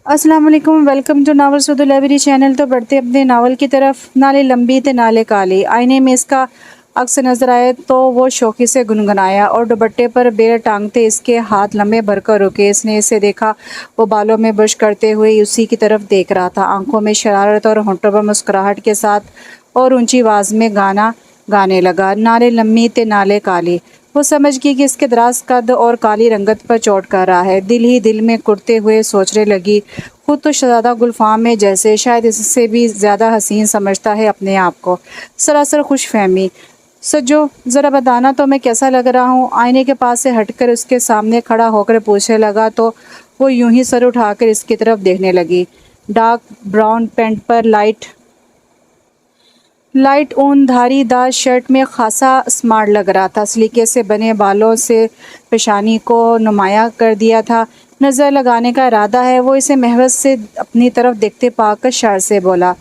अस्सलाम वालेकुम, welcome to Naval Sudhu library channel. तो बढ़ते अपने नावल की तरफ। नाले लंबी ते नाले काली, आईने में इसका अक्स नजर आए तो वो शौकी से गुनगुनाया और दुपट्टे पर बेर टांगते इसके हाथ लंबे भरकर रुके। इसने इसे देखा, वो बालों में ब्रश करते हुए उसी की तरफ देख रहा था, आंखों में शरारत और होंठों पर मुस्कुराहट के साथ, और ऊंची आवाज में गाना गाने लगा, नाले लम्बी ते नाले काली। वो समझ गई कि इसके दराज कद और काली रंगत पर चोट कर रहा है। दिल ही दिल में कुटते हुए सोचने लगी, खुद तो शहजादा गुलफाम में जैसे शायद इससे भी ज़्यादा हसीन समझता है अपने आप को। सरासर खुश फहमी। सज्जो, ज़रा बताना तो मैं कैसा लग रहा हूँ? आईने के पास से हटकर उसके सामने खड़ा होकर पूछने लगा तो वो यूं ही सर उठाकर इसकी तरफ देखने लगी। डार्क ब्राउन पैंट पर लाइट ऊन धारीदार शर्ट में खासा स्मार्ट लग रहा था। सलीके से बने बालों से पेशानी को नुमाया कर दिया था। नज़र लगाने का इरादा है, वो इसे महवस से अपनी तरफ देखते पाकर शार से बोला।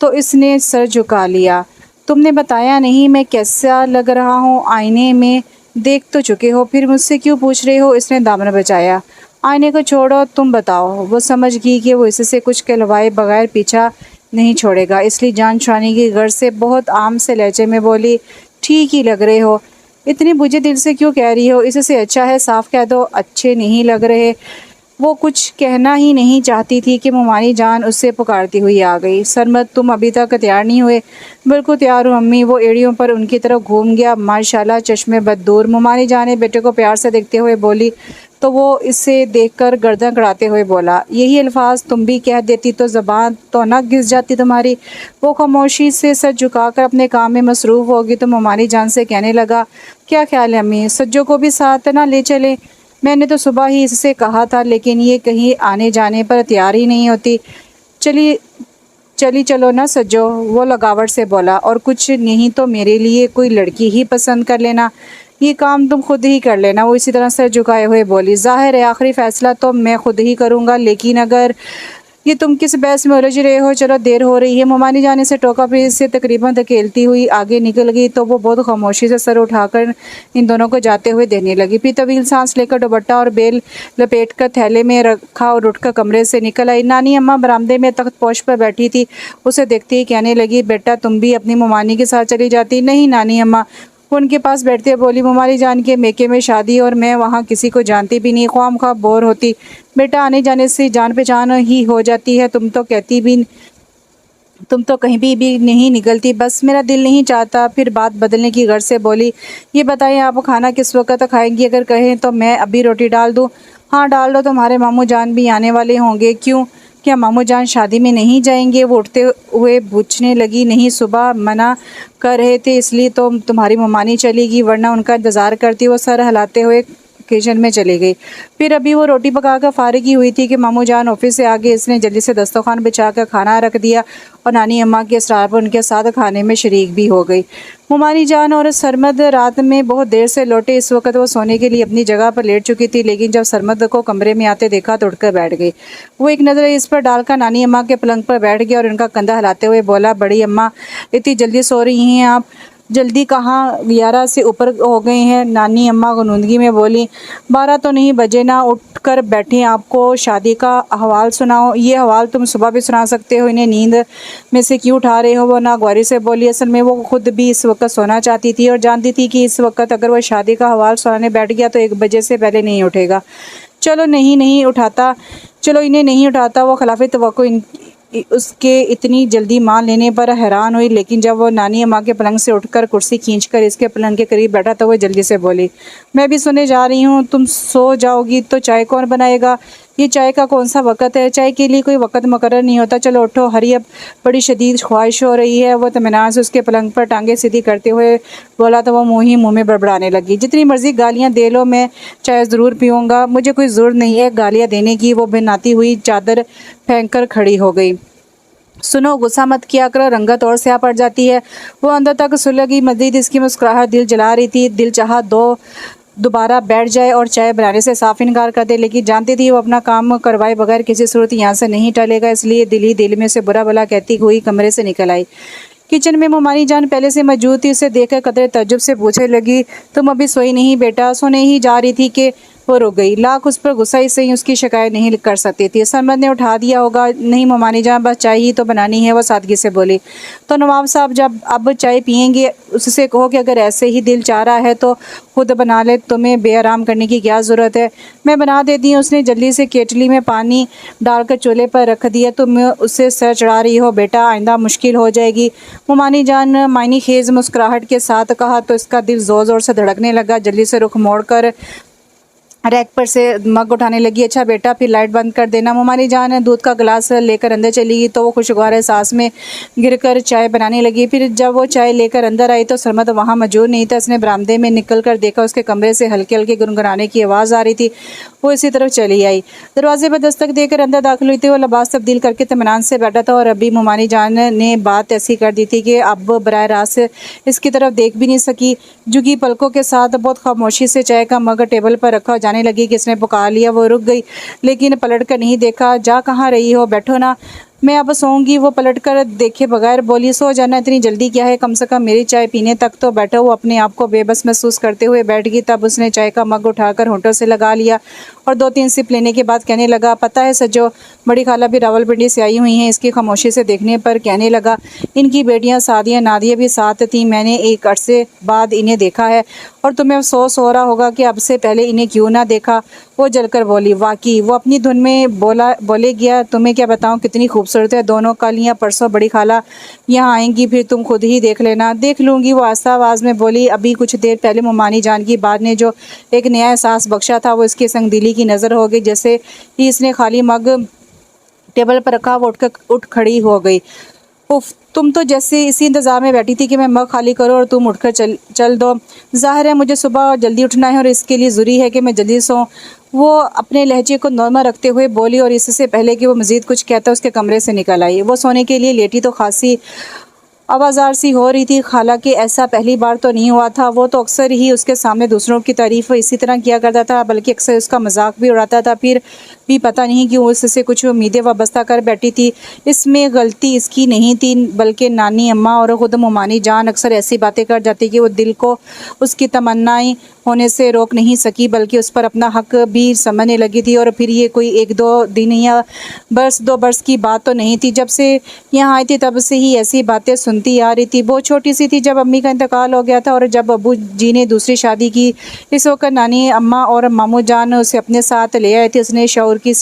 तो इसने सर झुका लिया। तुमने बताया नहीं मैं कैसा लग रहा हूँ? आईने में देख तो चुके हो, फिर मुझसे क्यों पूछ रहे हो? इसने दामन बचाया। आईने को छोड़ो, तुम बताओ। वो समझ गई कि वो इससे कुछ कहलवाए बगैर पीछा नहीं छोड़ेगा, इसलिए जान छुड़ाने की गर्ज से बहुत आम से लहजे में बोली, ठीक ही लग रहे हो। इतनी बुझे दिल से क्यों कह रही हो? इससे अच्छा है साफ कह दो, अच्छे नहीं लग रहे। वो कुछ कहना ही नहीं चाहती थी कि मुमानी जान उससे पुकारती हुई आ गई। सरमद, तुम अभी तक तैयार नहीं हुए? बिल्कुल तैयार हूँ अम्मी। वो एड़ियों पर उनकी तरफ घूम गया। माशाल्लाह, चश्मे बददूर। मुमानी जान ने बेटे को प्यार से देखते हुए बोली तो वो इसे देखकर गर्दन कड़ाते हुए बोला, यही अल्फाज तुम भी कह देती तो ज़बान तो न घिस जाती तुम्हारी। वो खामोशी से सर झुकाकर अपने काम में मसरूफ़ होगी तो मुमानी जान से कहने लगा, क्या ख्याल है अम्मी, सज्जो को भी साथ ना ले चले? मैंने तो सुबह ही इससे कहा था, लेकिन ये कहीं आने जाने पर तैयार ही नहीं होती। चली चली चलो ना सज्जो, वो लगावट से बोला, और कुछ नहीं तो मेरे लिए कोई लड़की ही पसंद कर लेना। ये काम तुम खुद ही कर लेना। वो इसी तरह सर झुकाए हुए बोली, जाहिर है आखिरी फैसला तो मैं खुद ही करूँगा, लेकिन अगर ये तुम किस बहस में उलझ रहे हो? चलो देर हो रही है। मुमानी जाने से टोका, फिर इससे तकरीबन धकेलती हुई आगे निकल गई तो वो बहुत खामोशी से सर उठाकर इन दोनों को जाते हुए देखने लगी। फिर तवील सांस लेकर दुपट्टा और बेल लपेट कर थैले में रखा और उठकर कमरे से निकल आई। नानी अम्मा बरामदे में तख्त पोश पर बैठी थी। उसे देखते ही कहने लगी, बेटा तुम भी अपनी मुमानी के साथ चली जाती? नहीं नानी अम्मा, वो उनके पास बैठते बोली, मुमानी जान के मेके में शादी और मैं वहाँ किसी को जानती भी नहीं, ख्वाम ख्वाब बोर होती। बेटा आने जाने से जान पहचान ही हो जाती है। तुम तो कहीं भी नहीं निकलती। बस मेरा दिल नहीं चाहता। फिर बात बदलने की गर्ज से बोली, ये बताएं आप खाना किस वक्त खाएंगी? अगर कहें तो मैं अभी रोटी डाल दूँ? हाँ डाल दो, तुम्हारे मामू जान भी आने वाले होंगे। क्यों, क्या मामू जान शादी में नहीं जाएंगे? वो उठते हुए पूछने लगी, नहीं सुबह मना कर रहे थे इसलिए तो तुम्हारी मुमानी चलेगी, वरना उनका इंतज़ार करती। वो सर हिलाते हुए किचन में चली गई। फिर अभी वो रोटी पकाकर फारिग ही हुई थी कि मामू जान ऑफिस से आगे इसने जल्दी से दस्तरखान बिछाकर खाना रख दिया और नानी अम्मा के इसरार पर उनके साथ खाने में शरीक भी हो गई। मुमानी जान और सरमद रात में बहुत देर से लौटे। इस वक्त वो सोने के लिए अपनी जगह पर लेट चुकी थी, लेकिन जब सरमद को कमरे में आते देखा तो उठकर बैठ गई। वो एक नज़र इस पर डालकर नानी अम्मा के पलंग पर बैठ गया और उनका कंधा हिलाते हुए बोला, बड़ी अम्मा इतनी जल्दी सो रही हैं आप? जल्दी कहाँ, 11 से ऊपर हो गए हैं। नानी अम्मा गुनगुनी में बोली, 12 तो नहीं बजे ना, उठकर बैठे, आपको शादी का हवाल सुनाओ। ये हवाल तुम सुबह भी सुना सकते हो, इन्हें नींद में से क्यों उठा रहे हो? वो नागवारी से बोली, असल में वो खुद भी इस वक्त सोना चाहती थी और जानती थी कि इस वक्त अगर वह शादी का हवाल सुनाने बैठ गया तो 1 बजे से पहले नहीं उठेगा। चलो नहीं उठाता, चलो इन्हें नहीं उठाता। वो खिलाफ तवक्को उसके इतनी जल्दी मान लेने पर हैरान हुई, लेकिन जब वो नानी अम्मा के पलंग से उठकर कुर्सी खींचकर इसके पलंग के करीब बैठा तो वो जल्दी से बोली, मैं भी सोने जा रही हूँ। तुम सो जाओगी तो चाय कौन बनाएगा? ये चाय का कौन सा वक़्त है? चाय के लिए कोई वक़्त मुकर्रर नहीं होता। चलो उठो, हरी अब बड़ी शदीद ख्वाहिश हो रही है। वो तमन्ना से उसके पलंग पर टांगे सीधी करते हुए बोला तो वो मुँह ही मुँह में बड़बड़ाने लगी, जितनी मर्जी गालियाँ दे लो, मैं चाय ज़रूर पीऊँगा, मुझे कोई ज़रूरत नहीं है गालियाँ देने की। वो भिनाती हुई चादर फेंक कर खड़ी हो गई। सुनो, गुस्सा मत किया करो, रंगत और स्याह पड़ जाती है। वो अंदर तक सुलगी। मज़ीद इसकी मुस्कुराहट दिल जला रही थी। दिल चाहा दोबारा बैठ जाए और चाय बनाने से साफ इनकार कर दे, लेकिन जानती थी वो अपना काम करवाए बगैर किसी सूरत यहाँ से नहीं टलेगा, इसलिए दिल ही दिल में से बुरा भला कहती हुई कमरे से निकल आई। किचन में मुमानी जान पहले से मौजूद थी। उसे देखकर कदर तज्जुब से पूछने लगी, तुम अभी सोई नहीं बेटा? सोने ही जा रही थी कि वो रुक गई। लाख उस पर गुस्सा ही सही उसकी शिकायत नहीं कर सकती थी। सरमद ने उठा दिया होगा। नहीं मोमानी जान, बस चाय ही तो बनानी है, वो सादगी से बोली। तो नवाब साहब जब अब चाय पियेंगे उससे कहो कि अगर ऐसे ही दिल चाह रहा है तो खुद बना ले, तुम्हें बेआराम करने की क्या ज़रूरत है, मैं बना देती हूँ। उसने जल्दी से केटली में पानी डालकर चूल्हे पर रख दिया। तुम उससे सर चढ़ा रही हो बेटा, आइंदा मुश्किल हो जाएगी, मोमानी जान मायनी खेज मुस्कुराहट के साथ कहा। तो इसका दिल ज़ोर ज़ोर से धड़कने लगा। जल्दी से रुख मोड़कर रैक पर से मग उठाने लगी। अच्छा बेटा, फिर लाइट बंद कर देना। मोमानी जान दूध का गिलास लेकर अंदर चली गई तो वो खुशगवार सांस में गिरकर चाय बनाने लगी। फिर जब वो चाय लेकर अंदर आई तो सरमद वहाँ मौजूद नहीं था। उसने बरामदे में निकल कर देखा, उसके कमरे से हल्के हल्के गुनगुनाने की आवाज़ आ रही थी। वो इसी तरफ चली आई। दरवाजे पर दस्तक देकर अंदर दाखिल हुई थी। वो लिबास तब्दील करके इत्मीनान से बैठा था और अभी मोमानी जान ने बात ऐसी कर दी थी कि अब बराह रास्त इसकी तरफ देख भी नहीं सकी। झुकी पलकों के साथ बहुत खामोशी से चाय का मग टेबल पर रखा जाने लगी कि इसने पुकार लिया। वो रुक गई लेकिन पलट कर नहीं देखा। जा कहाँ रही हो, बैठो ना, मैं अब सोऊंगी। वो पलट कर देखे बगैर बोली, सो जाना, इतनी जल्दी क्या है, कम से कम मेरी चाय पीने तक तो बैठो। वो अपने आप को बेबस महसूस करते हुए बैठ गई। तब उसने चाय का मग उठाकर होंठों से लगा लिया और 2-3 सिप लेने के बाद कहने लगा, पता है सजो, बड़ी खाला भी रावलपिंडी से आई हुई हैं। इसकी खामोशी से देखने पर कहने लगा, इनकी बेटियां सादिया नादिया भी साथ थीं। मैंने एक अरसे बाद इन्हें देखा है और तुम्हें अफसोस हो रहा होगा कि अब से पहले इन्हें क्यों ना देखा। वो जलकर बोली, वाकई। वो अपनी धुन में बोले गया, तुम्हें क्या बताऊं कितनी खूबसूरत है दोनों। कल या परसों बड़ी खाला यहाँ आएंगी, फिर तुम खुद ही देख लेना। देख लूँगी, वो आस्ता आवाज़ में बोली। अभी कुछ देर पहले मोमानी जान की बात ने जो एक नया एहसास बख्शा था वो इसके संगदिली की नज़र हो गई। जैसे ही इसने खाली मग टेबल पर रखा वो उठ खड़ी हो गई। उफ, तुम तो जैसे इसी इंतज़ार में बैठी थी कि मैं मग खाली करूं और तुम उठकर चल दो। ज़ाहिर है मुझे सुबह जल्दी उठना है और इसके लिए ज़रूरी है कि मैं जल्दी सोऊं। वो अपने लहजे को नॉर्मल रखते हुए बोली और इससे पहले कि वो मज़ीद कुछ कहता उसके कमरे से निकल आई। वो सोने के लिए लेटी तो खासी आवाज़ार सी हो रही थी। हालांकि ऐसा पहली बार तो नहीं हुआ था। वो तो अक्सर ही उसके सामने दूसरों की तारीफ़ इसी तरह किया करता था, बल्कि अक्सर उसका मजाक भी उड़ाता था। फिर भी पता नहीं क्यों उससे कुछ उम्मीदें वाबस्ता कर बैठी थी। इसमें गलती इसकी नहीं थी बल्कि नानी अम्मा और ख़ुद मोमानी जान अक्सर ऐसी बातें कर जाती कि वो दिल को उसकी तमन्नाएं होने से रोक नहीं सकी, बल्कि उस पर अपना हक भी समझने लगी थी। और फिर ये कोई 1-2 दिन या बरस 2 बरस की बात तो नहीं थी। जब से यहाँ आई थी तब से ही ऐसी बातें सुनती आ रही थी। बहुत छोटी सी थी जब अम्मी का इंतकाल हो गया था और जब अबू जी ने दूसरी शादी की। इस वक्त नानी अम्मा और मामू जान उसे अपने साथ ले आए थे। उसने शौर की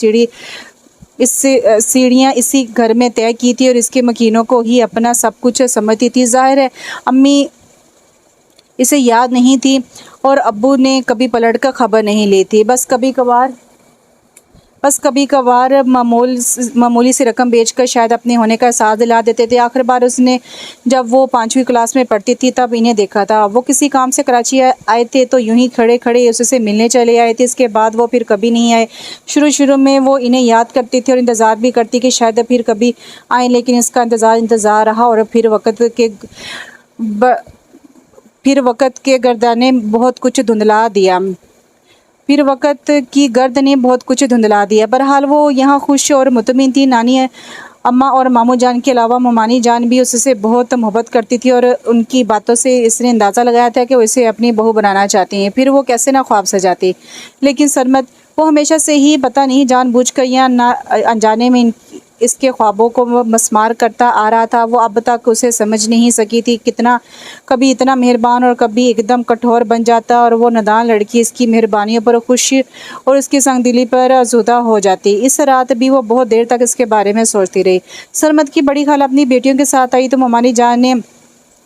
सीढ़ियाँ इसी घर में तय की थी और इसके मकीनों को ही अपना सब कुछ समझती थी। जाहिर है अम्मी इसे याद नहीं थी और अब्बू ने कभी पलट कर खबर नहीं ली थी। बस कभी कभार मामूली सी रकम बेचकर शायद अपने होने का एहसास दिला देते थे। आखिर बार उसने जब वो 5वीं क्लास में पढ़ती थी तब इन्हें देखा था। वो किसी काम से कराची आए थे तो यूं ही खड़े खड़े उससे मिलने चले आए थे। इसके बाद वो फिर कभी नहीं आए। शुरू में वो इन्हें याद करती थी और इंतज़ार भी करती कि शायद फिर कभी आए, लेकिन इसका इंतज़ार रहा और फिर वक़्त के गर्दाने बहुत कुछ धुंधला दिया। फिर वक़्त की गर्द ने बहुत कुछ धुंधला दिया। बहरहाल वो यहाँ खुश और मुतमिन थी। नानी अम्मा और मामू जान के अलावा मोमानी जान भी उससे बहुत मोहब्बत करती थी और उनकी बातों से इसने अंदाज़ा लगाया था कि वो इसे अपनी बहू बनाना चाहती हैं। फिर वो कैसे ना ख्वाब सजाती। लेकिन सरमद वो हमेशा से ही पता नहीं जानबूझकर या ना अनजाने में इसके ख्वाबों को मस्मार करता आ रहा था। वो अब तक उसे समझ नहीं सकी थी कितना कभी इतना मेहरबान और कभी एकदम कठोर बन जाता और वो नादान लड़की इसकी मेहरबानियों पर खुश और उसकी संगदिली पर आज़ुदा हो जाती। इस रात भी वो बहुत देर तक इसके बारे में सोचती रही। सरमद की बड़ी खाला अपनी बेटियों के साथ आई तो मोमानी जान ने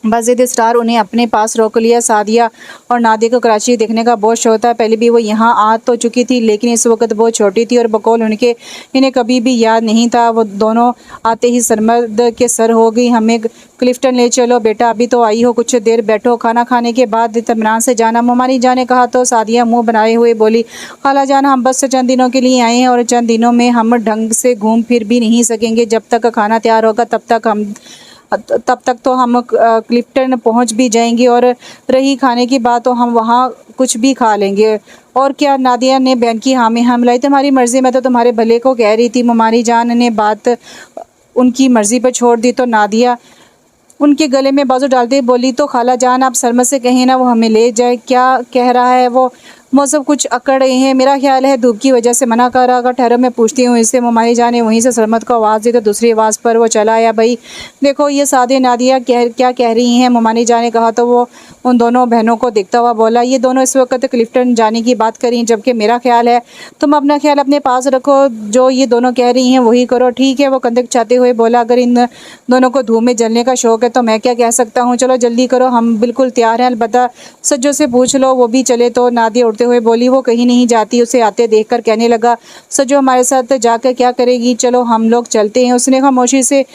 बज़िद स्टार उन्हें अपने पास रोक लिया। सादिया और नादिया को कराची देखने का बहुत शौक था। पहले भी वो यहाँ आ तो चुकी थी लेकिन इस वक्त बहुत छोटी थी और बकौल उनके इन्हें कभी भी याद नहीं था। वो दोनों आते ही सरमद के सर हो गई, हमें क्लिफ्टन ले चलो बेटा, अभी तो आई हो, कुछ देर बैठो, खाना खाने के बाद इत्मीनान से जाना। मोमानी जान ने कहा तो सादिया मुँह बनाए हुए बोली, खाला जान हम बस चंद दिनों के लिए आए हैं और चंद दिनों में हम ढंग से घूम फिर भी नहीं सकेंगे। जब तक खाना तैयार होगा तब तक तो हम क्लिफ्टन पहुंच भी जाएंगे और रही खाने की बात तो हम वहां कुछ भी खा लेंगे। और क्या? नादिया ने बहन की हामी हमलाई, तुम्हारी मर्जी, मैं तो तुम्हारे भले को कह रही थी। मोमानी जान ने बात उनकी मर्जी पर छोड़ दी तो नादिया उनके गले में बाजू डालते बोली, तो खाला जान आप सरमद से कहें ना वो हमें ले जाए। क्या कह रहा है वो? मौसम कुछ अकड़ रहे हैं, मेरा ख्याल है धूप की वजह से मना कर रहा। अगर ठहरो मैं पूछती हूँ इससे। मोमानी जान ने वहीं से सरमत को आवाज़ दी तो दूसरी आवाज़ पर वो चला आया। भाई देखो ये सादिया नादिया क्या कह रही हैं। मोमानी जान ने कहा तो वो उन दोनों बहनों को देखता हुआ बोला, ये दोनों इस वक्त क्लिफ्टन जाने की बात करी, जबकि मेरा ख्याल है तुम अपना ख्याल अपने पास रखो, जो ये दोनों कह रही हैं वही करो, ठीक है। वो कंधक चाहते हुए बोला, अगर इन दोनों को धूप में जलने का शौक है तो मैं क्या कह सकता हूँ। चलो जल्दी करो, हम बिल्कुल तैयार हैं, अलबत्ता सज्जो से पूछ लो वो भी चले तो। नादिया उठते हुए बोली, वो कहीं नहीं जाती। उसे आते देखकर कहने लगा, सज्जो हमारे साथ जाकर क्या करेगी, चलो हम लोग चलते हैं। उसने खामोशी से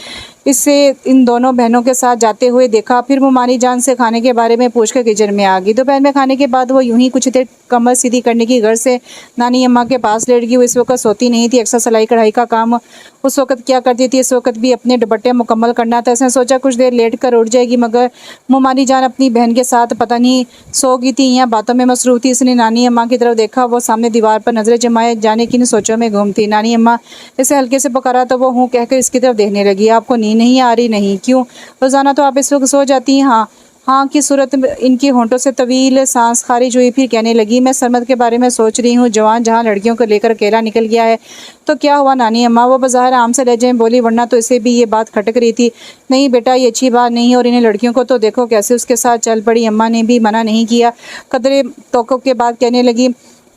इससे इन दोनों बहनों के साथ जाते हुए देखा। फिर मोमानी जान से खाने के बारे में पूछकर किचन में आ गई। दोपहर में खाने के बाद वो यूं ही कुछ देर कमर सीधी करने की गर्ज से नानी अम्मा के पास लेट गई। वो इस वक्त सोती नहीं थी, अक्सर सिलाई कढ़ाई का काम उस वक्त क्या करती थी, इस वक्त भी अपने दुपट्टे मुकम्मल करना था। इसने सोचा कुछ देर लेट कर उठ जाएगी, मगर मोमानी जान अपनी बहन के साथ पता नहीं सो गई थी या बातों में मसरूफ थी। इसने नानी अम्मा की तरफ देखा, वो सामने दीवार पर नजरें जमाए जाने किन सोचों में घूमती। नानी अम्मा इसे हल्के से पुकारा तो वो हूँ कहकर इसकी तरफ देखने लगी। आपको नींद नहीं आ रही? नहीं, क्यों? रोजाना तो आप इस वक्त सो जाती हैं। हाँ हाँ की सूरत इनकी होंठों से तवील सांस खारिज हुई। फिर कहने लगी, मैं सरमद के बारे में सोच रही हूँ। जवान जहाँ लड़कियों को लेकर अकेला निकल गया है तो क्या हुआ नानी अम्मा? वो बज़ाहिर आम से लहजे में बोली, वरना तो इसे भी ये बात खटक रही थी। नहीं बेटा, ये अच्छी बात नहीं है, और इन्हें लड़कियों को तो देखो कैसे उसके साथ चल पड़ी। अम्मा ने भी मना नहीं किया। कदरे तोक़ुफ़ के बाद कहने लगी,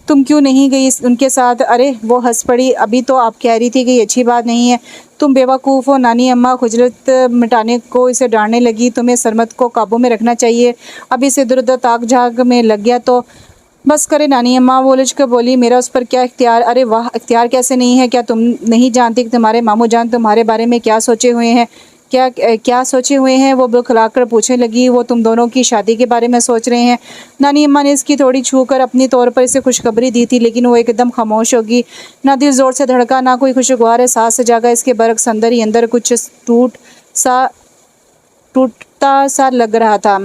तुम क्यों नहीं गई उनके साथ? अरे वो हंस पड़ी, अभी तो आप कह रही थी कि ये अच्छी बात नहीं है। तुम बेवकूफ़ हो। नानी अम्मा खुजलत मिटाने को इसे डांटने लगी, तुम्हें सरमत को काबू में रखना चाहिए। अब इसे इधर उधर ताक झाक में लग गया तो बस करे। नानी अम्मा वो उलझ कर बोली, मेरा उस पर क्या इख्तियार? अरे वाह, इख्तियार कैसे नहीं है? क्या तुम नहीं जानती कि तुम्हारे मामू जान तुम्हारे बारे में क्या सोचे हुए हैं? क्या सोचे हुए हैं? वो बुखलाकर पूछने लगी। वो तुम दोनों की शादी के बारे में सोच रहे हैं। नानी अम्मा ने इसकी थोड़ी छू कर अपनी तौर पर इसे खुशखबरी दी थी, लेकिन वो एकदम खामोश होगी। ना दिल जोर से धड़का, ना कोई खुशगवार एहसास से जागा। इसके बरक्स अंदर ही अंदर कुछ टूटता सा लग रहा था।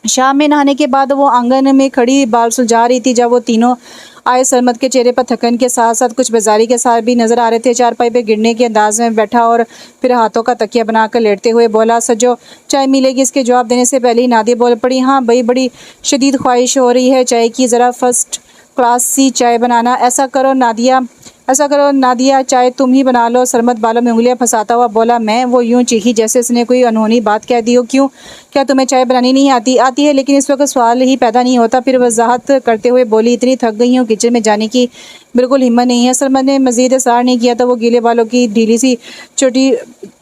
शाम में नहाने के बाद वो आंगन में खड़ी बाल सुलझा रही थी जब वो तीनों आए। सरमद के चेहरे पर थकन के साथ साथ कुछ बेजारी के साथ भी नजर आ रहे थे। चारपाई पे गिरने के अंदाज में बैठा और फिर हाथों का तकिया बनाकर लेटते हुए बोला, सजो चाय मिलेगी? इसके जवाब देने से पहले ही नादिया बोल पड़ी, हाँ भाई, बड़ी शदीद ख्वाहिश हो रही है चाय की, ज़रा फर्स्ट क्लास सी चाय बनाना। ऐसा करो नादिया, चाय तुम ही बना लो। सरमद बालों में उंगलियां फंसाता हुआ बोला। मैं? वो यूं चीखी जैसे इसने कोई अनहोनी बात कह दी हो। क्यों, क्या तुम्हें चाय बनानी नहीं आती? आती है, लेकिन इस वक्त सवाल ही पैदा नहीं होता। फिर वजाहत करते हुए बोली, इतनी थक गई हूँ, किचन में जाने की बिल्कुल हिम्मत नहीं है। सरमद ने मजीद असरार नहीं किया तो वो गीले बालों की ढीली सी चोटी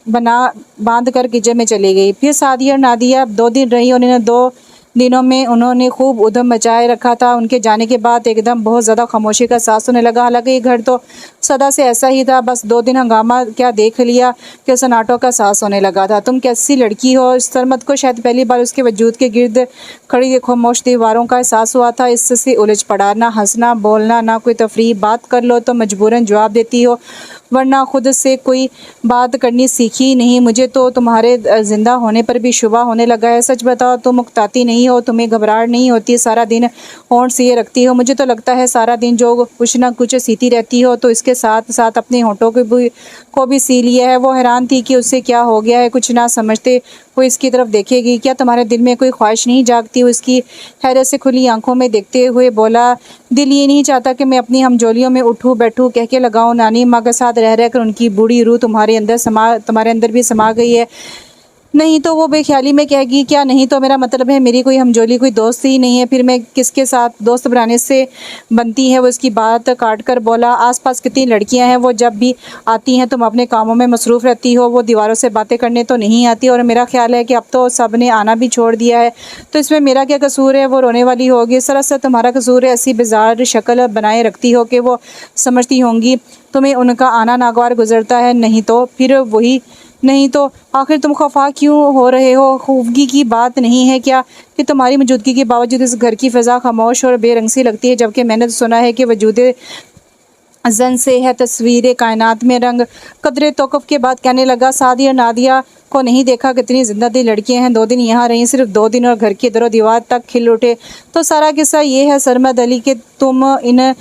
बांध कर किचन में चली गई। फिर सादिया और नादिया 2 दिन रही और इन्हें 2 दिनों में उन्होंने खूब उधम मचाए रखा था। उनके जाने के बाद एकदम बहुत ज़्यादा खामोशी का एहसास होने लगा। हालांकि ये घर तो सदा से ऐसा ही था, बस 2 दिन हंगामा क्या देख लिया कि सन्नाटों का एहसास होने लगा था। तुम कैसी लड़की हो? सरमद को शायद पहली बार उसके वजूद के गिर्द खड़ी खामोश दीवारों का एहसास हुआ था। इससे उलझ पड़ा, ना हंसना बोलना, ना कोई तफरीह। बात कर लो तो मजबूरन जवाब देती हो, वरना खुद से कोई बात करनी सीखी नहीं। मुझे तो तुम्हारे ज़िंदा होने पर भी शुबा होने लगा है। सच बताओ, तुम मुक्ताती नहीं हो? तुम्हें घबराहट नहीं होती? सारा दिन होंठ सिए रखती हो। मुझे तो लगता है सारा दिन जो कुछ ना कुछ सीती रहती हो, तो इसके साथ साथ अपने होंठों को भी सी लिया है। वो हैरान थी कि उससे क्या हो गया है। कुछ ना समझते वो इसकी तरफ देखेगी। क्या तुम्हारे दिल में कोई ख्वाहिश नहीं जागती? उसकी हैरत से खुली आंखों में देखते हुए बोला, दिल ये नहीं चाहता कि मैं अपनी हमजोलियों में उठूँ बैठूँ, कह के लगाऊँ। नानी माँ के साथ रह कर उनकी बूढ़ी रूह तुम्हारे अंदर भी समा गई है। नहीं तो वो बेख्याली में कहेगी क्या? नहीं तो मेरा मतलब है मेरी कोई हमजोली, कोई दोस्त ही नहीं है, फिर मैं किसके साथ दोस्त बनाने से बनती है? वो इसकी बात काट कर बोला, आसपास कितनी लड़कियां हैं, वो जब भी आती हैं तुम अपने कामों में मसरूफ़ रहती हो, वो दीवारों से बातें करने तो नहीं आती। और मेरा ख्याल है कि अब तो सब ने आना भी छोड़ दिया है, तो इसमें मेरा क्या कसूर है? वो रोने वाली होगी। सरासर तुम्हारा कसूर है, ऐसी बेजार शक्ल बनाए रखती हो कि वो समझती होंगी तुम्हें उनका आना नागवार गुजरता है। नहीं तो फिर वही, नहीं तो आखिर तुम खफा क्यों हो रहे हो? खूफगी की बात नहीं है क्या कि तुम्हारी मौजूदगी के बावजूद इस घर की फ़िज़ा खामोश और बेरंग सी लगती है, जबकि मैंने तो सुना है कि वजूद जन से है तस्वीर कायनात में रंग। कदरे तौक़ुफ़ के बाद कहने लगा, सादिया नादिया को नहीं देखा कितनी जिंदा दिल लड़कियां हैं। 2 दिन यहाँ रही, सिर्फ 2 दिन, और घर की दरो दीवार तक खिल उठे। तो सारा किस्सा ये है सरमद अली कि तुम इन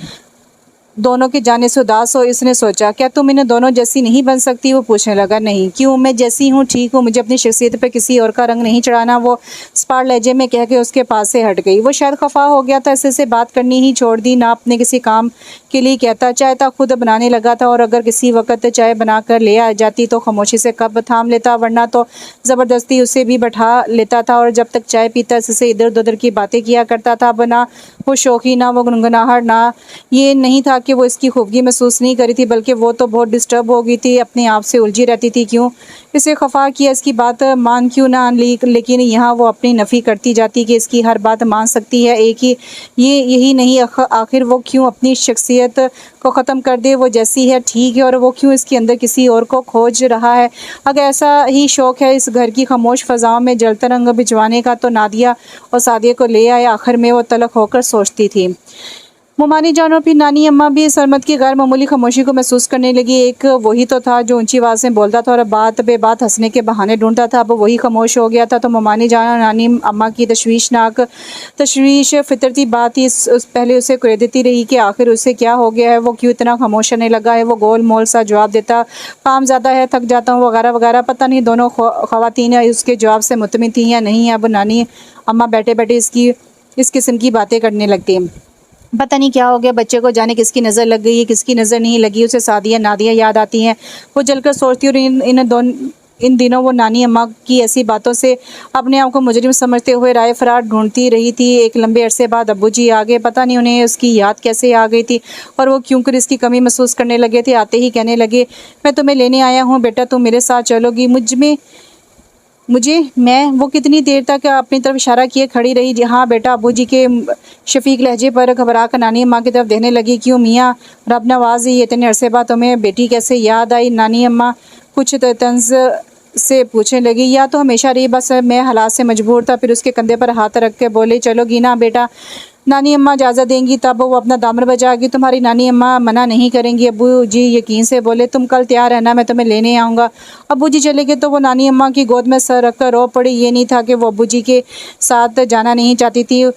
दोनों के जाने से उदास हो। इसने सोचा, क्या तुम इन्हें दोनों जैसी नहीं बन सकती? वो पूछने लगा, नहीं। क्यों? मैं जैसी हूँ ठीक हूँ, मुझे अपनी शख्सियत पर किसी और का रंग नहीं चढ़ाना, वो स्पार लहजे में कह के उसके पास से हट गई। वो शायद खफा हो गया था, इससे बात करनी ही छोड़ दी। ना अपने किसी काम के लिए कहता, चाय था खुद बनाने लगा था, और अगर किसी वक्त चाय बना कर ले आ जाती तो खामोशी से कप थाम लेता, वरना तो ज़बरदस्ती उसे भी बैठा लेता था। और जब तक चाय पीता इससे इधर उधर की बातें किया करता था। अब ना वो शौकी, ना वो गुनगुनाहट, ना ये नहीं था कि वो इसकी खूबगी महसूस नहीं करी थी, बल्कि वो तो बहुत डिस्टर्ब हो गई थी, अपने आप से उलझी रहती थी। क्यों इसे खफा किया, इसकी बात मान क्यों ना ली, लेकिन यहाँ वो अपनी नफ़ी करती जाती कि इसकी हर बात मान सकती है। एक ही यही नहीं, आखिर वो क्यों अपनी शख्सियत को ख़त्म कर दे? वो जैसी है ठीक है, और वो क्यों इसके अंदर किसी और को खोज रहा है? अगर ऐसा ही शौक़ है इस घर की खामोश फ़ज़ाओं में जलता रंग भिजवाने का, तो नादिया और सादिया को ले आए। आखिर में वो तलख होकर सोचती थी। मुमानी जान और फिर नानी अम्मा भी सरमद की गैर मामूली खामोशी को महसूस करने लगी। एक वही तो था जो ऊंची आवाज़ में बोलता था और बात बे बात हंसने के बहाने ढूंढता था, अब वही खामोश हो गया था। तो मुमानी जान और नानी अम्मा की तशवीश फितरती बात ही पहले उसे कुरेदती रही कि आखिर उसे क्या हो गया है, वो क्यों इतना खामोश रहने लगा है। वो गोल मोल सा जवाब देता, काम ज़्यादा है, थक जाता हूँ, वगैरह वगैरह। पता नहीं दोनों ख़वातीन उसके जवाब से मुतमिन थी या नहीं। अब नानी अम्मा बैठे बैठे इस किस्म की बातें करने लगती। पता नहीं क्या हो गया बच्चे को, जाने किसकी नज़र लग गई है, किसकी नज़र नहीं लगी। उसे सादिया नादिया याद आती हैं। वो जलकर सोचती और इन दिनों वो नानी अम्मा की ऐसी बातों से अपने आप को मुजरिम समझते हुए राय फरार ढूंढती रही थी। एक लंबे अरसे बाद अब्बू जी आ गए। पता नहीं उन्हें उसकी याद कैसे आ गई थी और वो क्यों कर इसकी कमी महसूस करने लगे थे। आते ही कहने लगे, मैं तुम्हें लेने आया हूँ बेटा, तुम मेरे साथ चलोगी? मैं वो कितनी देर तक अपनी तरफ इशारा किए खड़ी रही। जी हाँ बेटा। अबू जी के शफीक लहजे पर घबरा कर नानी अम्मा की तरफ देखने लगी। क्यों मियाँ, रब नवाज, ये इतने अरसे बाद तुम्हें बेटी कैसे याद आई? नानी अम्मा कुछ तंज से पूछने लगी। या तो हमेशा रही, बस मैं हालात से मजबूर था। फिर उसके कंधे पर हाथ रख के बोले, चलोगी ना बेटा? नानी अम्मा इजाज़त देंगी तब वो अपना दामन बजाएगी, तुम्हारी नानी अम्मा मना नहीं करेंगी। अब्बू जी यकीन से बोले, तुम कल तैयार रहना, मैं तुम्हें लेने आऊँगा। अब्बू जी चले गए तो वो नानी अम्मा की गोद में सर रख कर रो पड़ी। ये नहीं था कि वो अब्बू जी के साथ जाना नहीं चाहती थी,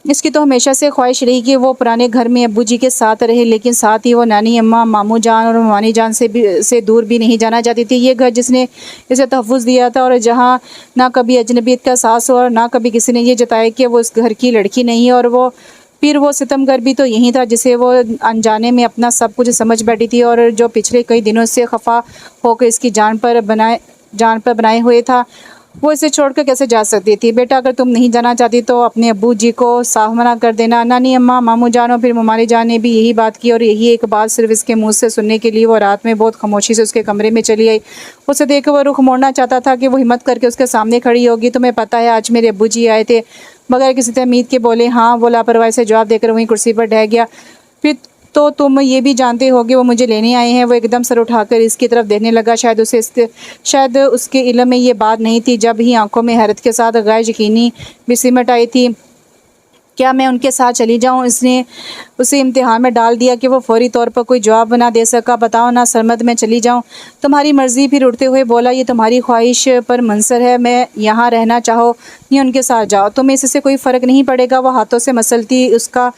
इसकी तो हमेशा से ख्वाहिश रही कि वो पुराने घर में अब्बू जी के साथ रहे, लेकिन साथ ही वो नानी अम्मा, मामू जान और मानी जान से दूर भी नहीं जाना चाहती थी। ये घर जिसने इसे तहफ़्फ़ुज़ दिया था और जहाँ ना कभी अजनबियत का एहसास हो और ना कभी किसी ने ये जताया कि वो इस घर की लड़की नहीं है। और फिर वो सितमगर भी तो यही था जिसे वो अनजाने में अपना सब कुछ समझ बैठी थी और जो पिछले कई दिनों से खफा होकर इसकी जान पर बनाए हुए था। वो इसे छोड़कर कैसे जा सकती थी? बेटा, अगर तुम नहीं जाना चाहती तो अपने अब्बू जी को साफ मना कर देना। नानी अम्मा, मामू जान और फिर मुमानी जान ने भी यही बात की और यही एक बात सिर्फ इसके मुंह से सुनने के लिए वो रात में बहुत खामोशी से उसके कमरे में चली आई। उसे देख वो रुख मोड़ना चाहता था कि वो हिम्मत करके उसके सामने खड़ी होगी। तुम्हें पता है आज मेरे अब्बू जी आए थे? बगैर किसी तमीद के बोले हाँ। वो लापरवाही से जवाब देकर वहीं कुर्सी पर ढह गया। फिर तो तुम ये भी जानते होगे वो मुझे लेने आए हैं। वो एकदम सर उठाकर इसकी तरफ देखने लगा। शायद उसके इल्म में ये बात नहीं थी। जब ही आंखों में हैरत के साथ गैर यकीनी भी सिमट आई थी। क्या मैं उनके साथ चली जाऊं? इसने उसे इम्तिहान में डाल दिया कि वो फौरी तौर पर कोई जवाब ना दे सका। बताओ ना सरमद, मैं चली जाऊं? तुम्हारी मर्ज़ी। फिर उठते हुए बोला, ये तुम्हारी ख्वाहिश पर मंसर है। मैं यहाँ रहना चाहो या उनके साथ जाओ, तुम्हें इससे कोई फ़र्क नहीं पड़ेगा। वो हाथों से मसलती उसका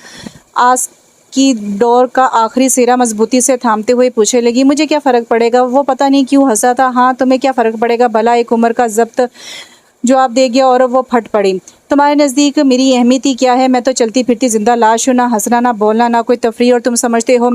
आस की डोर का आखिरी सिरा मजबूती से थामते हुए पूछने लगी, मुझे क्या फ़र्क पड़ेगा? वो पता नहीं क्यों हंसा था। हाँ, तुम्हें क्या फ़र्क पड़ेगा भला? एक उम्र का ज़ब्त जवाब दे गया और वो फट पड़ी। तुम्हारे नज़दीक मेरी अहमियत ही क्या है? मैं तो चलती फिरती ज़िंदा लाश हूँ, ना हंसना ना बोलना ना कोई तफरीह। और तुम समझते हो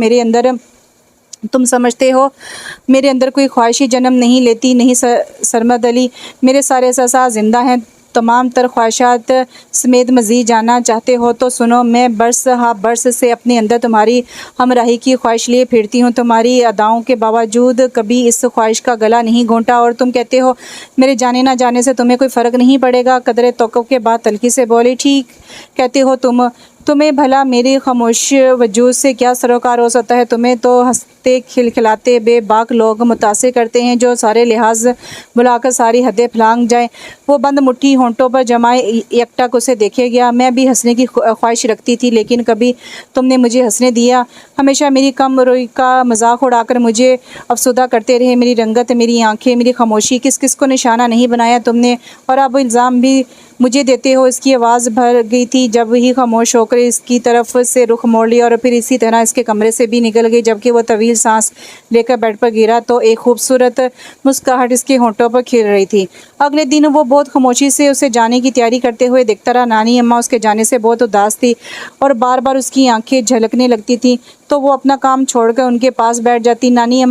मेरे अंदर कोई ख्वाहिशी जन्म नहीं लेती? नहीं सरमद अली, मेरे सारे एहसास ज़िंदा हैं। तमाम तर ख्वाहिशात समेत मज़ीद जानना चाहते हो तो सुनो। मैं बरस से अपने अंदर तुम्हारी हमराही की ख्वाहिश लिए फिरती हूँ। तुम्हारी अदाओं के बावजूद कभी इस ख्वाहिश का गला नहीं घोंटा। और तुम कहते हो मेरे जाने ना जाने से तुम्हें कोई फ़र्क नहीं पड़ेगा। कदरे तवक्कुफ़ के बाद तल्खी से बोली, ठीक कहते हो तुम्हें भला मेरे खामोश वजूद से क्या सरोकार हो सकता है? तुम्हें तो हंसते खिलखिलाते बेबाक लोग मुतासिर करते हैं जो सारे लिहाज बुलाकर सारी हदें फलांग जाएं। वो बंद मुट्ठी होंठों पर जमाए एकटक उसे देखे गया। मैं भी हंसने की ख्वाहिश रखती थी, लेकिन कभी तुमने मुझे हंसने दिया? हमेशा मेरी कम रोई का मजाक उड़ाकर मुझे अफसुदा करते रहे। मेरी रंगत, मेरी आंखें, मेरी खामोशी, किस किस को निशाना नहीं बनाया तुमने? और अब इल्ज़ाम भी मुझे देते हो। इसकी आवाज़ भर गई थी जब ही खामोश होकर इसकी तरफ से रुख मोड़ लिया और फिर इसी तरह इसके कमरे से भी निकल गई। जबकि वह तवील सांस लेकर बेड पर गिरा तो एक खूबसूरत मुस्कुराहट इसके होंठों पर खिल रही थी। अगले दिन वो बहुत खामोशी से उसे जाने की तैयारी करते हुए दिखता रहा। नानी अम्मा उसके जाने से बहुत उदास थी और बार बार उसकी आंखें झलकने लगती थी, तो वो अपना काम छोड़कर उनके पास बैठ जाती। नानी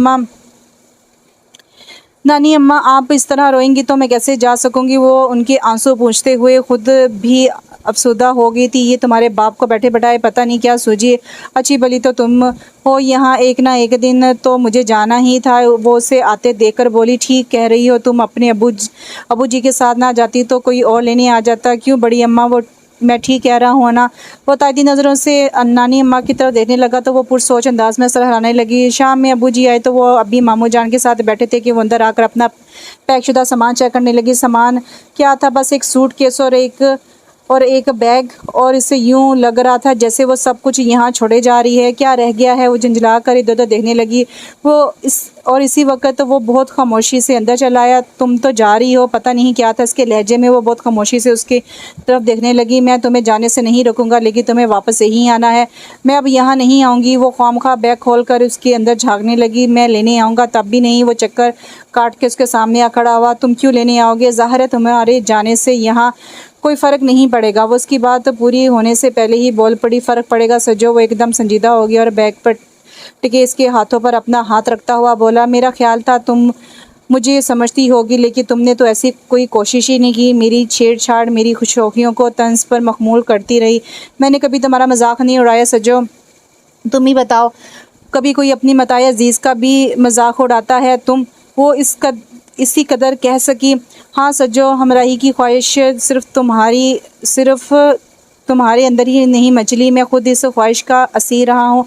अम्मा आप इस तरह रोएंगी तो मैं कैसे जा सकूंगी, वो उनके आंसू पूंछते हुए खुद भी अफसुदा हो गई थी। ये तुम्हारे बाप को बैठे बैठाए पता नहीं क्या सूझी, अच्छी भली तो तुम हो यहाँ, एक ना एक दिन तो मुझे जाना ही था। वो उसे आते देखकर बोली, ठीक कह रही हो तुम, अपने अबू जी के साथ ना जाती तो कोई और लेने आ जाता। क्यों बड़ी अम्मा, वो मैं ठीक कह रहा हूँ ना। वो ताइदी नज़रों से नानी अम्मा की तरफ देखने लगा तो वो पुरसोच अंदाज में सर हिलाने लगी। शाम में अबू जी आए तो वो अभी मामू जान के साथ बैठे थे कि वो अंदर आकर अपना पैकशुदा सामान चेक करने लगी। सामान क्या था, बस एक सूटकेस और एक बैग, और इसे यूं लग रहा था जैसे वो सब कुछ यहाँ छोड़े जा रही है। क्या रह गया है, वो झंझला कर इधर उधर देखने लगी। इसी वक्त वो बहुत खामोशी से अंदर चला आया। तुम तो जा रही हो, पता नहीं क्या था इसके लहजे में। वो बहुत खामोशी से उसके तरफ देखने लगी। मैं तुम्हें जाने से नहीं रोकूंगा, लेकिन तुम्हें वापस यहीं आना है। मैं अब यहाँ नहीं आऊँगी। वो ख्वामखा बैग खोल कर उसके अंदर झाँकने लगी। मैं लेने आऊँगा तब भी नहीं। वो चक्कर काट के उसके सामने आ खड़ा हुआ। तुम क्यों लेने आओगे, ज़ाहिर है तुम्हारे जाने से यहाँ कोई फ़र्क नहीं पड़ेगा। वो उसकी बात पूरी होने से पहले ही बोल पड़ी, फ़र्क पड़ेगा सजो। वो एकदम संजीदा हो गया और बैग पर टिके इसके हाथों पर अपना हाथ रखता हुआ बोला, मेरा ख्याल था तुम मुझे समझती होगी, लेकिन तुमने तो ऐसी कोई कोशिश ही नहीं की। मेरी छेड़छाड़, मेरी खुशौखियों को तंज पर मखमूल करती रही। मैंने कभी तुम्हारा मजाक नहीं उड़ाया सजो। तुम ही बताओ, कभी कोई अपनी मताया अजीज़ का भी मजाक उड़ाता है? तुम वो इसी कदर कह सकी। हाँ सजो, हमराही की ख्वाहिश सिर्फ तुम्हारे अंदर ही नहीं मचली, मैं खुद इस ख्वाहिश का असीर रहा हूँ।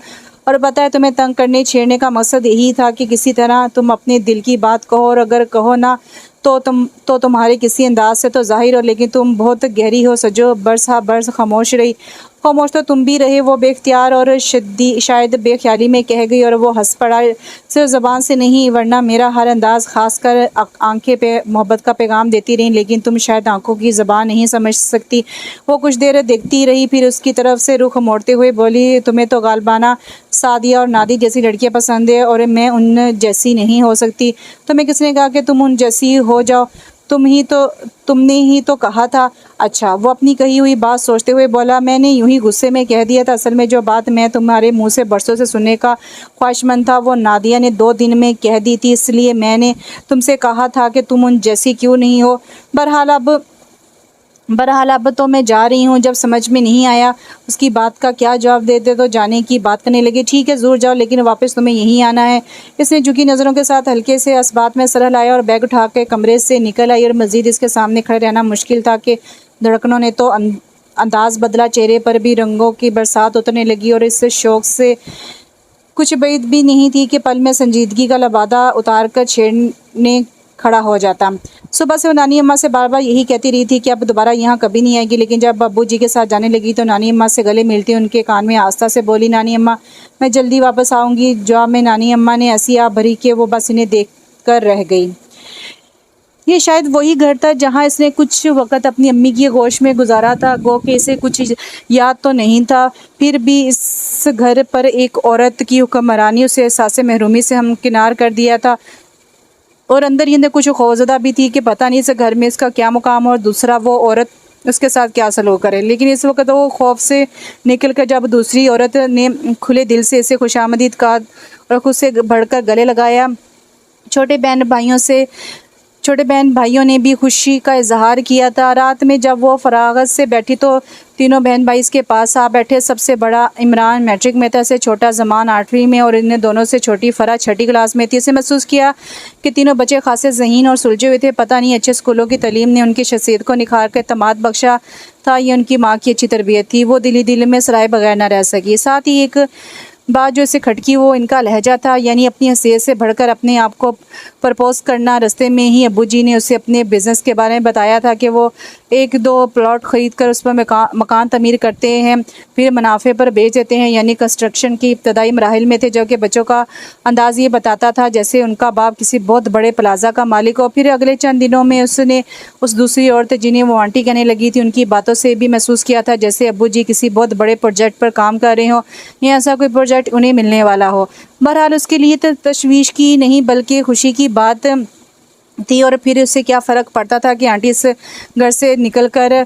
और पता है, तुम्हें तंग करने छेड़ने का मकसद यही था कि किसी तरह तुम अपने दिल की बात कहो, और अगर कहो ना तो तुम्हारे किसी अंदाज से तो जाहिर हो, लेकिन तुम बहुत गहरी हो सजो। बरस हा बरस खामोश रही। खामोश तो तुम भी रहे। वो बेख्तियार और शायद बेख्याली में कह गई, और वो हंस पड़ा। सिर्फ ज़बान से नहीं, वरना मेरा हर अंदाज़ खासकर आंखें पे मोहब्बत का पैगाम देती रही, लेकिन तुम शायद आंखों की ज़बान नहीं समझ सकती। वो कुछ देर देखती रही, फिर उसकी तरफ से रुख मोड़ते हुए बोली, तुम्हें तो गालबाना सादिया और नादी जैसी लड़कियां पसंद है, और मैं उन जैसी नहीं हो सकती। तुम्हें किसने कहा कि तुम उन जैसी हो जाओ? तुमने ही तो कहा था। अच्छा, वो अपनी कही हुई बात सोचते हुए बोला, मैंने यूं ही गुस्से में कह दिया था। असल में जो बात मैं तुम्हारे मुंह से बरसों से सुनने का ख्वाहिशमंद था, वो नादिया ने 2 दिन में कह दी थी, इसलिए मैंने तुमसे कहा था कि तुम उन जैसी क्यों नहीं हो। बहरहाल अब तो मैं जा रही हूँ। जब समझ में नहीं आया उसकी बात का क्या जवाब देते तो जाने की बात करने लगे। ठीक है, ज़रूर जाओ, लेकिन वापस तुम्हें यहीं आना है। इसने झुकी नज़रों के साथ हल्के से इस बात में सर हिलाया और बैग उठा के कमरे से निकल आई। और मज़ीद इसके सामने खड़े रहना मुश्किल था कि धड़कनों ने तो अंदाज़ बदला। चेहरे पर भी रंगों की बरसात उतरने लगी, और इस शौक़ से कुछ बैद भी नहीं थी कि पल में संजीदगी का लबादा उतार कर छेड़ने खड़ा हो जाता। सुबह से वो नानी अम्मा से बार बार यही कहती रही थी कि अब दोबारा यहाँ कभी नहीं आएगी, लेकिन जब अब्बू जी के साथ जाने लगी तो नानी अम्मा से गले मिलती उनके कान में आस्था से बोली, नानी अम्मा मैं जल्दी वापस आऊँगी। जवाब में नानी अम्मा ने ऐसी आप भरी कि वो बस इन्हें देख कर रह गई। ये शायद वही घर था जहाँ इसने कुछ वक़्त अपनी अम्मी की गोश में गुजारा था। गो कि इसे कुछ याद तो नहीं था, फिर भी इस घर पर एक औरत की हुक्मरानी उसे एहसास महरूमी से हमकिनार कर दिया था, और अंदर ही अंदर कुछ खौफज़दा भी थी कि पता नहीं इस घर में इसका क्या मुकाम, और दूसरा वो औरत उसके साथ क्या सलूक करे। लेकिन इस वक्त वो खौफ से निकल कर जब दूसरी औरत ने खुले दिल से इसे खुशामदीद कहा और खुद से बढ़कर गले लगाया, छोटे बहन भाइयों ने भी खुशी का इजहार किया था। रात में जब वो फरागत से बैठी तो तीनों बहन भाई इसके पास आ बैठे। सबसे बड़ा इमरान मैट्रिक में था, से छोटा ज़मान 8वीं में, और इन्हें दोनों से छोटी फ़रा 6ठी क्लास में थी। इसे महसूस किया कि तीनों बच्चे खासे ज़हीन और सुलझे हुए थे। पता नहीं अच्छे स्कूलों की तालीम ने उनकी शख्सियत को निखार कर तमाद बख्शा था, ये उनकी माँ की अच्छी तरबियत थी। वो दिल में सराय बगैर न रह सकी। साथ ही एक बात जो इसे खटकी वो इनका लहजा था, यानी अपनी हैसियत से बढ़कर अपने आप को प्रपोज़ करना। रास्ते में ही अब्बू जी ने उसे अपने बिज़नेस के बारे में बताया था कि वो 1-2 प्लॉट ख़रीद कर उस पर मकान तमीर करते हैं, फिर मुनाफे पर बेच देते हैं, यानी कंस्ट्रक्शन की इब्तदाई मराहिल में थे। जो कि बच्चों का अंदाज़ ये बताता था जैसे उनका बाप किसी बहुत बड़े प्लाज़ा का मालिक हो। फिर अगले चंद दिनों में उसने उस दूसरी औरत जिन्हें वो आंटी कहने लगी थी, उनकी बातों से भी महसूस किया था जैसे अब्बू जी किसी बहुत बड़े प्रोजेक्ट पर काम कर रहे हों या ऐसा कोई प्रोजेक्ट उन्हें मिलने वाला हो। बहरहाल उसके लिए तो तशवीश की नहीं बल्कि खुशी की बात थी। और फिर उससे क्या फ़र्क पड़ता था कि आंटी इस घर से निकल कर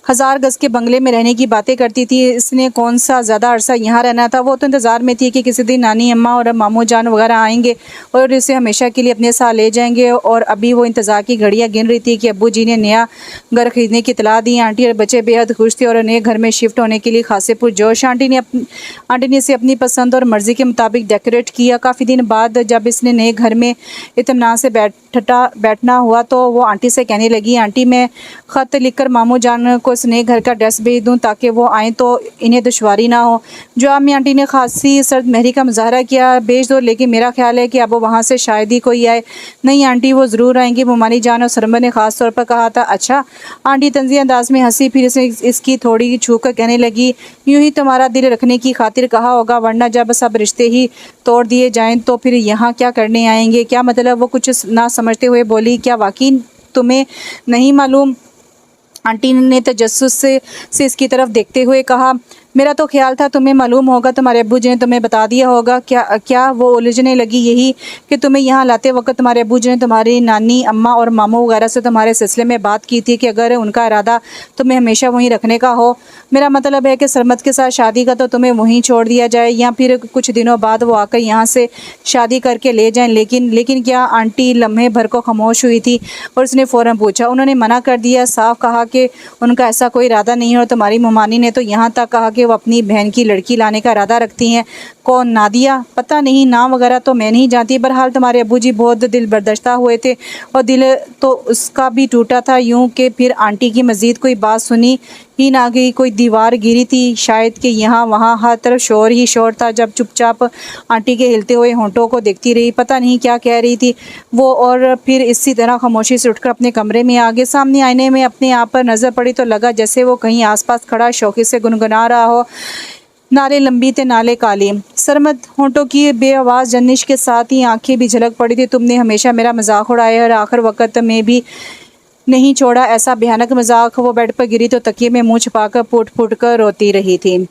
1000 गज़ के बंगले में रहने की बातें करती थी। इसने कौन सा ज़्यादा अरसा यहाँ रहना था। वो तो इंतज़ार में थी कि किसी दिन नानी अम्मा और मामू जान वगैरह आएंगे और इसे हमेशा के लिए अपने साथ ले जाएंगे। और अभी वो इंतज़ार की घड़ियाँ गिन रही थी कि अब्बू जी ने नया घर ख़रीदने की इतला दी। आंटी और बच्चे बेहद खुश थे और नए घर में शिफ्ट होने के लिए खासे पुरजोश। आंटी ने इसे अपनी पसंद और मर्ज़ी के मुताबिक डेकोरेट किया। काफ़ी दिन बाद जब इसने नए घर में इत्मीनान से बैठना हुआ तो वो आंटी से कहने लगी, आंटी मैं ख़त लिखकर मामू जान को इस नए घर का एड्रेस भेज दूं ताकि वो आएँ तो इन्हें दुश्वारी ना हो। जवाब में आंटी ने खासी सर्द महरी का मुजाहरा किया, भेज दो, लेकिन मेरा ख्याल है कि अब वो वहाँ से शायद ही कोई आए। नहीं आंटी, वो ज़रूर आएंगी, मुमानी जान और सरमद ने ख़ास तौर पर कहा था। अच्छा, आंटी तंज़ी अंदाज में हंसी, फिर इसकी थोड़ी छू कर कहने लगी, यूँ ही तुम्हारा दिल रखने की खातिर कहा होगा, वरना जब सब रिश्ते ही तोड़ दिए जाएँ तो फिर यहाँ क्या करने आएंगे। क्या मतलब? वो कुछ ना समझते हुए बोली, क्या वाकई तुम्हें नहीं मालूम? आंटी ने तजस्सुस से इसकी तरफ देखते हुए कहा, मेरा तो ख्याल था तुम्हें मालूम होगा, तुम्हारे अब्बू जी ने तुम्हें बता दिया होगा। क्या? वो उलझने लगी। यही कि तुम्हें यहाँ लाते वक्त तुम्हारे अब्बू जी ने तुम्हारी नानी अम्मा और मामू वगैरह से तुम्हारे सिलसिले में बात की थी कि अगर उनका इरादा तुम्हें हमेशा वहीं रखने का हो, मेरा मतलब है कि सरमद के साथ शादी का, तो तुम्हें वहीं छोड़ दिया जाए या फिर कुछ दिनों बाद वो आकर यहाँ से शादी करके ले जाएँ। लेकिन क्या? आंटी लम्हे भर को खामोश हुई थी और उसने फ़ौरन पूछा। उन्होंने मना कर दिया, साफ कहा कि उनका ऐसा कोई इरादा नहीं है। और तुम्हारी मुमानी ने तो यहाँ तक कहा कि वो अपनी बहन की लड़की लाने का इरादा रखती हैं। कौन? नादिया? पता नहीं, नाम वगैरह तो मैं नहीं जानती। बहरहाल तुम्हारे अब्बू जी बहुत दिल बर्दाश्ता हुए थे और दिल तो उसका भी टूटा था। यूं कि फिर आंटी की मज़ीद कोई बात सुनी ही ना गई। कोई दीवार गिरी थी शायद कि यहाँ वहाँ हर तरफ शोर ही शोर था। जब चुपचाप आंटी के हिलते हुए होंठों को देखती रही, पता नहीं क्या कह रही थी वो। और फिर इसी तरह खामोशी से उठकर अपने कमरे में आ गए। सामने आईने में अपने आप पर नज़र पड़ी तो लगा जैसे वो कहीं आसपास खड़ा शौक़ी से गुनगुना रहा हो, नाले लंबी थे नाले काली। सरमद होंठों की बेआवाज़ जनिश के साथ ही आंखें भी झलक पड़ी थी। तुमने हमेशा मेरा मजाक उड़ाया और आखिर वक्त में भी नहीं छोड़ा, ऐसा भयानक मजाक। वो बेड पर गिरी तो तकिए में मुंह छुपाकर फूट फूट कर रोती रही थी।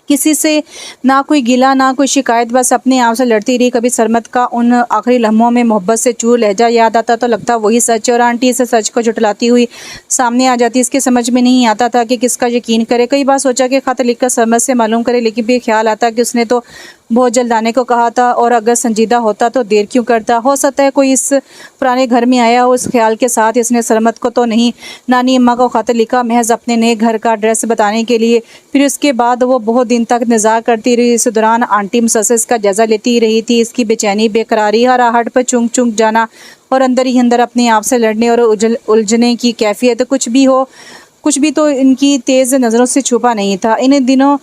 किसी से ना कोई गिला ना कोई शिकायत, बस अपने आप से लड़ती रही। कभी सरमद का उन आखिरी लम्हों में मोहब्बत से चूर लहजा याद आता तो लगता वही सच, और आंटी इसे सच को झुटलाती हुई सामने आ जाती। इसके समझ में नहीं आता था कि किसका यकीन करे। कई बार सोचा कि खत लिखकर सरमद से मालूम करे, लेकिन फिर ख्याल आता कि उसने तो बहुत जल्द आने को कहा था और अगर संजीदा होता तो देर क्यों करता। हो सकता है कोई इस पुराने घर में आया हो। उस ख्याल के साथ इसने सरमद को तो नहीं, नानी अम्मा को खत लिखा, महज अपने नए घर का एड्रेस बताने के लिए। फिर उसके बाद वो बहुत दिन तक इंतज़ार करती रही। इस दौरान आंटी मुसलसल इसका जायज़ा लेती रही थी। इसकी बेचैनी, बेकरारी, हर आहट पर चुंक चुंक जाना और अंदर ही अंदर अपने आप से लड़ने और उलझने की कैफियत, कुछ भी तो इनकी तेज़ नज़रों से छुपा नहीं था। इन दिनों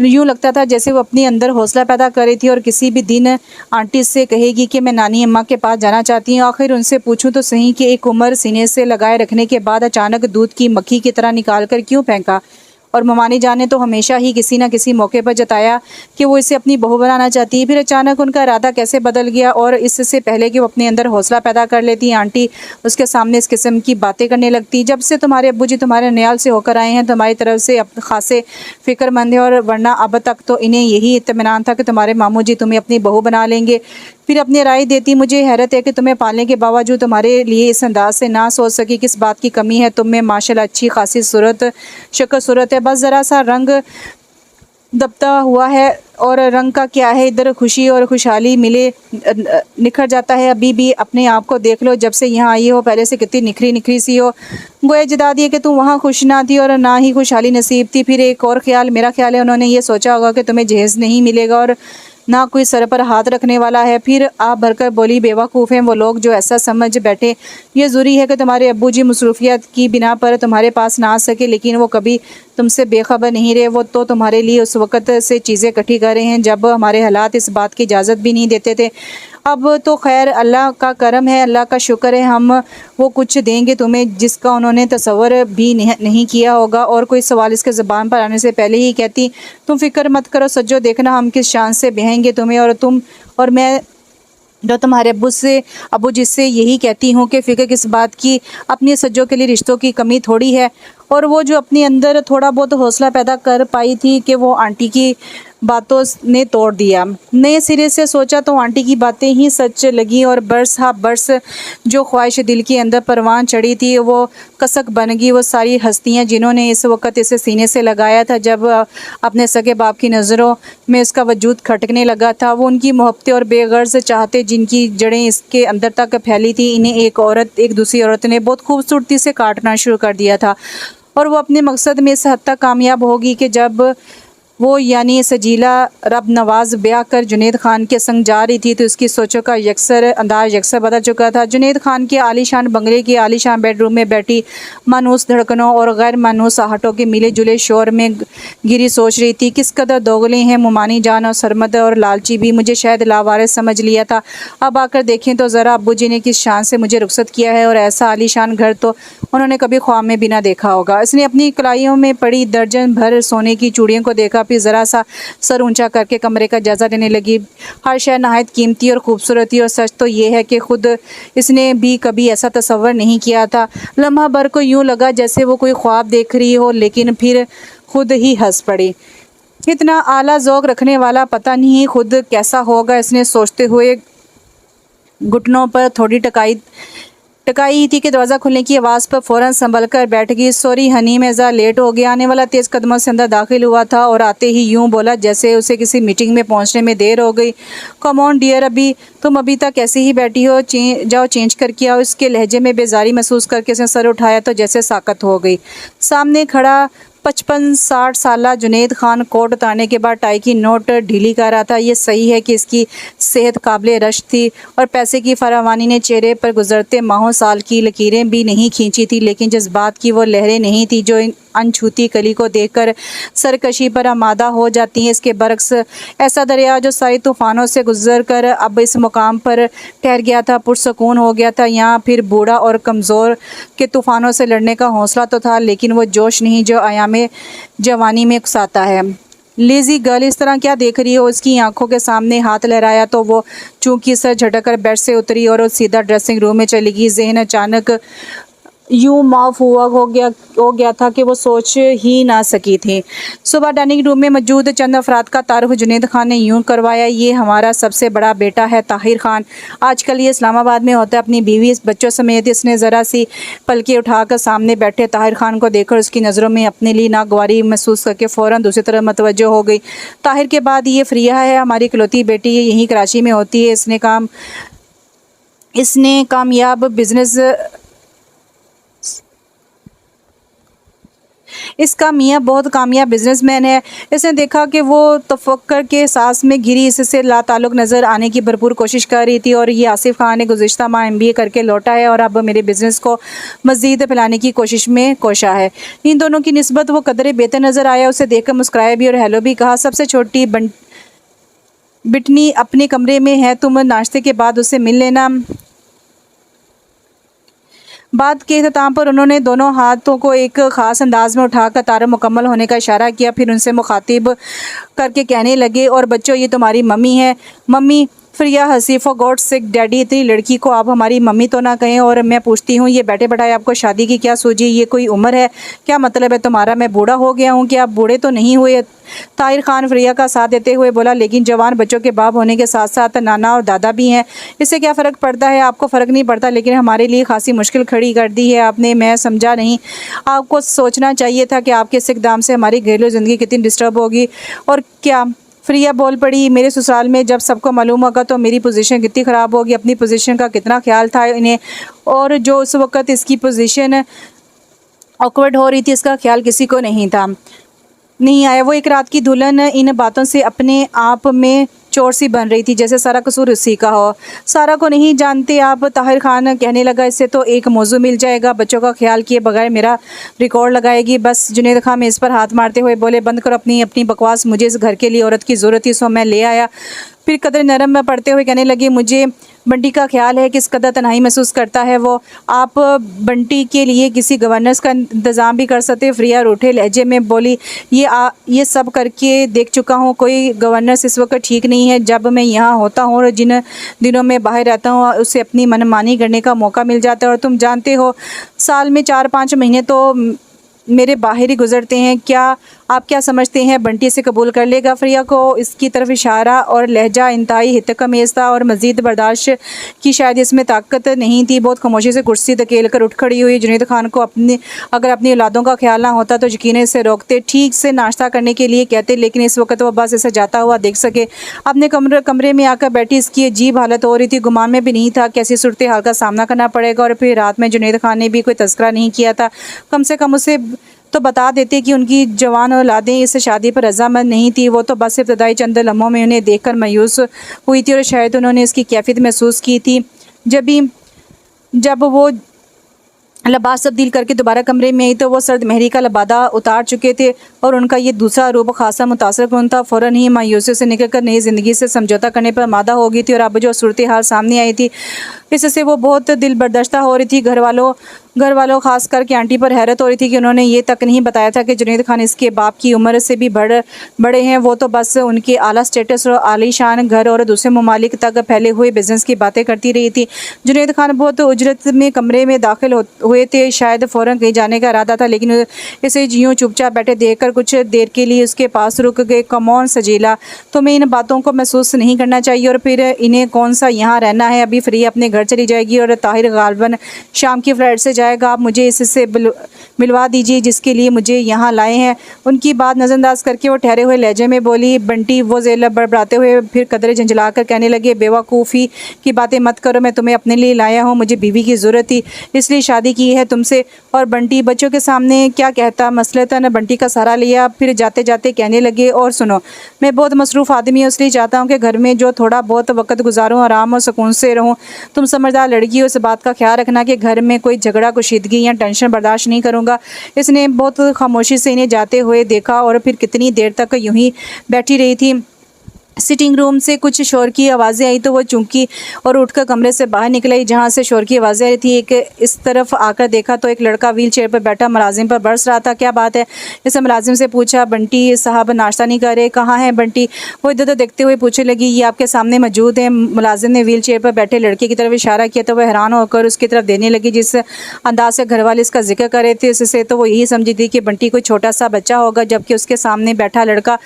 यूँ लगता था जैसे वो अपने अंदर हौसला पैदा कर रही थी और किसी भी दिन आंटी से कहेगी कि मैं नानी अम्मा के पास जाना चाहती हूँ। आखिर उनसे पूछूं तो सही कि एक उम्र सीने से लगाए रखने के बाद अचानक दूध की मक्खी की तरह निकाल कर क्यों फेंका। और ममानी जान ने तो हमेशा ही किसी न किसी मौके पर जताया कि वो इसे अपनी बहू बनाना चाहती है। फिर अचानक उनका इरादा कैसे बदल गया और इससे पहले कि वो अपने अंदर हौसला पैदा कर लेती, आंटी उसके सामने इस किस्म की बातें करने लगती। जब से तुम्हारे अब्बू जी तुम्हारे न्याल से होकर आए हैं, तुम्हारी तरफ से खासे फ़िक्रमंद है, और वरना अब तक तो इन्हें यही इत्मीनान था कि तुम्हारे मामू जी तुम्हें अपनी बहू बना लेंगे। फिर अपनी राय देती। मुझे हैरत है कि तुम्हें पालने के बावजूद तुम्हारे लिए इस अंदाज से ना सोच सकी। किस बात की कमी है तुम में? माशाल्लाह अच्छी खासी शक्ल सूरत है, बस ज़रा सा रंग दबता हुआ है। और रंग का क्या है, इधर खुशी और खुशहाली मिले निखर जाता है। अभी भी अपने आप को देख लो, जब से यहाँ आई हो पहले से कितनी निखरी निखरी सी हो। गोया जता दिए कि तुम वहाँ खुश ना थी और ना ही खुशहाली नसीब थी। फिर एक और ख्याल, मेरा ख्याल है उन्होंने ये सोचा होगा कि तुम्हें जहेज़ नहीं मिलेगा और ना कोई सर पर हाथ रखने वाला है। फिर आप भरकर बोली, बेवकूफ़ हैं वो लोग जो ऐसा समझ बैठे ये ज़रूरी है कि तुम्हारे अब्बू जी मसरूफियत की बिना पर तुम्हारे पास ना आ सके, लेकिन वो कभी तुमसे बेखबर नहीं रहे। वो तो तुम्हारे लिए उस वक़्त से चीज़ें इकट्ठी कर रहे हैं जब हमारे हालात इस बात की इजाज़त भी नहीं देते थे। अब तो खैर अल्लाह का करम है, अल्लाह का शुक्र है, हम वो कुछ देंगे तुम्हें जिसका उन्होंने तसव्वुर भी नहीं किया होगा। और कोई सवाल इसके ज़बान पर आने से पहले ही कहती, तुम फ़िक्र मत करो सज्जो, देखना हम किस शान से बहेंगे तुम्हें। और तुम और मैं जो तुम्हारे अब्बू जिससे यही कहती हूँ कि फ़िक्र किस बात की, अपनी सज्जों के लिए रिश्तों की कमी थोड़ी है। और वो जो अपने अंदर थोड़ा बहुत हौसला पैदा कर पाई थी कि वो आंटी की बातों ने तोड़ दिया। नए सिरे से सोचा तो आंटी की बातें ही सच लगी और बरस हा बरस जो ख्वाहिश दिल के अंदर परवान चढ़ी थी वो कसक बन गई। वो सारी हस्तियां जिन्होंने इस वक्त इसे सीने से लगाया था, जब अपने सगे बाप की नज़रों में इसका वजूद खटकने लगा था, वो उनकी मोहब्बतें और बेगर्ज चाहते जिनकी जड़ें इसके अंदर तक फैली थी, इन्हें एक दूसरी औरत ने बहुत खूबसूरती से काटना शुरू कर दिया था। और वो अपने मकसद में इस हद तक कामयाब होगी कि जब वो यानी सजीला रब नवाज ब्याह कर जुनैद खान के संग जा रही थी तो उसकी सोचों का अंदाज यकसर बदल चुका था। जुनैद खान के आलीशान बंगले के आलीशान बेडरूम में बैठी मानूस धड़कनों और गैर मानूस आहटों के मिले जुले शोर में गिरी सोच रही थी, किस कदर दोगले हैं मुमानी जान और सरमद और लालची भी। मुझे शायद लावारिस समझ लिया था, अब आकर देखें तो ज़रा अब्बू जी ने किस शान से मुझे रुखसत किया है, और ऐसा आलीशान घर तो उन्होंने कभी ख्वाब में भी ना देखा होगा। इसने अपनी कलाइयों में पड़ी दर्जन भर सोने की चूड़ियों को देखा, फिर ज़रा सा सर ऊंचा करके कमरे का जायज़ा लेने लगी। हर शय नहायत कीमती और खूबसूरत थी, और सच तो ये है कि खुद इसने भी कभी ऐसा तसव्वुर नहीं किया था। लम्हा भर को यूँ लगा जैसे वो कोई ख्वाब देख रही हो, लेकिन फिर खुद ही हंस पड़ी। इतना आला ज़ौक़ रखने वाला पता नहीं खुद कैसा होगा, इसने सोचते हुए घुटनों पर थोड़ी टकाई थी कि दरवाज़ा खुलने की आवाज़ पर फ़ौरन संभल कर बैठ गई। सॉरी हनी, मैं ज़रा लेट हो गया। आने वाला तेज़ कदमों से अंदर दाखिल हुआ था और आते ही यूँ बोला जैसे उसे किसी मीटिंग में पहुंचने में देर हो गई। कम ऑन डियर, तुम अभी तक ऐसे ही बैठी हो, जाओ चेंज करके आओ। इसके लहजे में बेजारी महसूस करके उसने सर उठाया तो जैसे साकत हो गई। सामने खड़ा 55-60 साला जुनैद खान कोट उतारने के बाद टाई की नोट ढीली कर रहा था। ये सही है कि इसकी सेहत काबिल रश्क थी और पैसे की फरावानी ने चेहरे पर गुजरते माहों साल की लकीरें भी नहीं खींची थी, लेकिन जज्बात की वो लहरें नहीं थी जो अनछूती कली को देखकर सरकशी पर आमादा हो जाती हैं। इसके बरक्स ऐसा दरिया जो सारी तूफ़ानों से गुजर कर अब इस मुकाम पर ठहर गया था, पुरसकून हो गया था। यहाँ फिर बूढ़ा और कमज़ोर के तूफ़ानों से लड़ने का हौसला तो था, लेकिन वो जोश नहीं जो आयामे जवानी में उकसाता है। लेज़ी गर्ल, इस तरह क्या देख रही हो? उसकी आंखों के सामने हाथ लहराया तो वो चूंकि सर झटक कर बेड से उतरी और सीधा ड्रेसिंग रूम में चली गई। ज़हन अचानक यूँ माफ हुआ हो गया था कि वो सोच ही ना सकी थी। सुबह डाइनिंग रूम में मौजूद चंद अफराद का तारुफ जुनैद खान ने यूँ करवाया, ये हमारा सबसे बड़ा बेटा है ताहिर खान, आजकल ये इस्लामाबाद में होता है अपनी बीवी बच्चों समेत। इसने ज़रा सी पलकें उठाकर सामने बैठे ताहिर खान को देखकर उसकी नज़रों में अपने लिए नागवारी महसूस करके फ़ौरन दूसरी तरफ मतवज्जो हो गई। ताहिर के बाद ये फ्रिया है, हमारी इकलौती बेटी, ये यहीं कराची में होती है। इसने कामयाब बिजनेस इसका मियाँ बहुत कामयाब बिजनेसमैन है। इसने देखा कि वो तफक्कुर के सांस में घिरी इससे लाताल्लुक़ नज़र आने की भरपूर कोशिश कर रही थी, और ये आसिफ खान ने गुज़िश्ता माह MBA करके लौटा है और अब मेरे बिज़नेस को मज़ीद फैलाने की कोशिश में कोशा है। इन दोनों की निस्बत वो कदरे बेहतर नज़र आया। उसे देखकर मुस्कुराया भी और हेलो भी कहा। सबसे छोटी बिटनी अपने कमरे में है, तुम नाश्ते के बाद उससे मिल लेना। बात के अख्ताम पर उन्होंने दोनों हाथों को एक ख़ास अंदाज में उठाकर तारुफ मुकम्मल होने का इशारा किया, फिर उनसे मुखातिब करके कहने लगे, और बच्चों ये तुम्हारी मम्मी है। मम्मी फ्रिया हंसी, फॉर गॉड्स सेक डैडी, इतनी लड़की को आप हमारी मम्मी तो ना कहें। और मैं पूछती हूँ ये बैठे बैठाए आपको शादी की क्या सूझी? ये कोई उम्र है? क्या मतलब है तुम्हारा? मैं बूढ़ा हो गया हूँ? कि आप बूढ़े तो नहीं हुए। ताहिर खान फ्रिया का साथ देते हुए बोला, लेकिन जवान बच्चों के बाप होने के साथ साथ नाना और दादा भी हैं, इससे क्या फ़र्क पड़ता है? आपको फ़र्क नहीं पड़ता, लेकिन हमारे लिए खासी मुश्किल खड़ी कर दी है आपने। मैं समझा नहीं, आपको सोचना चाहिए था कि आपके इस इक़दाम से हमारी घरेलू ज़िंदगी कितनी डिस्टर्ब होगी। और क्या फ्रिया बोल पड़ी, मेरे ससुराल में जब सबको मालूम होगा तो मेरी पोजीशन कितनी ख़राब होगी। अपनी पोजीशन का कितना ख्याल था इन्हें, और जो उस वक़्त इसकी पोजीशन ऑकवर्ड हो रही थी इसका ख्याल किसी को नहीं आया। वो एक रात की दुल्हन इन बातों से अपने आप में चोर सी बन रही थी, जैसे सारा कसूर उसी का हो। सारा को नहीं जानते आप। ताहिर खान कहने लगा इससे तो एक मौजू मिल जाएगा, बच्चों का ख्याल किए बगैर मेरा रिकॉर्ड लगाएगी बस। जुनैद खान मेज़ पर हाथ मारते हुए बोले, बंद करो अपनी अपनी बकवास, मुझे इस घर के लिए औरत की ज़रूरत थी, सो मैं ले आया। फिर कदर नरम में पड़ते हुए कहने लगे, मुझे बंटी का ख्याल है किस कदर तन्हाई महसूस करता है वो। आप बंटी के लिए किसी गवर्नेंस का इंतज़ाम भी कर सकते। फ्रिया रूठे लहजे में बोली, ये सब करके देख चुका हूँ, कोई गवर्नेंस इस वक्त ठीक नहीं है। जब मैं यहाँ होता हूँ और जिन दिनों में बाहर रहता हूँ उसे अपनी मनमानी करने का मौका मिल जाता है। और तुम जानते हो साल में 4-5 महीने तो मेरे बाहर ही गुजरते हैं। आप क्या समझते हैं बंटी से कबूल कर लेगा? फ्रिया को इसकी तरफ इशारा और लहजा इंतहाई हितकमेज़ था और मज़ीद बर्दाश्त की शायद इसमें ताकत नहीं थी। बहुत खामोशी से कुर्सी धकेल कर उठ खड़ी हुई। जुनैद खान को अगर अपनी औलादों का ख्याल ना होता तो यकीनन इसे रोकते, ठीक से नाश्ता करने के लिए कहते, लेकिन इस वक्त वह बस इसे जाता हुआ देख सके। अपने कमरे में आकर बैठी इसकी अजीब हालत हो रही थी। गुमान में भी नहीं था कैसी सूरत हाल का सामना करना पड़ेगा। और फिर रात में जुनैद खान ने भी कोई तज़किरा नहीं किया था। कम से कम उसे तो बता देते कि उनकी जवान औलादें इस शादी पर रजामंद नहीं थी। वो तो बस इब्तदाई चंद लम्हों में उन्हें देखकर मायूस हुई थी और शायद उन्होंने इसकी कैफियत महसूस की थी। जब वो लिबास तब्दील करके दोबारा कमरे में आई तो वो सर्द मेहरी का लबादा उतार चुके थे और उनका ये दूसरा रूप खासा मुतासर कौन था। फ़ौरन ही मायूसी से निकलकर नई ज़िंदगी से समझौता करने पर आमादा हो गई थी। और अब जो सूरत हाल सामने आई थी इससे वो बहुत दिल बर्दाश्त हो रही थी। घर वालों ख़ास करके आंटी पर हैरत हो रही थी कि उन्होंने ये तक नहीं बताया था कि जुनैद खान इसके बाप की उम्र से भी बड़े हैं। वो तो बस उनके आला स्टेटस और आलीशान घर और दूसरे ममालिक तक फैले हुए बिज़नेस की बातें करती रही थी। जुनैद खान बहुत उजरत में कमरे में दाखिल हुए थे। शायद फ़ौरन कहीं जाने का इरादा था, लेकिन इसे यूँ चुपचाप बैठे देखकर कुछ देर के लिए उसके पास रुक गए। कमौन सजीला, तुम्हें इन बातों को महसूस नहीं करना चाहिए और फिर इन्हें कौन सा यहाँ रहना है। अभी फ्री अपने घर चली जाएगी और ताहिर गालबन शाम की फ़्लाइट से जाएगा। आप मुझे इससे मिलवा दीजिए जिसके लिए मुझे यहाँ लाए हैं। उनकी बात नज़रअंदाज करके वो ठहरे हुए लहजे में बोली, बंटी। वो ज़ेला बड़बड़ाते हुए फिर कदरे झंझला कर कहने लगे, बेवकूफ़ी की बातें मत करो, मैं तुम्हें अपने लिए लाया हूँ। मुझे बीवी की ज़रूरत थी इसलिए शादी की है तुमसे। और बंटी बच्चों के सामने क्या कहता, मसलतन बंटी का सहारा लिया। फिर जाते जाते कहने लगे, और सुनो, मैं बहुत मसरूफ़ आदमी हूँ इसलिए चाहता हूँ कि घर में जो थोड़ा बहुत वक्त गुजारूँ आराम और सुकून से रहूँ। तुम समझदार लड़की हो, इस बात का ख्याल रखना कि घर में कोई झगड़ा कुशीदगी या टेंशन बर्दाश्त नहीं करूँगा। इसने बहुत खामोशी से इन्हें जाते हुए देखा और फिर कितनी देर तक यूं ही बैठी रही थी। सिटिंग रूम से कुछ शोर की आवाज़ें आई तो वो चौंकी और उठकर कमरे से बाहर निकल आई जहाँ से शोर की आवाज़ें आ रही थी। एक इस तरफ आकर देखा तो एक लड़का व्हील चेयर पर बैठा मुलाजिम पर बरस रहा था। क्या बात है? इसे मुलाजिम से पूछा। बंटी साहब नाश्ता नहीं कर रहे, कहाँ हैं बंटी? वो इधर उधर देखते हुए पूछने लगी, ये आपके सामने मौजूद है। मुलाजिम ने व्हील चेयर पर बैठे लड़के की तरफ इशारा किया तो वह हैरान होकर उसकी तरफ देने लगी। जिस अंदाज से घर वाले इसका जिक्र कर रहे थे उससे तो वो यही समझी थी कि बंटी कोई छोटा सा बच्चा होगा, जबकि उसके सामने बैठा लड़का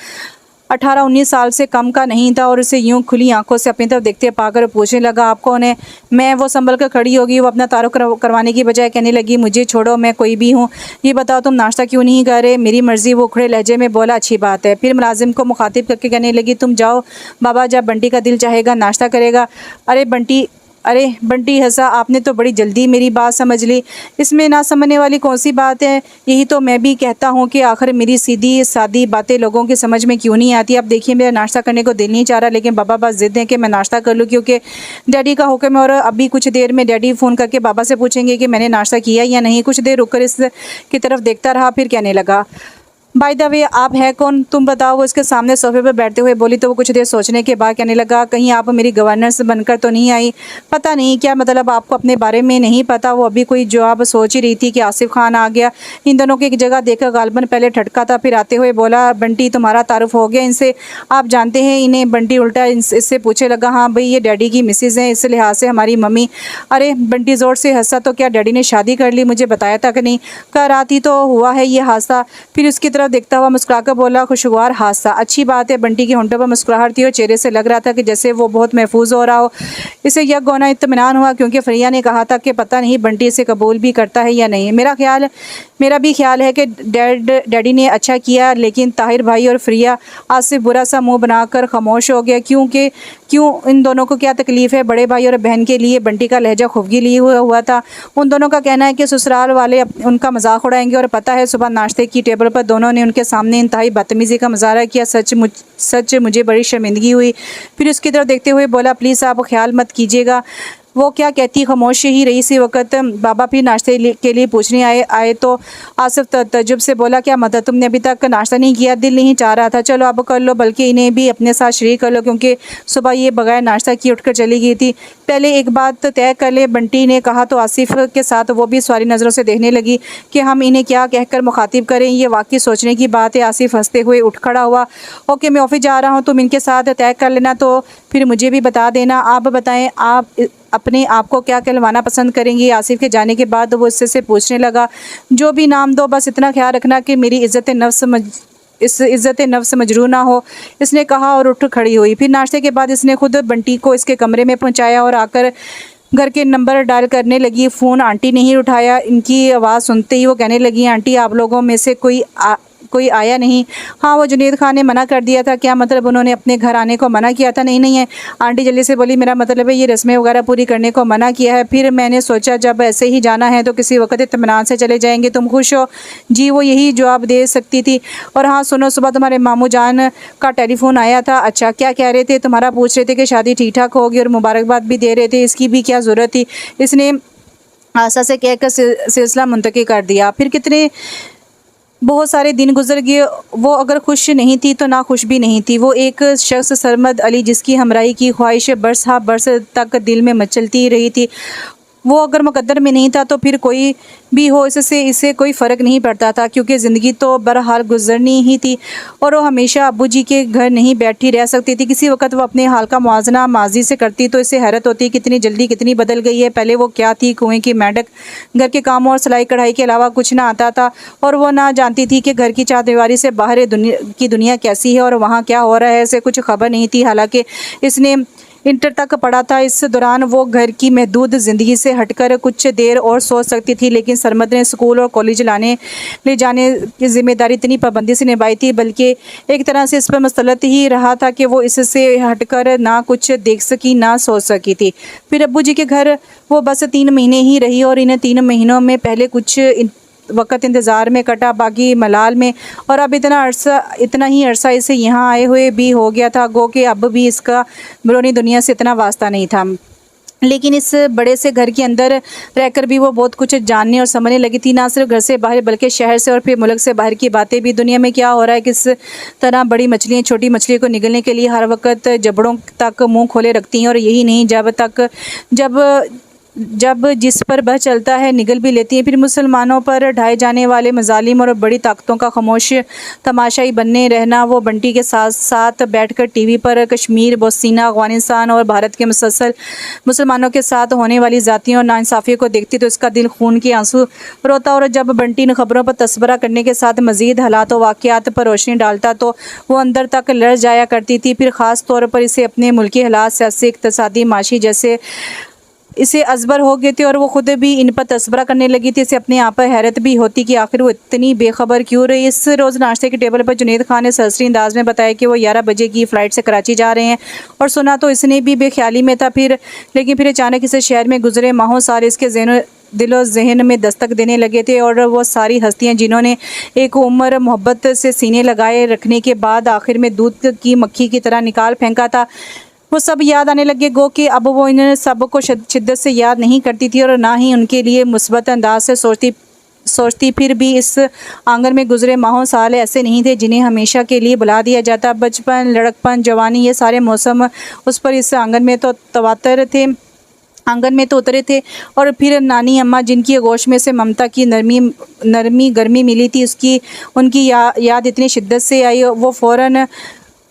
18-19 साल से कम का नहीं था। और उसे यूं खुली आंखों से अपनी तरफ देखते पाकर पूछने लगा, आप कौन है? मैं। वो संभल कर खड़ी होगी। वो अपना तारुफ करवाने की बजाय कहने लगी, मुझे छोड़ो, मैं कोई भी हूँ। ये बताओ तुम नाश्ता क्यों नहीं कर रहे? मेरी मर्ज़ी। वो उखड़े लहजे में बोला, अच्छी बात है। फिर मुलाजिम को मुखातिब करके कहने लगी, तुम जाओ बाबा, जब बंटी का दिल चाहेगा नाश्ता करेगा। अरे बंटी हंसा, आपने तो बड़ी जल्दी मेरी बात समझ ली। इसमें ना समझने वाली कौन सी बात है? यही तो मैं भी कहता हूँ कि आखिर मेरी सीधी सादी बातें लोगों की समझ में क्यों नहीं आती। अब देखिए, मेरा नाश्ता करने को दिल नहीं चाह रहा, लेकिन बाबा बस ज़िद है कि मैं नाश्ता कर लूँ क्योंकि डैडी का हुक्म है। और अभी कुछ देर में डैडी फ़ोन करके बाबा से पूछेंगे कि मैंने नाश्ता किया या नहीं। कुछ देर रुककर इसकी तरफ देखता रहा, फिर कहने लगा, बाय द वे आप है कौन? तुम बताओ। वो इसके सामने सोफे पर बैठते हुए बोली तो वो कुछ देर सोचने के बाद कहने लगा, कहीं आप मेरी गवर्नेंस बनकर तो नहीं आई? पता नहीं क्या मतलब, आपको अपने बारे में नहीं पता? वो अभी कोई जवाब सोच ही रही थी कि आसिफ खान आ गया। इन दोनों की एक जगह देखकर गालबन पहले ठटका था, फिर आते हुए बोला, बंटी तुम्हारा तारुफ हो गया इनसे? आप जानते हैं इन्हें? बंटी उल्टा इससे पूछे लगा, हाँ भाई, ये डैडी की मिसेज़ हैं, इस लिहाज से हमारी मम्मी। अरे बंटी ज़ोर से हंसा, तो क्या डैडी ने शादी कर ली? मुझे बताया था कि नहीं? कह रहा थी तो हुआ है ये हादसा। फिर उसकी तरफ देखता हुआ मुस्कुराकर बोला, खुशगवार हादसा, अच्छी बात है। बंटी के होंठों पर मुस्कुराहट थी और चेहरे से लग रहा था कि जैसे वो बहुत महफूज हो रहा हो। इसे यक होना इत्मीनान हुआ क्योंकि फ्रिया ने कहा था कि पता नहीं बंटी इसे कबूल भी करता है या नहीं। मेरा भी ख्याल है कि डैडी ने अच्छा किया, लेकिन ताहिर भाई और फ्रिया आज से बुरा सा मुंह बनाकर खामोश हो गया क्योंकि क्यों, इन दोनों को क्या तकलीफ़ है। बड़े भाई और बहन के लिए बंटी का लहजा खुफगी लिए हुआ था। उन दोनों का कहना है कि ससुराल वाले उनका मजाक उड़ाएंगे, और पता है सुबह नाश्ते की टेबल पर दोनों ने उनके सामने इंतहाई बदतमीज़ी का मुजाहरा किया। सच मुझे बड़ी शर्मिंदगी हुई। फिर उसकी तरफ देखते हुए बोला, प्लीज़ आप ख्याल मत कीजिएगा। वो क्या कहती खामोश ही रही। इसी वक्त बाबा फिर नाश्ते के लिए पूछने आए तो आसिफ तजुब से बोला, क्या मतलब तुमने अभी तक नाश्ता नहीं किया? दिल नहीं चाह रहा था। चलो अब कर लो, बल्कि इन्हें भी अपने साथ शरीक कर लो, क्योंकि सुबह ये बगैर नाश्ता किए उठकर चली गई थी। पहले एक बात तय कर ले, बंटी ने कहा तो आसिफ के साथ वो भी सवारी नज़रों से देखने लगी कि हम इन्हें क्या कहकर मुखातिब करें। ये वाकई सोचने की बात है। आसिफ हंसते हुए उठ खड़ा हुआ। ओके, मैं ऑफिस जा रहा हूँ, तुम इनके साथ तय कर लेना, तो फिर मुझे भी बता देना। आप बताएं, आप अपने आप को क्या कहलवाना पसंद करेंगी? आसिफ के जाने के बाद वो इससे पूछने लगा, जो भी नाम दो, बस इतना ख्याल रखना कि मेरी इज़्ज़त नफ्स मजरूह ना हो, इसने कहा और उठ खड़ी हुई। फिर नाश्ते के बाद इसने खुद बंटी को इसके कमरे में पहुंचाया और आकर घर के नंबर डायल करने लगी। फ़ोन आंटी ने ही उठाया। इनकी आवाज़ सुनते ही वो कहने लगी, आंटी आप लोगों में से कोई आया नहीं? हाँ, वो जुनेद खान ने मना कर दिया था। क्या मतलब, उन्होंने अपने घर आने को मना किया था? नहीं है। आंटी जल्दी से बोली, मेरा मतलब है ये रस्में वगैरह पूरी करने को मना किया है। फिर मैंने सोचा जब ऐसे ही जाना है तो किसी वक्त इत्मीनान से चले जाएंगे। तुम खुश हो? जी, वो यही जवाब दे सकती थी। और हाँ सुनो, सुबह तुम्हारे मामू जान का टेलीफोन आया था। अच्छा, क्या कह रहे थे? तुम्हारा पूछ रहे थे कि शादी ठीक ठाक होगी और मुबारकबाद भी दे रहे थे। इसकी भी क्या ज़रूरत थी? इसने आशा से कहकर सिलसिला मुंतकी कर दिया। फिर कितने बहुत सारे दिन गुजर गए। वो अगर खुश नहीं थी तो ना खुश भी नहीं थी। वो एक शख्स सरमद अली, जिसकी हमराही की ख्वाहिश बरस हा बरस तक दिल में मचलती रही थी, वो अगर मुकद्दर में नहीं था तो फिर कोई भी हो, इससे कोई फ़र्क नहीं पड़ता था, क्योंकि ज़िंदगी तो बहरहाल गुजरनी ही थी। और वो हमेशा अब्बू जी के घर नहीं बैठी रह सकती थी। किसी वक्त वो अपने हाल का मुआवजना माजी से करती तो इससे हैरत होती, कितनी जल्दी कितनी बदल गई है। पहले वो क्या थी, कुएं की मेंढक, घर के कामों और सिलाई कढ़ाई के अलावा कुछ ना आता था, और वो ना जानती थी कि घर की चारदीवारी से बाहर दुनिया कैसी है और वहाँ क्या हो रहा है, इसे कुछ खबर नहीं थी। हालांकि इसने इंटर तक पढ़ा था। इस दौरान वो घर की महदूद ज़िंदगी से हटकर कुछ देर और सोच सकती थी, लेकिन सरमद ने स्कूल और कॉलेज ले जाने की जिम्मेदारी इतनी पाबंदी से निभाई थी, बल्कि एक तरह से इस पर मुस्तलत ही रहा था कि वो इससे हटकर ना कुछ देख सकी ना सोच सकी थी। फिर अब्बू जी के घर वो बस 3 महीने ही रही, और इन 3 महीनों में पहले कुछ वक़्त इंतज़ार में कटा, बाकी मलाल में, और अब इतना ही अरसा इसे यहाँ आए हुए भी हो गया था। गो कि अब भी इसका बैरूनी दुनिया से इतना वास्ता नहीं था। लेकिन इस बड़े से घर के अंदर रहकर भी वो बहुत कुछ जानने और समझने लगी थी, ना सिर्फ घर से बाहर बल्कि शहर से और फिर मुल्क से बाहर की बातें भी। दुनिया में क्या हो रहा है, किस तरह बड़ी मछलियाँ छोटी मछली को निगलने के लिए हर वक्त जबड़ों तक मुँह खोले रखती हैं, और यही नहीं, जब जिस पर बह चलता है निगल भी लेती हैं। फिर मुसलमानों पर ढाए जाने वाले मजालिम और बड़ी ताकतों का खामोश तमाशाई बनने रहना। वो बंटी के साथ साथ बैठकर टीवी पर कश्मीर, बोस्नीया, अफगानिस्तान और भारत के मुसलमानों के साथ होने वाली ज़ातियों और नाइंसाफ़ी को देखती तो इसका दिल खून के आंसू रोता। और जब बंटी इन खबरों पर तस्बरा करने के साथ मज़ीद हालात और वाक़यात पर रोशनी डालता तो वो अंदर तक लड़ जाया करती थी। फिर ख़ास तौर पर इसे अपने मुल्की हालात, सियासी, इक़्तिसादी, माशी जैसे इसे अजबर हो गए थे, और वो खुद भी इन पर तस्बरा करने लगी थी। इसे अपने आप पर हैरत भी होती कि आखिर वो इतनी बेखबर क्यों रही। इस रोज़ नाश्ते के टेबल पर जुनेद खान ने सरसरी अंदाज में बताया कि वो 11 बजे की फ़्लाइट से कराची जा रहे हैं, और सुना तो इसने भी बेख्याली में था। लेकिन फिर अचानक इसे शहर में गुजरे माहों सारे इसके दिलो जहन में दस्तक देने लगे थे, और वो सारी हस्तियां जिन्होंने एक उम्र मोहब्बत से सीने लगाए रखने के बाद आखिर में दूध की मक्खी की तरह निकाल फेंका था, वो सब याद आने लगे। गो कि अब वो इन सब को शिद्दत से याद नहीं करती थी, और ना ही उनके लिए मुस्बत अंदाज से सोचती। फिर भी इस आंगन में गुजरे माहों साल ऐसे नहीं थे जिन्हें हमेशा के लिए बुला दिया जाता। बचपन, लड़कपन, जवानी, ये सारे मौसम उस पर इस आंगन में तो उतरे थे। और फिर नानी अम्मा, जिनकी गोश में से ममता की नरमी गर्मी मिली थी, उनकी याद इतनी शिद्दत से आई, वो फ़ौरन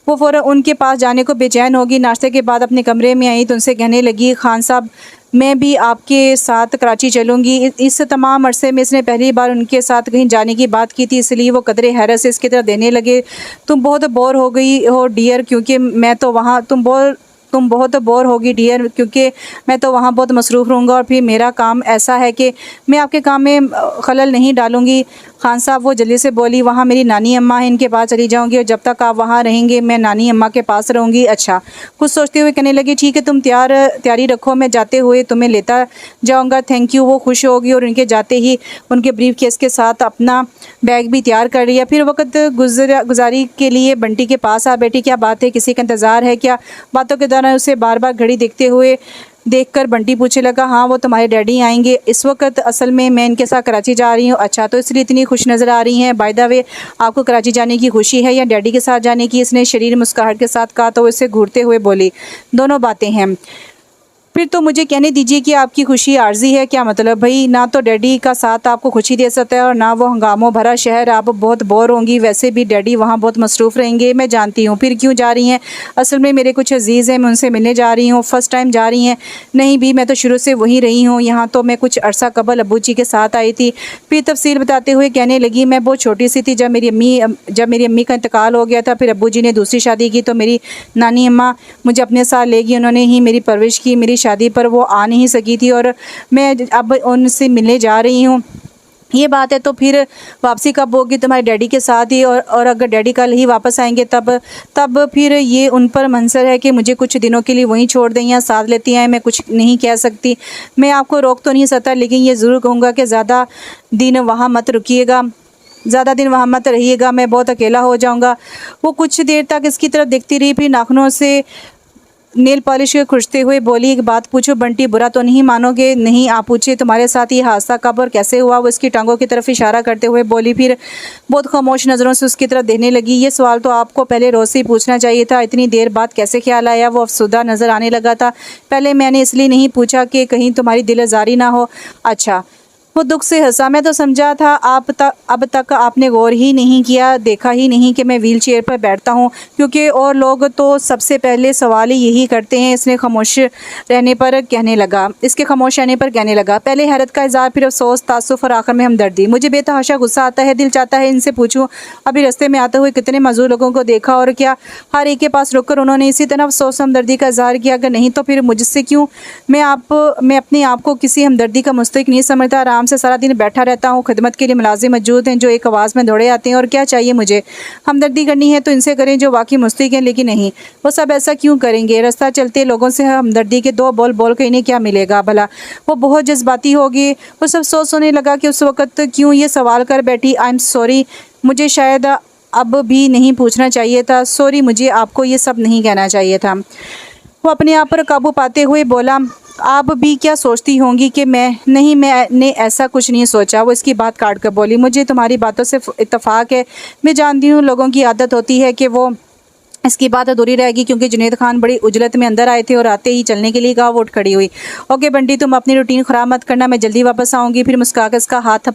उनके पास जाने को बेचैन होगी। नाश्ते के बाद अपने कमरे में आई तो उनसे कहने लगी, खान साहब मैं भी आपके साथ कराची चलूँगी। इस तमाम अरसे में इसने पहली बार उनके साथ कहीं जाने की बात की थी, इसलिए वो कदरे हैरत से इसकी तरफ देने लगे। तुम बहुत बोर हो गई हो डियर, क्योंकि मैं तो वहाँ तुम बहुत बोर होगी डियर, क्योंकि मैं तो वहाँ बहुत मसरूफ़ रहूँगा और फिर मेरा काम ऐसा है कि मैं आपके काम में खलल नहीं डालूँगी। खान साहब वो जल्दी से बोली, वहाँ मेरी नानी अम्मा है, इनके पास चली जाऊँगी और जब तक आप वहाँ रहेंगे मैं नानी अम्मा के पास रहूँगी। अच्छा, कुछ सोचते हुए कहने लगी, ठीक है तुम तैयारी रखो, मैं जाते हुए तुम्हें लेता जाऊँगा। Thank you. वो खुश होगी और उनके जाते ही उनके ब्रीफ केस के साथ अपना बैग भी तैयार कर लिया। फिर वक्त गुजारी के लिए बंटी के पास आ बैठी। क्या बात है, किसी का इंतज़ार है क्या? बातों के दौरान उसे बार बार घड़ी देखकर बंटी पूछने लगा, हाँ वो तुम्हारे डैडी आएंगे इस वक्त, असल में मैं इनके साथ कराची जा रही हूँ। अच्छा, तो इसलिए इतनी खुश नज़र आ रही हैं। बाय द वे, आपको कराची जाने की खुशी है या डैडी के साथ जाने की? इसने शरीर मुस्कुराहट के साथ कहा तो उसे घूरते हुए बोली, दोनों बातें हैं। फिर तो मुझे कहने दीजिए कि आपकी खुशी आर्जी है। क्या मतलब भाई? ना तो डैडी का साथ आपको खुशी दे सकता है और ना वो हंगामों भरा शहर, आप बहुत बोर होंगी। वैसे भी डैडी वहाँ बहुत मसरूफ़ रहेंगे, मैं जानती हूँ। फिर क्यों जा रही हैं? असल में मेरे कुछ अजीज़ हैं, मैं उनसे मिलने जा रही हूँ। फ़र्स्ट टाइम जा रही हैं? नहीं भी, मैं तो शुरू से वहीं रही हूँ यहाँ। तो मैं कुछ अरसा कबल अब्बू जी के साथ आई थी। फिर तफसील बताते हुए कहने लगी, मैं बहुत छोटी सी थी जब मेरी अम्मी का इंतकाल हो गया था। फिर अब्बू जी ने दूसरी शादी की तो मेरी नानी अम्मा मुझे अपने साथ ले गई। उन्होंने ही मेरी परवरिश की। मेरी शादी पर वो आ नहीं सकी थी और मैं अब उनसे मिलने जा रही हूँ। ये बात है, तो फिर वापसी कब होगी? तुम्हारे डैडी के साथ ही। और अगर डैडी कल ही वापस आएंगे तब फिर ये उन पर मंजर है कि मुझे कुछ दिनों के लिए वहीं छोड़ दें या साथ लेती हैं। मैं कुछ नहीं कह सकती। मैं आपको रोक तो नहीं सकता, लेकिन ये ज़रूर कहूँगा कि ज़्यादा दिन वहाँ मत रहिएगा, मैं बहुत अकेला हो जाऊँगा। वो कुछ देर तक इसकी तरफ देखती रही, फिर नाखूनों से नेल पॉलिश खुरचते हुए बोली, एक बात पूछो बंटी, बुरा तो नहीं मानोगे? नहीं, आप पूछिए, तुम्हारे साथ ये हादसा कब और कैसे हुआ? वो इसकी टांगों की तरफ इशारा करते हुए बोली, फिर बहुत खामोश नज़रों से उसकी तरफ देखने लगी। ये सवाल तो आपको पहले रोज़ से ही पूछना चाहिए था, इतनी देर बाद कैसे ख्याल आया? वो अफसुदा नज़र आने लगा था। पहले मैंने इसलिए नहीं पूछा कि कहीं तुम्हारी दिल आज़ारी ना हो। अच्छा, वो दुख से हंसा। मैं तो समझा था अब तक आपने गौर ही नहीं किया, देखा ही नहीं कि मैं व्हील चेयर पर बैठता हूँ, क्योंकि और लोग तो सबसे पहले सवाल ही यही करते हैं। इसके खामोश रहने पर कहने लगा, पहले हैरत का इज़हार, फिर अफसोस, तासुफ़ और आखिर में हमदर्दी। मुझे बेतहाशा गुस्सा आता है, दिल चाहता है इनसे पूछूं, अभी रास्ते में आते हुए कितने मज़दूर लोगों को देखा और क्या हर एक के पास रुककर उन्होंने इसी तरह अफसोस हमदर्दी का इज़हार किया? अगर नहीं तो फिर मुझसे क्यों? मैं अपने आप को किसी हमदर्दी का मुस्तहिक नहीं समझता। आराम से सारा दिन बैठा रहता हूँ, खिदमत के लिए मुलाजिम मौजूद हैं जो एक आवाज़ में दौड़े आते हैं। और क्या चाहिए मुझे? हमदर्दी करनी है तो इनसे करें जो वाकई मुस्तहिक हैं, लेकिन नहीं, वो सब ऐसा क्यों करेंगे? रास्ता चलते लोगों से हमदर्दी के दो बोल के इन्हें क्या मिलेगा भला? वो बहुत जज्बाती होगी। वो सब होने लगा कि उस वक़्त क्यों ये सवाल कर बैठी। आई एम सॉरी, मुझे शायद अब भी नहीं पूछना चाहिए था। सॉरी, मुझे आपको ये सब नहीं कहना चाहिए था। वो अपने आप पर काबू पाते हुए बोला, आप भी क्या सोचती होंगी कि मैंने ऐसा कुछ नहीं सोचा। वो इसकी बात काट कर बोली, मुझे तुम्हारी बातों से इत्तफाक है। मैं जानती हूँ लोगों की आदत होती है कि वो इसकी बात अधूरी रहेगी, क्योंकि जुनैद खान बड़ी उजलत में अंदर आए थे और आते ही चलने के लिए कहा। वो उठ खड़ी हुई। ओके बंटी, तुम अपनी रूटीन ख़राब मत करना, मैं जल्दी वापस आऊँगी। फिर मुस्कुराकर इसका हाथ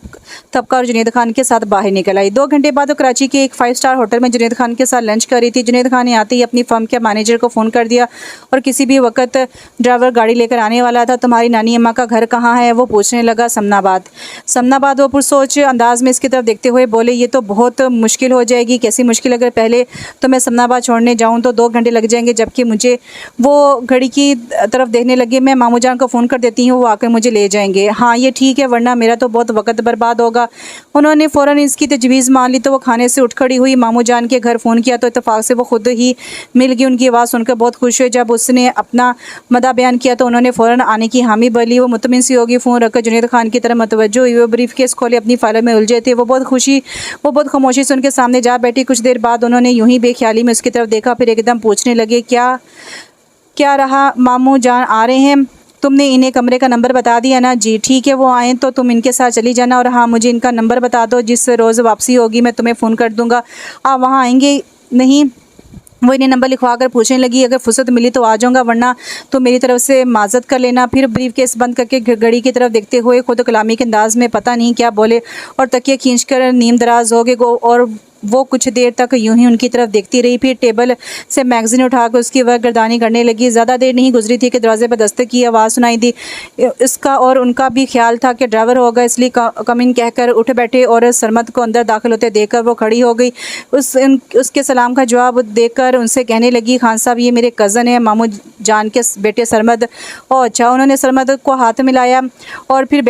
थपका और जुनैद खान के साथ बाहर निकल आई। 2 घंटे बाद वो कराची के एक 5 स्टार होटल में जुनैद खान के साथ लंच कर रही थी। जुनैद खान ने आते ही अपनी फर्म के मैनेजर को फ़ोन कर दिया और किसी भी वक्त ड्राइवर गाड़ी लेकर आने वाला था। तुम्हारी नानी अम्मा का घर कहाँ है? वो पूछने लगा। समनाबाद। वो पुरसोच अंदाज में इसकी तरफ देखते हुए बोले, ये तो बहुत मुश्किल हो जाएगी। कैसी मुश्किल? अगर पहले तो मैं समनाबाद छोड़ने जाऊँ तो 2 घंटे लग जाएंगे, जबकि मुझे वो घड़ी की तरफ देखने लगे। मैं मामू जान को फ़ोन कर देती हूँ, वो आकर मुझे ले जाएंगे। हाँ ये ठीक है, वरना मेरा तो बहुत वक्त बर्बाद होगा। उन्होंने फ़ौरन इसकी तजवीज़ मान ली तो वो खाने से उठ खड़ी हुई। मामू जान के घर फ़ोन किया तो इत्तेफाक से वो खुद ही मिल गई। उनकी आवाज़ सुनकर बहुत खुश हुए। जब उसने अपना मदा बयान किया तो उन्होंने फ़ौरन आने की हामी भरी। वो मुतमिन सी होगी। फ़ोन रखकर जुनैद खान की तरफ मतवज्जो हुई। वो ब्रीफ केस खोले अपनी फाइलों में उलझे थे। वो बहुत खामोशी से उनके सामने जा बैठी। कुछ देर बाद उन्होंने यूं ही बेख्याली में उसकी तरफ देखा, फिर एकदम पूछने लगे, क्या रहा? मामू जान आ रहे हैं? तुमने इन्हें कमरे का नंबर बता दिया ना? जी ठीक है, वो आएँ तो तुम इनके साथ चली जाना। और हाँ, मुझे इनका नंबर बता दो, जिस रोज़ वापसी होगी मैं तुम्हें फ़ोन कर दूँगा। आप वहाँ आएंगे? नहीं। वो इन्हें नंबर लिखवा कर पूछने लगी, अगर फुर्सत मिली तो आ जाऊँगा, वरना तो मेरी तरफ से माजत कर लेना। फिर ब्रीफ केस बंद करके घड़ी की तरफ देखते हुए खुद कलामी के अंदाज में पता नहीं क्या बोले और तकिया खींचकर नीम दराज हो गए और वो कुछ देर तक यूं ही उनकी तरफ देखती रही, फिर टेबल से मैगज़ीन उठाकर उसकी वह गर्दानी करने लगी। ज़्यादा देर नहीं गुजरी थी कि दरवाजे पर दस्तक की आवाज़ सुनाई दी। इसका और उनका भी ख्याल था कि ड्राइवर होगा, इसलिए कम इन कहकर उठ बैठे और सरमद को अंदर दाखिल होते देखकर वो खड़ी हो गई। उसके सलाम का जवाब देकर उनसे कहने लगी, खान साहब ये मेरे कज़न है, मामू जान के बेटे सरमद। ओह अच्छा। उन्होंने सरमद को हाथ मिलाया और फिर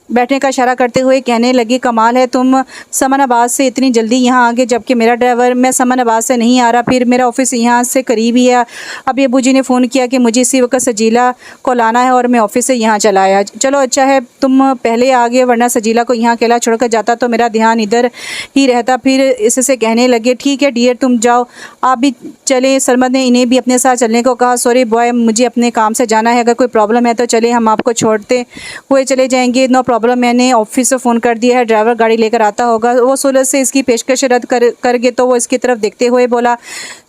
बैठने का इशारा करते हुए कहने लगी, कमाल है, तुम समनाबाद से इतनी जल्दी यहाँ आ गए, जबकि मेरा ड्राइवर मैं समनाबाद से नहीं आ रहा, फिर मेरा ऑफिस यहाँ से करीब ही है। अभी अबू जी ने फ़ोन किया कि मुझे इसी वक्त सजीला को लाना है और मैं ऑफिस से यहाँ चला आया। चलो अच्छा है तुम पहले आ गए, वरना सजीला को यहाँ अकेला छोड़कर जाता तो मेरा ध्यान इधर ही रहता। फिर इससे कहने लगे, ठीक है डियर, तुम जाओ, आप भी चलें। सरमद ने इन्हें भी अपने साथ चलने को कहा। सॉरी बॉय, मुझे अपने काम से जाना है, अगर कोई प्रॉब्लम है तो चले, हम आपको छोड़ते हुए चले जाएंगे। नो प्रॉब्लम, मैंने ऑफिस से फ़ोन कर दिया है, ड्राइवर गाड़ी लेकर आता होगा। वो सूरज से इसकी पेशकश रद्द कर गए तो वो इसकी तरफ देखते हुए बोला,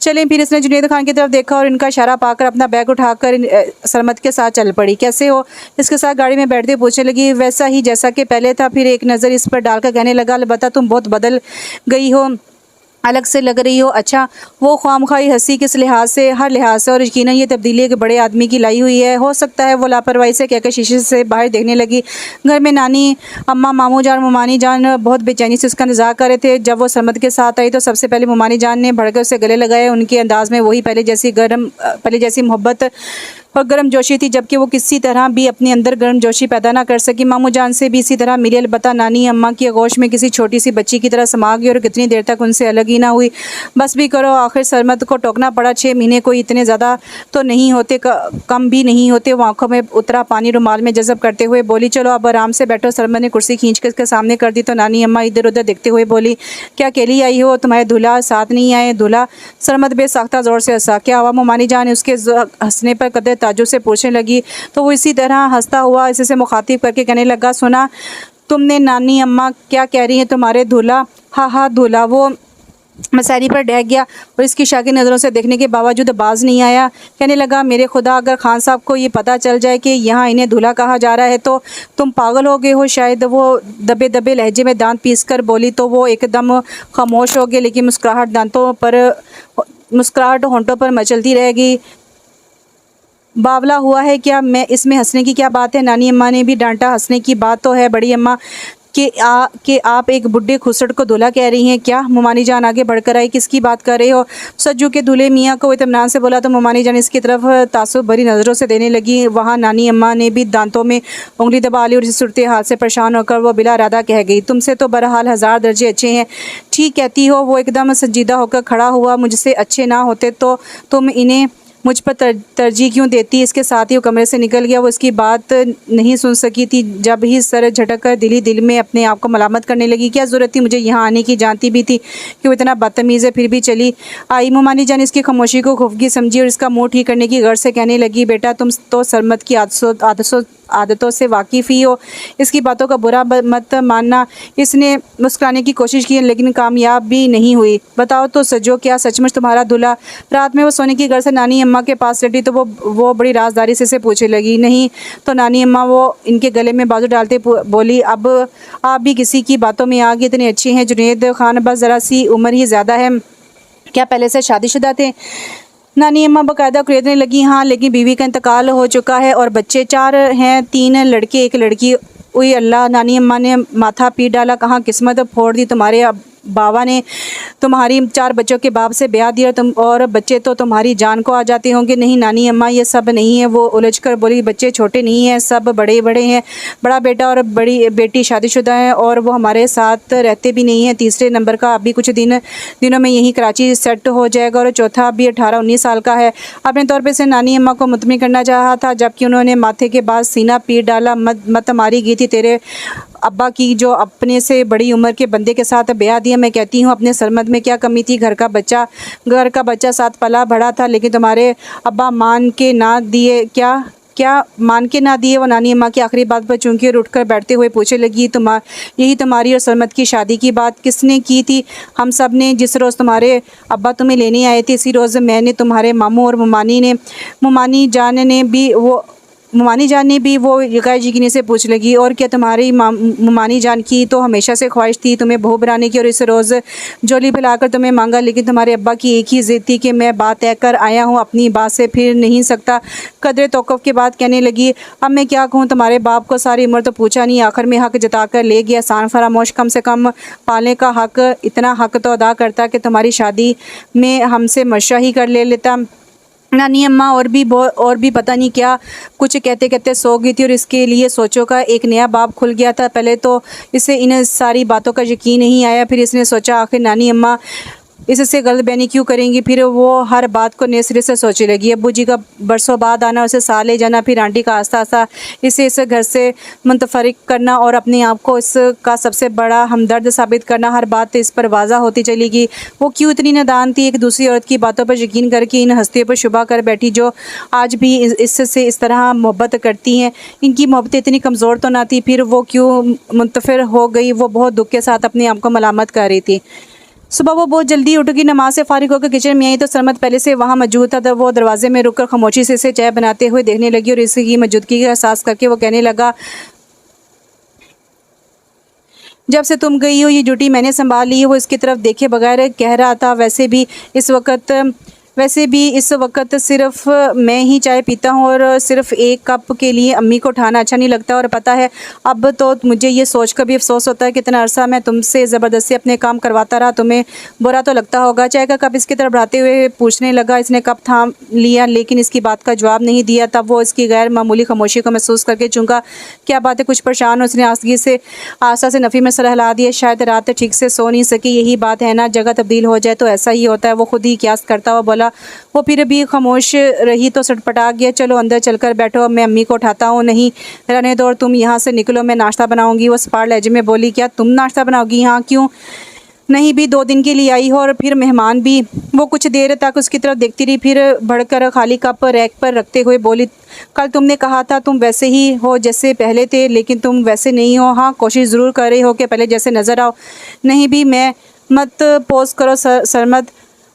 चलें। फिर इसने जुनेद खान की तरफ देखा और इनका इशारा पाकर अपना बैग उठाकर सरमद के साथ चल पड़ी। कैसे हो? इसके साथ गाड़ी में बैठते पूछने लगी। वैसा ही जैसा कि पहले था। फिर एक नज़र इस पर डालकर कहने लगा, अलबत्ता तुम बहुत बदल गई हो, अलग से लग रही हो। अच्छा। वो ख्वामखाई हंसी किस लिहाज से? हर लिहाज से, और यकीनन ये तब्दीली एक बड़े आदमी की लाई हुई है। हो सकता है। वो लापरवाही से कहकर शीशे से बाहर देखने लगी। घर में नानी अम्मा, मामू जान, मुमानी जान बहुत बेचैनी से उसका इंतजार कर रहे थे। जब वो सरमद के साथ आई तो सबसे पहले मुमानी जान ने भड़कर उसे गले लगाए। उनके अंदाज में वही पहले जैसी मोहब्बत और गर्म जोशी थी, जबकि वो किसी तरह भी अपने अंदर गर्म जोशी पैदा ना कर सकी। मामू जान से भी इसी तरह मिली, अलबत्ता नानी अम्मा की आगोश में किसी छोटी सी बच्ची की तरह समा गई और कितनी देर तक उनसे अलग ही ना हुई। बस भी करो, आखिर सरमद को टोकना पड़ा। 6 महीने कोई इतने ज़्यादा तो नहीं होते, कम भी नहीं होते। वो आंखों में उतरा पानी रुमाल में जज़ब करते हुए बोली, चलो अब आराम से बैठो। सरमद ने कुर्सी खींच कर इसके सामने कर दी तो नानी अम्मा इधर उधर देखते हुए बोली, क्या अकेली आई हो? तुम्हारे दूल्हा साथ नहीं आए? दूल्हा? सरमद बेसाख्ता ज़ोर से हंसा। क्या हुआ? मुमानी जान उसके हंसने पर कदर ताज्जुब से पूछने लगी तो वो इसी तरह हंसता हुआ इसी से मुखातिब करके कहने लगा, सुना तुमने नानी अम्मा क्या कह रही हैं? तुम्हारे दूल्हा? हाँ दूल्हा। वो मसारी पर डह गया और इसकी शाकी नज़रों से देखने के बावजूद बाज नहीं आया। कहने लगा, मेरे खुदा, अगर खान साहब को ये पता चल जाए कि यहाँ इन्हें दूल्हा कहा जा रहा है तो तुम पागल हो गए हो शायद। वो दबे दबे लहजे में दांत पीस कर बोली तो वो एकदम खामोश हो गए, लेकिन मुस्कुराहट होंठों पर मचलती रह गई। बावला हुआ है क्या? मैं इसमें हंसने की क्या बात है? नानी अम्मा ने भी डांटा। हंसने की बात तो है बड़ी अम्मा कि आप एक बुढ़े खुसट को दूल्हा कह रही हैं क्या? मुमानी जान आगे बढ़कर आई। किसकी बात कर रहे हो? सज्जू के दूल्हे मियाँ को इत्मीनान से बोला तो मुमानी जान इसकी तरफ तासुब भरी नज़रों से देने लगी। वहाँ नानी अम्मा ने भी दांतों में उंगली दबा ली और इस सूरत हाल से परेशान होकर वो बिला इरादा कह गई, तुमसे तो बहरहाल 1000 दर्जे अच्छे हैं। ठीक कहती हो। वो एकदम संजीदा होकर खड़ा हुआ। मुझसे अच्छे ना होते तो तुम इन्हें मुझ पर तरजीह क्यों देती? इसके साथ ही वो कमरे से निकल गया। वो इसकी बात नहीं सुन सकी थी, जब ही सर झटक कर दिल में अपने आप को मलामत करने लगी। क्या ज़रूरत थी मुझे यहाँ आने की? जानती भी थी कि वो इतना बदतमीज़ है, फिर भी चली आई। मुमानी जान इसकी खामोशी को खुफगी समझी और इसका मुँह ठीक करने की गर्ज से कहने लगी, बेटा तुम तो सरमद की आदतों से वाकिफ़ ही हो, इसकी बातों का बुरा मत मानना। इसने मुस्कुराने की कोशिश की लेकिन कामयाब भी नहीं हुई। बताओ तो सजो, क्या सचमुच तुम्हारा दूल्हा? रात में वो सोने की घर से नानी अम्मा के पास लेटी तो वो बड़ी राजदारी से पूछने लगी। नहीं तो नानी अम्मा वो इनके गले में बाजू डालते बोली, अब आप भी किसी की बातों में आ गए? इतने अच्छे हैं जुनैद खान, बस ज़रा सी उम्र ही ज़्यादा है। क्या पहले से शादीशुदा थे? नानी अम्मा बाकायदा कुरेदने लगी। हाँ, लेकिन बीवी का इंतकाल हो चुका है और बच्चे 4 हैं, 3 लड़के 1 लड़की। ओए अल्लाह! नानी अम्मा ने माथा पीट डाला। कहाँ किस्मत फोड़ दी तुम्हारे बाबा ने तुम्हारी 4 बच्चों के बाप से ब्याह दिया, और बच्चे तो तुम्हारी जान को आ जाते होंगे। नहीं नानी अम्मा, ये सब नहीं है। वो उलझकर बोली, बच्चे छोटे नहीं हैं, सब बड़े बड़े हैं। बड़ा बेटा और बड़ी बेटी शादीशुदा हैं और वो हमारे साथ रहते भी नहीं हैं। तीसरे नंबर का अभी कुछ दिनों में यहीं कराची सेट हो जाएगा और चौथा अभी 18-19 साल का है। अपने तौर पर से नानी अम्मा को मुतमिन करना चाहा था, जबकि उन्होंने माथे के बाद सीना पीट डाला। मत मारी गई थी तेरे अब्बा की, जो अपने से बड़ी उम्र के बंदे के साथ ब्याह दिया। मैं कहती हूँ अपने सरमद में क्या कमी थी? घर का बच्चा साथ पला बड़ा था, लेकिन तुम्हारे अब्बा मान के ना दिए। क्या मान के ना दिए? वो नानी अम्मा की आखिरी बात पर चूंकि और उठकर बैठते हुए पूछने लगी, यही तुम्हारी और सरमद की शादी की बात किसने की थी? हम सब ने। जिस रोज़ तुम्हारे अब्बा तुम्हें लेने आए थे, इसी रोज़ मैंने, तुम्हारे मामू और मुमानी जान ने भी मुमानी जान ने भी वो यकायक यकीनी से पूछ लगी, और क्या तुम्हारी मुमानी जान की तो हमेशा से ख्वाहिश थी तुम्हें बहू बनाने की और इस रोज़ जोली पिलाकर तुम्हें मांगा, लेकिन तुम्हारे अब्बा की एक ही ज़िद थी कि मैं बात तय कर आया हूँ, अपनी बात से फिर नहीं सकता। कदर तौक़ुफ़ के बाद कहने लगी, अब मैं क्या कहूँ, तुम्हारे बाप को सारी उम्र तो पूछा नहीं, आखिर में हक़ जताकर ले गया। सान फरामोश, कम से कम पालने का हक़, इतना हक़ तो अदा करता कि तुम्हारी शादी में हमसे मशा ही कर लेता। नानी अम्मा और भी पता नहीं क्या कुछ कहते कहते सो गई थी, और इसके लिए सोचो का एक नया बाब खुल गया था। पहले तो इसे इन सारी बातों का यकीन नहीं आया, फिर इसने सोचा आखिर नानी अम्मा इससे गलतफहमी क्यों करेंगी। फिर वो हर बात को नए सिरे से सोचने लगी। अब्बू जी का बरसों बाद आना, उसे साथ ले जाना, फिर आंटी का आस्ता आस्ता इसे इस घर से मुंतफरिक करना और अपने आप को इसका सबसे बड़ा हमदर्द साबित करना, हर बात इस पर वाज़ा होती चली गई। वो क्यों इतनी नादान थी, एक दूसरी औरत की बातों पर यकीन करके इन हस्तियों पर शुबा कर बैठी जो आज भी इससे इस तरह मोहब्बत करती हैं। इनकी मोहब्बत इतनी कमज़ोर तो ना थी, फिर वो क्यों मुंतफिर हो गई। वो बहुत दुख के साथ अपने आप को मलामत कर रही थी। सुबह वो बहुत जल्दी उठ गई, नमाज से फारिग होकर किचन में आई तो सरमद पहले से वहाँ मौजूद था। तब वो दरवाजे में रुककर खामोशी से इसे चाय बनाते हुए देखने लगी, और इसकी मौजूदगी का एहसास करके वो कहने लगा, जब से तुम गई हो ये ड्यूटी मैंने संभाल ली है। वो इसकी तरफ देखे बगैर कह रहा था, वैसे भी इस वक्त सिर्फ मैं ही चाय पीता हूँ, और सिर्फ एक कप के लिए अम्मी को उठाना अच्छा नहीं लगता। और पता है, अब तो मुझे ये सोचकर भी अफसोस होता है कि इतना अरसा मैं तुमसे ज़बरदस्ती अपने काम करवाता रहा, तुम्हें बुरा तो लगता होगा। चाय का कप इसकी तरफ बढ़ाते हुए पूछने लगा। इसने कप थाम लिया, लेकिन इसकी बात का जवाब नहीं दिया। तब वो इसकी गैर मामूली खामोशी को महसूस करके चूँकि क्या बात है, कुछ परेशान हो, उसने आस्था से नफ़ी में सर हिला दिया। शायद रात ठीक से सो नहीं सकी, यही बात है ना, जगह तब्दील हो जाए तो ऐसा ही होता है। वो खुद ही क्यास करता हुआ बोला। वो फिर भी खामोश रही तो सटपटा गया, चलो अंदर चलकर बैठो, मैं अम्मी को उठाता हूँ। नहीं रहने दो, और तुम यहाँ से निकलो, मैं नाश्ता बनाऊँगी। वो सपाट लहजे में बोली, क्या तुम नाश्ता बनाओगी? हाँ, क्यों नहीं, भी 2 दिन के लिए आई हो और फिर मेहमान भी। वो कुछ देर तक उसकी तरफ देखती रही, फिर बढ़कर खाली कप रैक पर रखते हुए बोली, कल तुमने कहा था तुम वैसे ही हो जैसे पहले थे, लेकिन तुम वैसे नहीं हो। हाँ, कोशिश ज़रूर कर रही हो कि पहले जैसे नज़र आओ। नहीं भी, मैं मत पोज करो सरमद,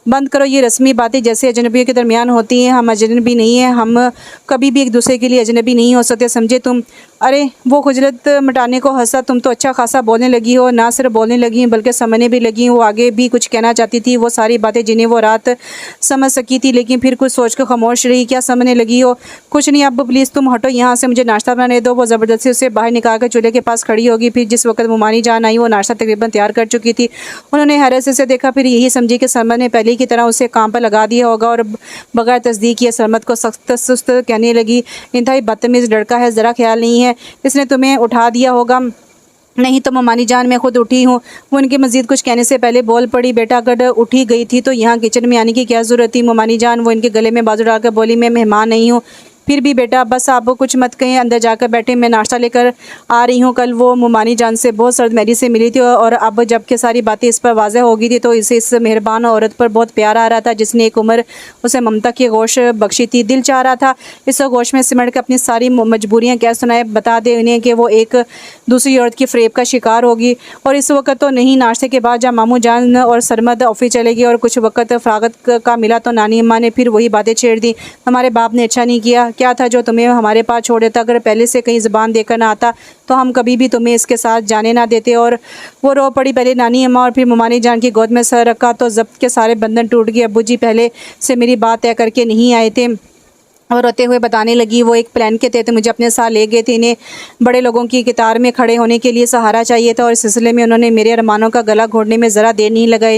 बंद करो ये रस्मी बातें जैसे अजनबियों के दरमियान होती हैं। हम अजनबी नहीं हैं, हम कभी भी एक दूसरे के लिए अजनबी नहीं हो सकते, समझे तुम। अरे, वो खुजलत मिटाने को हंसा, तुम तो अच्छा खासा बोलने लगी हो। ना सिर्फ बोलने लगी बल्कि समझने भी लगी। वो आगे भी कुछ कहना चाहती थी, वो सारी बातें जिन्हें वो रात समझ सकी थी, लेकिन फिर कुछ सोच कर खामोश रही। क्या समझने लगी हो? कुछ नहीं, अब प्लीज़ तुम हटो यहाँ से, मुझे नाश्ता बनाने दो। वो ज़बरदस्ती उसे बाहर निकाल कर चूल्हे के पास खड़ी होगी। फिर जिस वक्त मुमानी जान आई, वो नाश्ता तकरीबन तैयार कर चुकी थी। उन्होंने हैरत से देखा, फिर यही समझी कि सरमद ने पहले की तरह उसे काम पर लगा दिया होगा, और बगैर तस्दीक किए सरमद को सख्त सुस्त कहने लगी, इंतहाई बदतमीज़ लड़का है, ज़रा ख्याल नहीं है, इसने तुम्हें उठा दिया होगा। नहीं तो ममानी जान, मैं खुद उठी हूँ। वो उनके मज़ीद कुछ कहने से पहले बोल पड़ी, बेटा अगर उठी गई थी तो यहाँ किचन में आने की क्या ज़रूरत थी? ममानी जान वो इनके गले में बाजू डालकर बोली, मैं मेहमान नहीं हूँ। फिर भी बेटा, बस आप कुछ मत कहें, अंदर जाकर बैठे, मैं नाश्ता लेकर आ रही हूँ। कल वो मुमानी जान से बहुत सर्द मेरी से मिली थी, और अब जबकि सारी बातें इस पर वाज़ह हो गई थी तो इसे इस मेहरबान औरत पर बहुत प्यार आ रहा था, जिसने एक उम्र उसे ममता की गोश बख्शी थी। दिल चाह रहा था इस गोश में सिमट कर अपनी सारी मजबूरियाँ क्या सुनाए, बता दे उन्हें कि वो एक दूसरी औरत की फ़रेब का शिकार होगी। और इस वक्त तो नहीं, नाश्ते के बाद जब मामू जान और सरमद ऑफिस चले गए और कुछ वक्त फ़रागत का मिला तो नानी अम्मा ने फिर वही बातें छेड़ दी। हमारे बाप ने अच्छा नहीं किया, क्या था जो तुम्हें हमारे पास छोड़ देता? अगर पहले से कहीं ज़बान देकर ना आता तो हम कभी भी तुम्हें इसके साथ जाने ना देते। और वो रो पड़ी। पहले नानी अम्मा और फिर मुमानी जान की गोद में सर रखा तो ज़ब्त के सारे बंधन टूट गए। अब्बू जी पहले से मेरी बात तय करके नहीं आए थे, और रोते हुए बताने लगी, वो एक प्लान के तहत मुझे अपने साथ ले गए थे। इन्हें बड़े लोगों की कतार में खड़े होने के लिए सहारा चाहिए था, और इस सिलसिले में उन्होंने मेरे अरमानों का गला घोटने में ज़रा देर नहीं लगाई।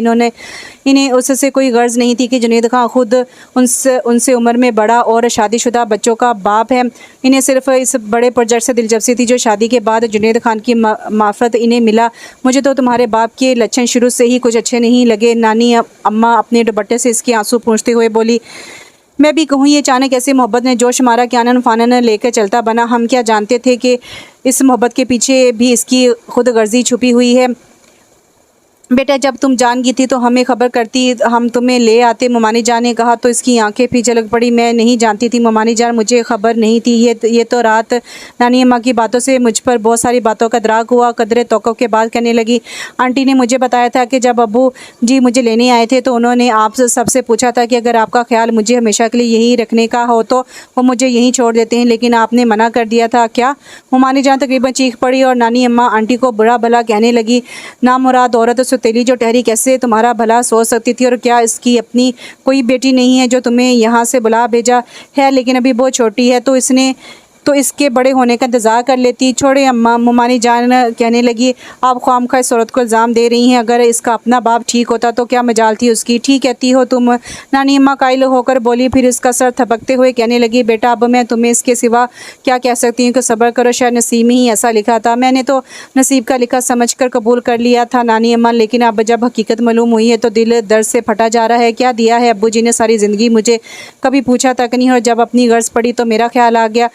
इन्हें उससे कोई गर्ज नहीं थी कि जुनैद खां खुद उनसे उम्र में बड़ा और शादीशुदा बच्चों का बाप है। इन्हें सिर्फ इस बड़े प्रोजेक्ट से दिलचस्पी थी जो शादी के बाद जुनैद खान की मार्फत इन्हें मिला। मुझे तो तुम्हारे बाप के लक्षण शुरू से ही कुछ अच्छे नहीं लगे। नानी अम्मा अपने दुपट्टे से इसके आंसू पोंछते हुए बोली, मैं भी कहूँ ये अचानक ऐसे मोहब्बत ने जोश मारा कि आनन फानन लेकर चलता बना। हम क्या जानते थे कि इस मोहब्बत के पीछे भी इसकी खुद गर्जी छुपी हुई है। बेटा जब तुम जान गई थी तो हमें खबर करती, हम तुम्हें ले आते। ममानी जान ने कहा तो इसकी आंखें भी झलक पड़ी। मैं नहीं जानती थी ममानी जान, मुझे खबर नहीं थी। ये तो रात नानी अम्मा की बातों से मुझ पर बहुत सारी बातों का इदराक हुआ। कदरे तौक़ुफ़ के बाद कहने लगी, आंटी ने मुझे बताया था कि जब अब्बू जी मुझे लेने आए थे तो उन्होंने आप सबसे पूछा था कि अगर आपका ख्याल मुझे हमेशा के लिए यहीं रखने का हो तो वो मुझे यहीं छोड़ देते हैं, लेकिन आपने मना कर दिया था। क्या? ममानी जान तकरीबन चीख पड़ी और नानी अम्मा आंटी को बुरा भला कहने लगी। नामुराद औरत तेली जो ठहरी, कैसे तुम्हारा भला सोच सकती थी? और क्या इसकी अपनी कोई बेटी नहीं है जो तुम्हें यहाँ से बुला भेजा है? लेकिन अभी बहुत छोटी है तो इसके बड़े होने का इंतज़ार कर लेती। छोड़े अम्मा, ममानी जान कहने लगी, आप ख्वामखा इस औरत को इल्ज़ाम दे रही हैं। अगर इसका अपना बाप ठीक होता तो क्या मजाल थी उसकी? ठीक कहती हो तुम, नानी अम्मा कायल होकर बोली। फिर इसका सर थपकते हुए कहने लगी, बेटा अब मैं तुम्हें इसके सिवा क्या कह सकती हूँ कि सब्र करो, शायद नसीब में ही ऐसा लिखा था। मैंने तो नसीब का लिखा समझ कर कबूल कर लिया था नानी अम्मा, लेकिन अब जब हकीकत मालूम हुई है तो दिल दर्द से फटा जा रहा है। क्या दिया है अब्बू जी ने सारी ज़िंदगी? मुझे कभी पूछा तक नहीं, और जब अपनी गर्ज पड़ी तो मेरा ख्याल आ गया।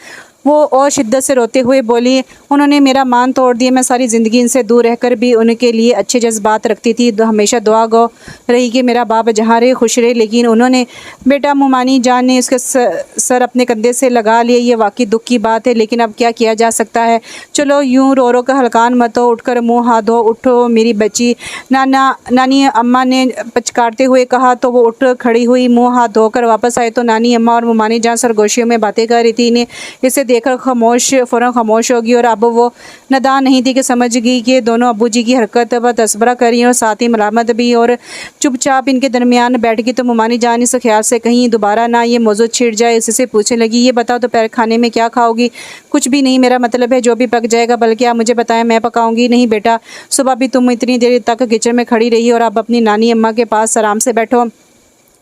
वो और शिद्दत से रोते हुए बोली, उन्होंने मेरा मान तोड़ दिया। मैं सारी ज़िंदगी इनसे दूर रहकर भी उनके लिए अच्छे जज्बात रखती थी, हमेशा दुआ गो रही कि मेरा बाप जहाँ रहे खुश रहे, लेकिन उन्होंने। बेटा ममानी जान ने उसके सर अपने कंधे से लगा लिए। ये वाकई दुख की बात है, लेकिन अब क्या किया जा सकता है? चलो यूँ रो रो कर हलकान मत हो, उठकर मुँह हाथ धो, उठो मेरी बच्ची, नानी अम्मा ने पचकारते हुए कहा। तो वो उठ खड़ी हुई, मुँह हाथ धोकर वापस आए तो नानी अम्मा और ममानी जान सरगोशियों में बातें कर रही थी। इन्हें इसे देखकर फ़ौरन खामोश होगी, और अब वो नादान नहीं थी कि समझ गई कि दोनों अब्बू जी की हरकत पर तस्बरा कर रही हैं और साथ ही मलामत भी, और चुपचाप इनके दरमियान बैठ गई। तो ममानी जान इस ख्याल से कहीं दोबारा ना ये मौजूद छिड़ जाए, इससे पूछने लगी, ये बताओ दोपहर खाने में क्या खाओगी? कुछ भी नहीं, मेरा मतलब है जो भी पक जाएगा। बल्कि आप मुझे बताएं, मैं पकाऊंगी? नहीं बेटा, सुबह भी तुम इतनी देर तक किचन में खड़ी रही और अब अपनी नानी अम्मा के पास आराम से बैठो।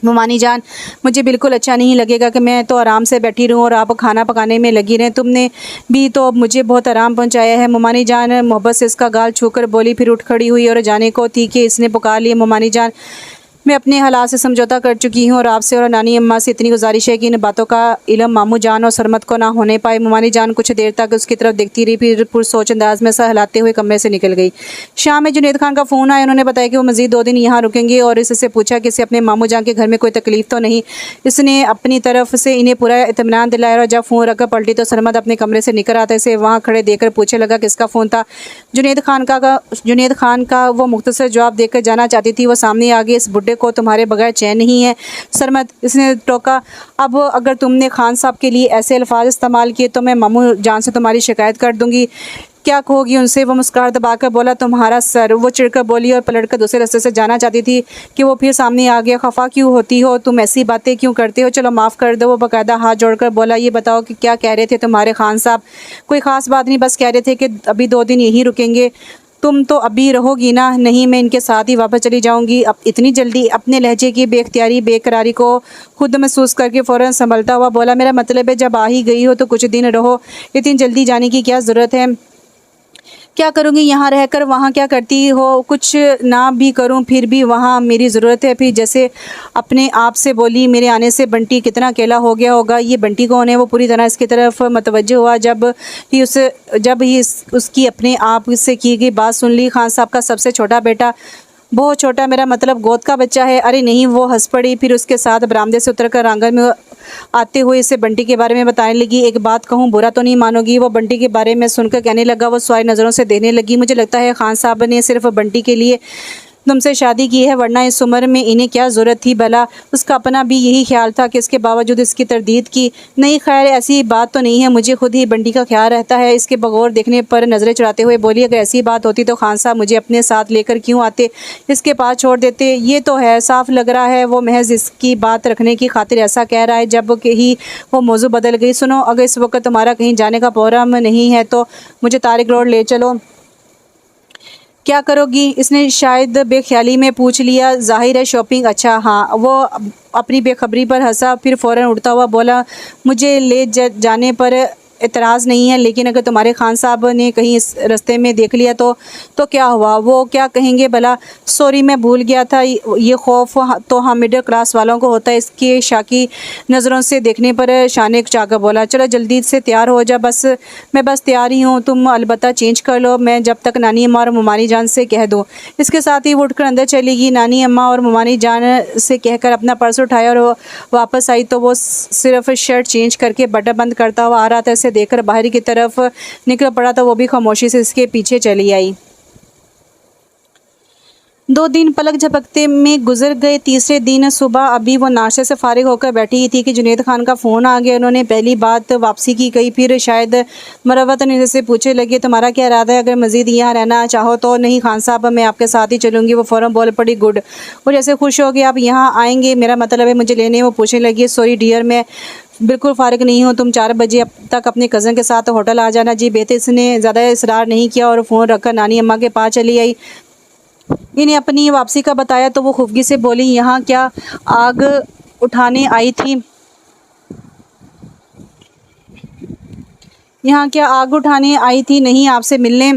ममानी जान, मुझे बिल्कुल अच्छा नहीं लगेगा कि मैं तो आराम से बैठी रहूं और आप खाना पकाने में लगी रहें। तुमने भी तो मुझे बहुत आराम पहुंचाया है। ममानी जान मोहब्बत से इसका गाल छूकर बोली, फिर उठ खड़ी हुई और जाने को थी कि इसने पुकार लिया, ममानी जान, मैं अपने हालात से समझौता कर चुकी हूँ और आपसे और नानी अम्मा से इतनी गुजारिश है कि इन बातों का इल्म मामू जान और सरमत को ना होने पाए। ममानी जान कुछ देर तक उसकी तरफ देखती रही, फिर पुरसोच अंदाज में सहलाते हुए कमरे से निकल गई। शाम में जुनैद खान का फ़ोन आया। उन्होंने बताया कि वो मज़ीद 2 दिन यहाँ रुकेंगे और इससे पूछा कि इसे अपने मामू जान के घर में कोई तकलीफ़ तो नहीं। इसने अपनी तरफ से इन्हें पूरा इत्मीनान दिलाया और जब फ़ोन रखकर पलटी तो सरमत अपने कमरे से निकल आता। इसे वहाँ खड़े देखकर पूछने लगा, किसका फ़ोन था? जुनैद खान का। वो मुख्तसर जवाब देकर जाना चाहती थी। वो सामने आ गई, इस बुढ़े को तुम्हारे बगैर चैन नहीं है सरमत, इसने टोका। अब अगर तुमने खान साहब के लिए ऐसे अल्फाज इस्तेमाल किए तो मैं मामू जान से तुम्हारी शिकायत कर दूंगी। क्या कहोगी उनसे? वो मुस्कुराहट दबाकर बोला, तुम्हारा सर। वो चिढ़कर बोली और पलटकर दूसरे रास्ते से जाना चाहती थी कि वो फिर सामने आ गया। खफा क्यों होती हो तुम? ऐसी बातें क्यों करते हो? चलो माफ़ कर दो। वो बाकायदा हाथ जोड़कर बोला, ये बताओ कि क्या कह रहे थे तुम्हारे खान साहब? कोई ख़ास बात नहीं, बस कह रहे थे कि अभी 2 दिन यहीं रुकेंगे। तुम तो अभी रहोगी ना? नहीं, मैं इनके साथ ही वापस चली जाऊंगी। अब इतनी जल्दी? अपने लहजे की बेख्तियारी बेकरारी को खुद महसूस करके फ़ौरन संभलता हुआ बोला, मेरा मतलब है जब आ ही गई हो तो कुछ दिन रहो, इतनी जल्दी जाने की क्या ज़रूरत है? क्या करूँगी यहाँ रहकर? वहाँ क्या करती हो? कुछ ना भी करूँ फिर भी वहाँ मेरी ज़रूरत है। फिर जैसे अपने आप से बोली, मेरे आने से बंटी कितना अकेला हो गया होगा। ये बंटी कौन है? वो पूरी तरह इसकी तरफ मतवज्जो हुआ जब ही उसकी अपने आप से की गई बात सुन ली। खान साहब का सबसे छोटा बेटा? बहुत छोटा, मेरा मतलब गोद का बच्चा है? अरे नहीं। वो हंस पड़ी, फिर उसके साथ बरामदे से उतरकर आंगन में आते हुए इसे बंटी के बारे में बताने लगी। एक बात कहूँ, बुरा तो नहीं मानोगी? वो बंटी के बारे में सुनकर कहने लगा। वो स्वाई नज़रों से देखने लगी, मुझे लगता है खान साहब ने सिर्फ बंटी के लिए तुमसे शादी की है, वरना इस उम्र में इन्हें क्या ज़रूरत थी भला? उसका अपना भी यही ख्याल था कि इसके बावजूद इसकी तरदीद की। नहीं खैर, ऐसी बात तो नहीं है, मुझे खुद ही बंटी का ख्याल रहता है। इसके बगौर देखने पर नज़रें चुराते हुए बोली, अगर ऐसी बात होती तो खान साहब मुझे अपने साथ लेकर क्यों आते? इसके पास छोड़ देते? ये तो है, साफ लग रहा है वो महज इसकी बात रखने की खातिर ऐसा कह रहा है। जब ही वो मौजू बदल गई, सुनो, अगर इस वक्त तुम्हारा कहीं जाने का प्रोग्राम नहीं है तो मुझे तारिक रोड ले चलो। क्या करोगी? इसने शायद बेख्याली में पूछ लिया। जाहिर है शॉपिंग। अच्छा हाँ। वो अपनी बेखबरी पर हंसा, फिर फ़ौरन उठता हुआ बोला, मुझे ले जाने पर एतराज़ नहीं है, लेकिन अगर तुम्हारे खान साहब ने कहीं इस रास्ते में देख लिया तो क्या हुआ, वो क्या कहेंगे भला। सॉरी मैं भूल गया था, ये खौफ तो हम मिडिल क्लास वालों को होता है। इसके शाकी नज़रों से देखने पर शान चाका बोला, चलो जल्दी से तैयार हो जा, मैं बस तैयार ही हूँ, तुम अलबत्ता चेंज कर लो, मैं जब तक नानी अम्मा और ममानी जान से कह दूँ। इसके साथ ही वो उठकर अंदर चली गई। नानी अम्मा और ममानी जान से कहकर अपना पर्स उठाया और वापस आई तो वो सिर्फ शर्ट चेंज करके बटन बंद करता हुआ आ रहा था। इसे देखकर बाहर की तरफ निकल पड़ा तो वो भी खामोशी से इसके पीछे चली आई। 2 दिन पलक झपकते में गुजर गए। तीसरे दिन सुबह अभी वो नाश्ते से फारिग होकर बैठी थी कि जुनैद खान का फ़ोन आ गया। उन्होंने पहली बात वापसी की कही, फिर शायद मरवत ने से पूछे लगे, तुम्हारा क्या इरादा है, अगर मज़ीद यहाँ रहना चाहो तो। नहीं खान साहब, मैं आपके साथ ही चलूँगी। वो फ़ौरन बोल पड़ी, गुड। और जैसे खुश हो गए, आप यहाँ आएँगे, मेरा मतलब है मुझे लेने। वो पूछने लगी, सॉरी डियर, मैं बिल्कुल फ़ारिग नहीं हूँ, तुम 4 बजे अब तक अपने कज़न के साथ होटल आ जाना। जी बेहतर। इसने ज़्यादा इसरार नहीं किया और फ़ोन रखकर नानी अम्मा के पास चली आई। इन्हें अपनी वापसी का बताया तो वो खुफगी से बोली, यहाँ क्या आग उठाने आई थी, यहाँ क्या आग उठाने आई थी, नहीं आपसे मिलने।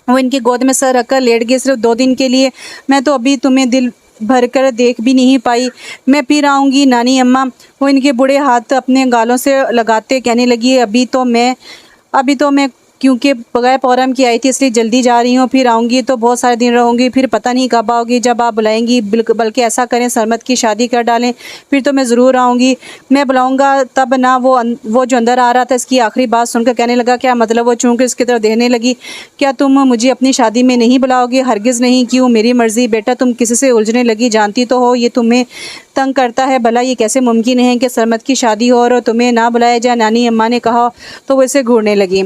वो इनकी गोद में सर रखकर लेट गई, सिर्फ 2 दिन के लिए। मैं तो अभी तुम्हें दिल भर कर देख भी नहीं पाई, मैं फिर आऊँगी नानी अम्मा। वो इनके बूढ़े हाथ अपने गालों से लगाते कहने लगी, अभी तो मैं क्योंकि बगैर प्रोग्राम की आई थी इसलिए जल्दी जा रही हूँ, फिर आऊँगी तो बहुत सारे दिन रहूँगी, फिर पता नहीं कब आओगी, जब आप बुलाएंगी। बल्कि ऐसा करें, सरमत की शादी कर डालें, फिर तो मैं ज़रूर आऊँगी। मैं बुलाऊँगा तब ना। वो जो अंदर आ रहा था इसकी आखिरी बात सुनकर कहने लगा, क्या मतलब। वो चूँकि इसकी तरफ देखने लगी, क्या तुम मुझे अपनी शादी में नहीं बुलाओगे। हरगिज़ नहीं। क्यों, मेरी मर्ज़ी। बेटा तुम किसी से उलझने लगी, जानती तो हो ये तुम्हें तंग करता है। भला ये कैसे मुमकिन है कि सरमत की शादी हो और तुम्हें ना बुलाया जाए। नानी अम्मा ने कहा तो वो इसे घूरने लगी।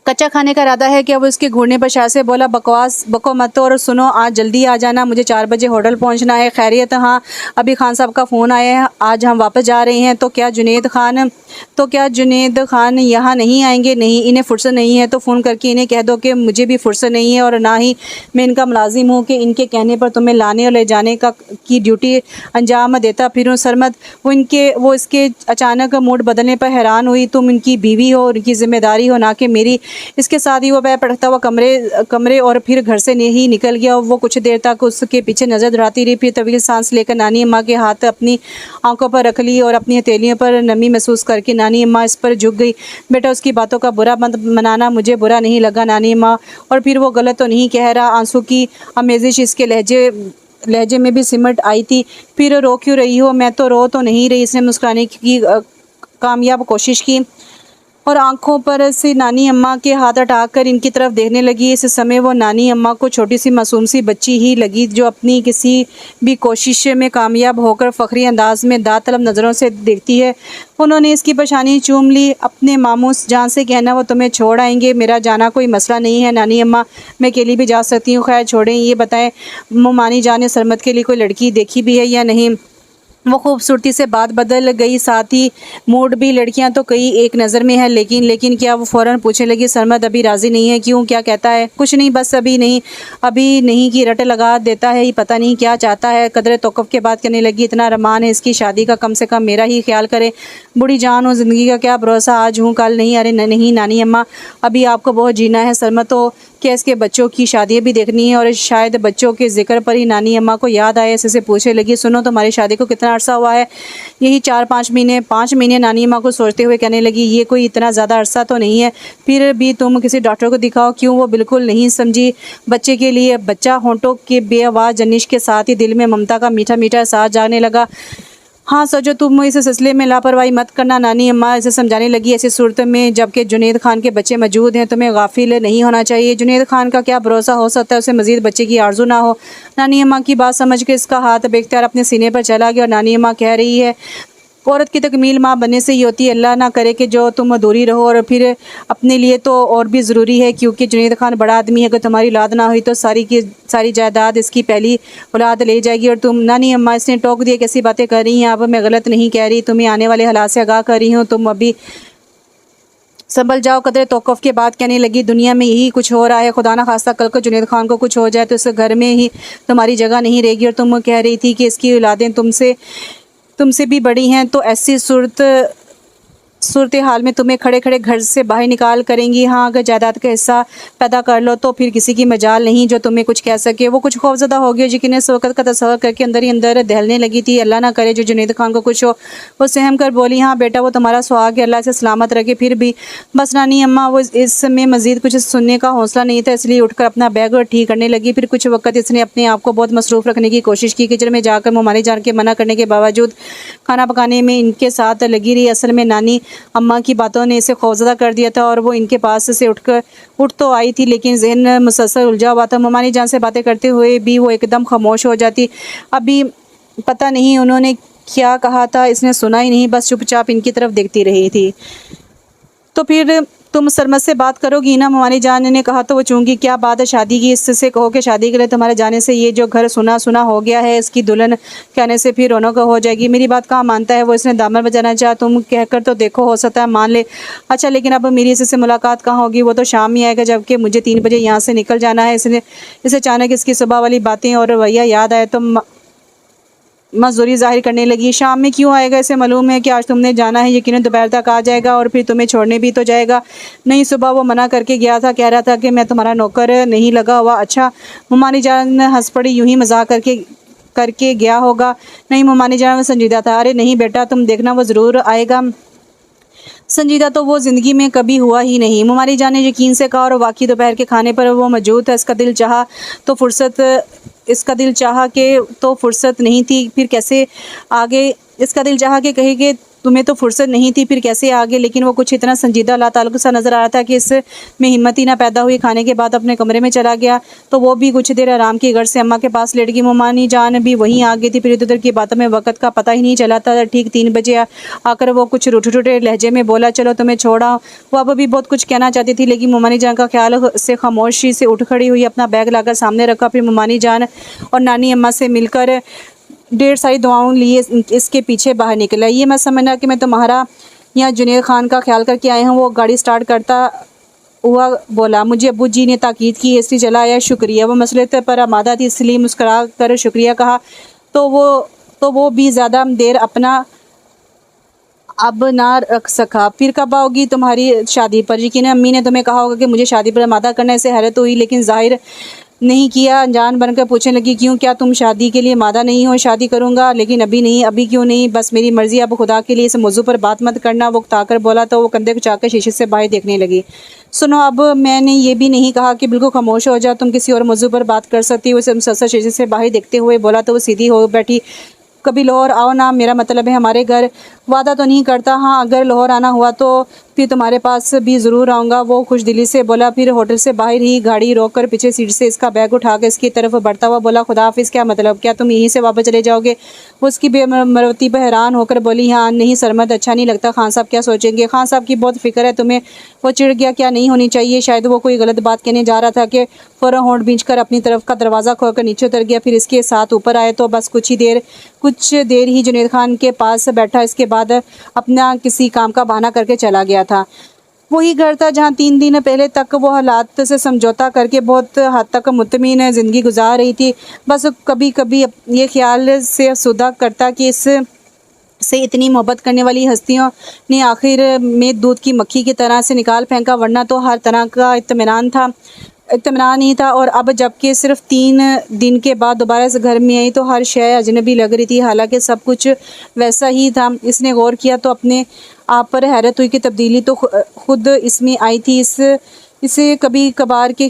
कच्चा खाने का इरादा है क्या, वो इसके घूरने पर शाह से बोला, बको मत और सुनो, आज जल्दी आ जाना, मुझे 4 बजे होटल पहुंचना है। खैरियत, हाँ अभी खान साहब का फ़ोन आया है, आज हम वापस जा रहे हैं। तो क्या जुनैद खान यहाँ नहीं आएंगे। नहीं, इन्हें फुर्सत नहीं है तो फ़ोन करके इन्हें कह दो कि मुझे भी फुर्सत नहीं है और ना ही मैं इनका मुलाजिम हूँ कि इनके कहने पर तुम्हें लाने और ले जाने की ड्यूटी अंजाम देता फिरूँ। सरमत, वो इसके अचानक मूड बदलने पर हैरान हुई। तुम इनकी बीवी हो, उनकी जिम्मेदारी हो, ना कि मेरी। इसके साथ ही वो पैर पटकता हुआ कमरे और फिर घर से नहीं निकल गया। वो कुछ देर तक उसके पीछे नजर दौड़ाती रही, फिर तवील सांस लेकर नानी अम्मा के हाथ अपनी आंखों पर रख ली और अपनी हथेलियों पर नमी महसूस करके नानी अम्मा इस पर झुक गई। बेटा उसकी बातों का बुरा मत मनाना, मुझे बुरा नहीं लगा नानी अम्मा, और फिर वो गलत तो नहीं कह रहा। आंसू की आमेजिश इसके लहजे में भी सिमट आई थी। फिर रो क्यों रही हो। मैं तो रो तो नहीं रही। इसने मुस्कुराने की कामयाब कोशिश की और आंखों पर से नानी अम्मा के हाथ हटाकर इनकी तरफ देखने लगी। इस समय वो नानी अम्मा को छोटी सी मासूम सी बच्ची ही लगी जो अपनी किसी भी कोशिश में कामयाब होकर फ़खरी अंदाज में दाद तलब नज़रों से देखती है। उन्होंने इसकी पेशानी चूम ली। अपने मामूस जान से कहना, वो तुम्हें छोड़ आएंगे, मेरा जाना कोई मसला नहीं है नानी अम्मा, मैं अकेली भी जा सकती हूँ। खैर छोड़ें, ये बताएं ममानी जान ने सरमत के लिए कोई लड़की देखी भी है या नहीं। वो खूबसूरती से बात बदल गई, साथ ही मूड भी। लड़कियां तो कई एक नज़र में है, लेकिन क्या। वो फ़ौरन पूछने लगी, सरमद अभी राज़ी नहीं है। क्यों, क्या कहता है। कुछ नहीं, बस अभी नहीं की रट लगा देता है, पता नहीं क्या चाहता है। कदर तौक़ुफ़ के बाद कहने लगी, इतना अरमान है इसकी शादी का, कम से कम मेरा ही ख्याल करे। बूढ़ी जान हो, ज़िंदगी का क्या भरोसा, आज हूँ कल नहीं। अरे नहीं नानी अम्मा, अभी आपको बहुत जीना है। सरमद तो क्या इसके बच्चों की शादियाँ भी देखनी है। और शायद बच्चों के जिक्र पर ही नानी अम्मा को याद आए, इससे पूछने लगी, सुनो तुम्हारी शादी को कितना अरसा हुआ है। यही 4-5 महीने। 5 महीने। नानी अम्मा को सोचते हुए कहने लगी, ये कोई इतना ज़्यादा अरसा तो नहीं है, फिर भी तुम किसी डॉक्टर को दिखाओ। क्यों, वो बिल्कुल नहीं समझी। बच्चे के लिए बच्चा। होंठों के बेआवाज़ जनिश के साथ ही दिल में ममता का मीठा मीठा एहसास जागने लगा। हाँ सजो, तुम इस सिलसिले में लापरवाही मत करना नानी अम्मा इसे समझाने लगी। ऐसी सूरत में जबकि जुनैद खान के बच्चे मौजूद हैं, तुम्हें गाफिल नहीं होना चाहिए। जुनैद खान का क्या भरोसा, हो सकता है उसे मजीद बच्चे की आरजू ना हो। नानी अम्मा की बात समझ के इसका हाथ बेख्तियार अपने सीने पर चला गया और नानी अम्मा कह रही है, औरत की तकमील माँ बनने से ही होती है। अल्लाह ना करे कि जो तुम दूरी रहो, और फिर अपने लिए तो और भी ज़रूरी है, क्योंकि जुनैद खान बड़ा आदमी है। अगर तुम्हारी औलाद ना हुई तो सारी की सारी जायदाद इसकी पहली औलाद ले जाएगी। और तुम नानी अम्मा, इसने टोक दिए, कैसी बातें कर रही हैं आप, मैं गलत नहीं कह रही, तुम्हें आने वाले हालात से आगाह कर रही हूँ, तुम अभी संभल जाओ। कदर तौक़ुफ़ के बाद कहने लगी, दुनिया में यही कुछ हो रहा है, खुदा ना खास्ता कल को जुनैद खान को कुछ हो जाए तो इस घर में ही तुम्हारी जगह नहीं रहेगी। और तुम कह रही थी कि इसकी औलादें तुमसे भी बड़ी हैं, तो ऐसी सूरत सूरत हाल में तुम्हें खड़े खड़े घर से बाहर निकाल करेंगी। हाँ, अगर जायदाद का हिस्सा पैदा कर लो तो फिर किसी की मजाल नहीं जो तुम्हें कुछ कह सके। वो कुछ खौफजदा हो गई, यकीन इस वक्त का तस्वर करके अंदर ही अंदर दहलने लगी थी। अल्लाह ना करे जो जुनैद खान को कुछ हो। वो सहम कर बोली, हाँ बेटा, वो तुम्हारा सुहाग है, अल्लाह से सलामत रखे। फिर भी बस नानी अम्मा, वो इसमें मजीद कुछ सुनने का हौसला नहीं था, इसलिए उठकर अपना बैग ठीक करने लगी। फिर कुछ वक्त इसने अपने आप को बहुत मसरूफ़ रखने की कोशिश की। किचन में जाकर मुमानी जान के मना करने के बावजूद खाना पकाने में इनके साथ लगी रही। असल में नानी अम्मा की बातों ने इसे खौफजदा कर दिया था और वो इनके पास से उठ तो आई थी, लेकिन जहन मुसलसल उलझा हुआ था। मुमानी जान से बातें करते हुए भी वो एकदम खामोश हो जाती। अभी पता नहीं उन्होंने क्या कहा था, इसने सुना ही नहीं, बस चुपचाप इनकी तरफ देखती रही थी। तो फिर तुम सरमत से बात करोगी ना, मुमानी जान ने कहा। तो वो चूँगी, क्या बात है शादी की, इससे कहो कि शादी के लिए तुम्हारे जाने से ये जो घर सुना सुना हो गया है, इसकी दुल्हन कहने से फिर रौनक हो जाएगी। मेरी बात कहाँ मानता है वो, इसने दामन बजाना चाहा। तुम कहकर तो देखो, हो सकता है मान ले। अच्छा, लेकिन अब मेरी इससे मुलाकात कहाँ होगी, वो तो शाम ही आएगा, जबकि मुझे 3 बजे यहाँ से निकल जाना है। इसे अचानक इसकी सुबह वाली बातें और रवैया याद आए तो मजदूरी जाहिर करने लगी। शाम में क्यों आएगा, इसे मालूम है कि आज तुमने जाना है, यकीनन दोपहर तक आ जाएगा और फिर तुम्हें छोड़ने भी तो जाएगा। नहीं, सुबह वो मना करके गया था, कह रहा था कि मैं तुम्हारा नौकर नहीं लगा हुआ। अच्छा, मुमानी जान हंस पड़ी, यूं ही मजाक करके गया होगा। नहीं, मुमानी जान संजीदा था। अरे नहीं बेटा, तुम देखना वो ज़रूर आएगा। संजीदा तो वो ज़िंदगी में कभी हुआ ही नहीं, मुमानी जान ने यकीन से कहा। और वाकई दोपहर के खाने पर वो मौजूद था। इसका दिल चाहा कि तो फुर्सत नहीं थी, फिर कैसे आगे। इसका दिल चाहा कि कहे कि तुम्हें तो फुर्सत नहीं थी, फिर कैसे आगे। लेकिन वो कुछ इतना संजीदा लाताल्लुक़ सा नज़र आ रहा था कि इसमें हिम्मत ही ना पैदा हुई। खाने के बाद अपने कमरे में चला गया तो वो भी कुछ देर आराम की गर्ज से अम्मा के पास लेट गई। मुमानी जान भी वहीं आ गई थी। फिर इधर उधर की बातों में वक्त का पता ही नहीं चला था। ठीक 3 बजे आकर वो कुछ रूठे रूठे लहजे में बोला, चलो तुम्हें छोड़ा। वो अब भी बहुत कुछ कहना चाहती थी, लेकिन मुमानी जान का ख्याल से खामोशी से उठ खड़ी हुई, अपना बैग लाकर सामने रखा। फिर मुमानी जान और नानी अम्मा से मिलकर ढेर सारी दुआओं लिए इसके पीछे बाहर निकला। ये मैं समझना कि मैं तुम्हारा यहाँ जुनैद खान का ख्याल करके आया हूँ। वो गाड़ी स्टार्ट करता हुआ बोला, मुझे अब्बू जी ने ताकीद की इसलिए चला आया, शुक्रिया। वो मसले पर आमादा थी, इसलिए मुस्कुरा कर शुक्रिया कहा। तो वो भी ज़्यादा देर अपना अब ना रख सका। फिर कब आओगी तुम्हारी शादी पर? यकीन अम्मी ने तुम्हें कहा होगा कि मुझे शादी पर आमादा करना है। इसे हैरत हुई, लेकिन जाहिर नहीं किया। अनजान बनकर पूछने लगी, क्यों, क्या तुम शादी के लिए मादा नहीं हो? शादी करूंगा, लेकिन अभी नहीं। अभी क्यों नहीं? बस मेरी मर्जी, अब खुदा के लिए इस मौजू पर बात मत करना। वो ताकर बोला तो वो कंधे कुचाकर शीशे से बाहर देखने लगी। सुनो, अब मैंने ये भी नहीं कहा कि बिल्कुल खामोश हो जा, तुम किसी और मौजू पर बात कर सकती हो। उसे मुसलसल शीशे से बाहर देखते हुए बोला तो वो सीधी हो बैठी। कभी लाहौर आओ ना, मेरा मतलब है हमारे घर। वादा तो नहीं करता, हाँ अगर लाहौर आना हुआ तो फिर तुम्हारे पास भी ज़रूर आऊँगा, वो खुश दिली से बोला। फिर होटल से बाहर ही गाड़ी रोककर पीछे सीट से इसका बैग उठा कर इसकी तरफ बढ़ता हुआ बोला, खुदा हाफिज़। क्या मतलब, क्या तुम यहीं से वापस चले जाओगे? वो उसकी बेमरवती पर हैरान होकर बोली, हाँ नहीं सरमद, अच्छा नहीं लगता, खान साहब क्या सोचेंगे? खान साहब की बहुत फिक्र है तुम्हें। वो चिढ़ गया, क्या नहीं होनी चाहिए? शायद वो कोई गलत बात कहने जा रहा था कि फ़ौरन होंठ भींच कर अपनी तरफ का दरवाज़ा खोलकर नीचे उतर गया। फिर इसके साथ ऊपर आए तो बस कुछ देर ही जुनैद खान के पास बैठा। इसके बाद अपना किसी काम का बहाना करके चला गया था। वही घर था जहाँ 3 दिन पहले तक वो हालात से समझौता करके बहुत हद तक मुतमईन ज़िंदगी गुजार रही थी। बस कभी कभी ये ख्याल से अफसुदा करता कि से इतनी मोहब्बत करने वाली हस्तियों ने आखिर में दूध की मक्खी की तरह से निकाल फेंका, वरना तो हर तरह का इत्मीनान ही था। और अब जबकि सिर्फ 3 दिन के बाद दोबारा से घर में आई तो हर शय अजनबी लग रही थी, हालांकि सब कुछ वैसा ही था। इसने गौर किया तो अपने आप पर हैरत हुई कि तब्दीली तो खुद इसमें आई थी। इसे कभी कभार के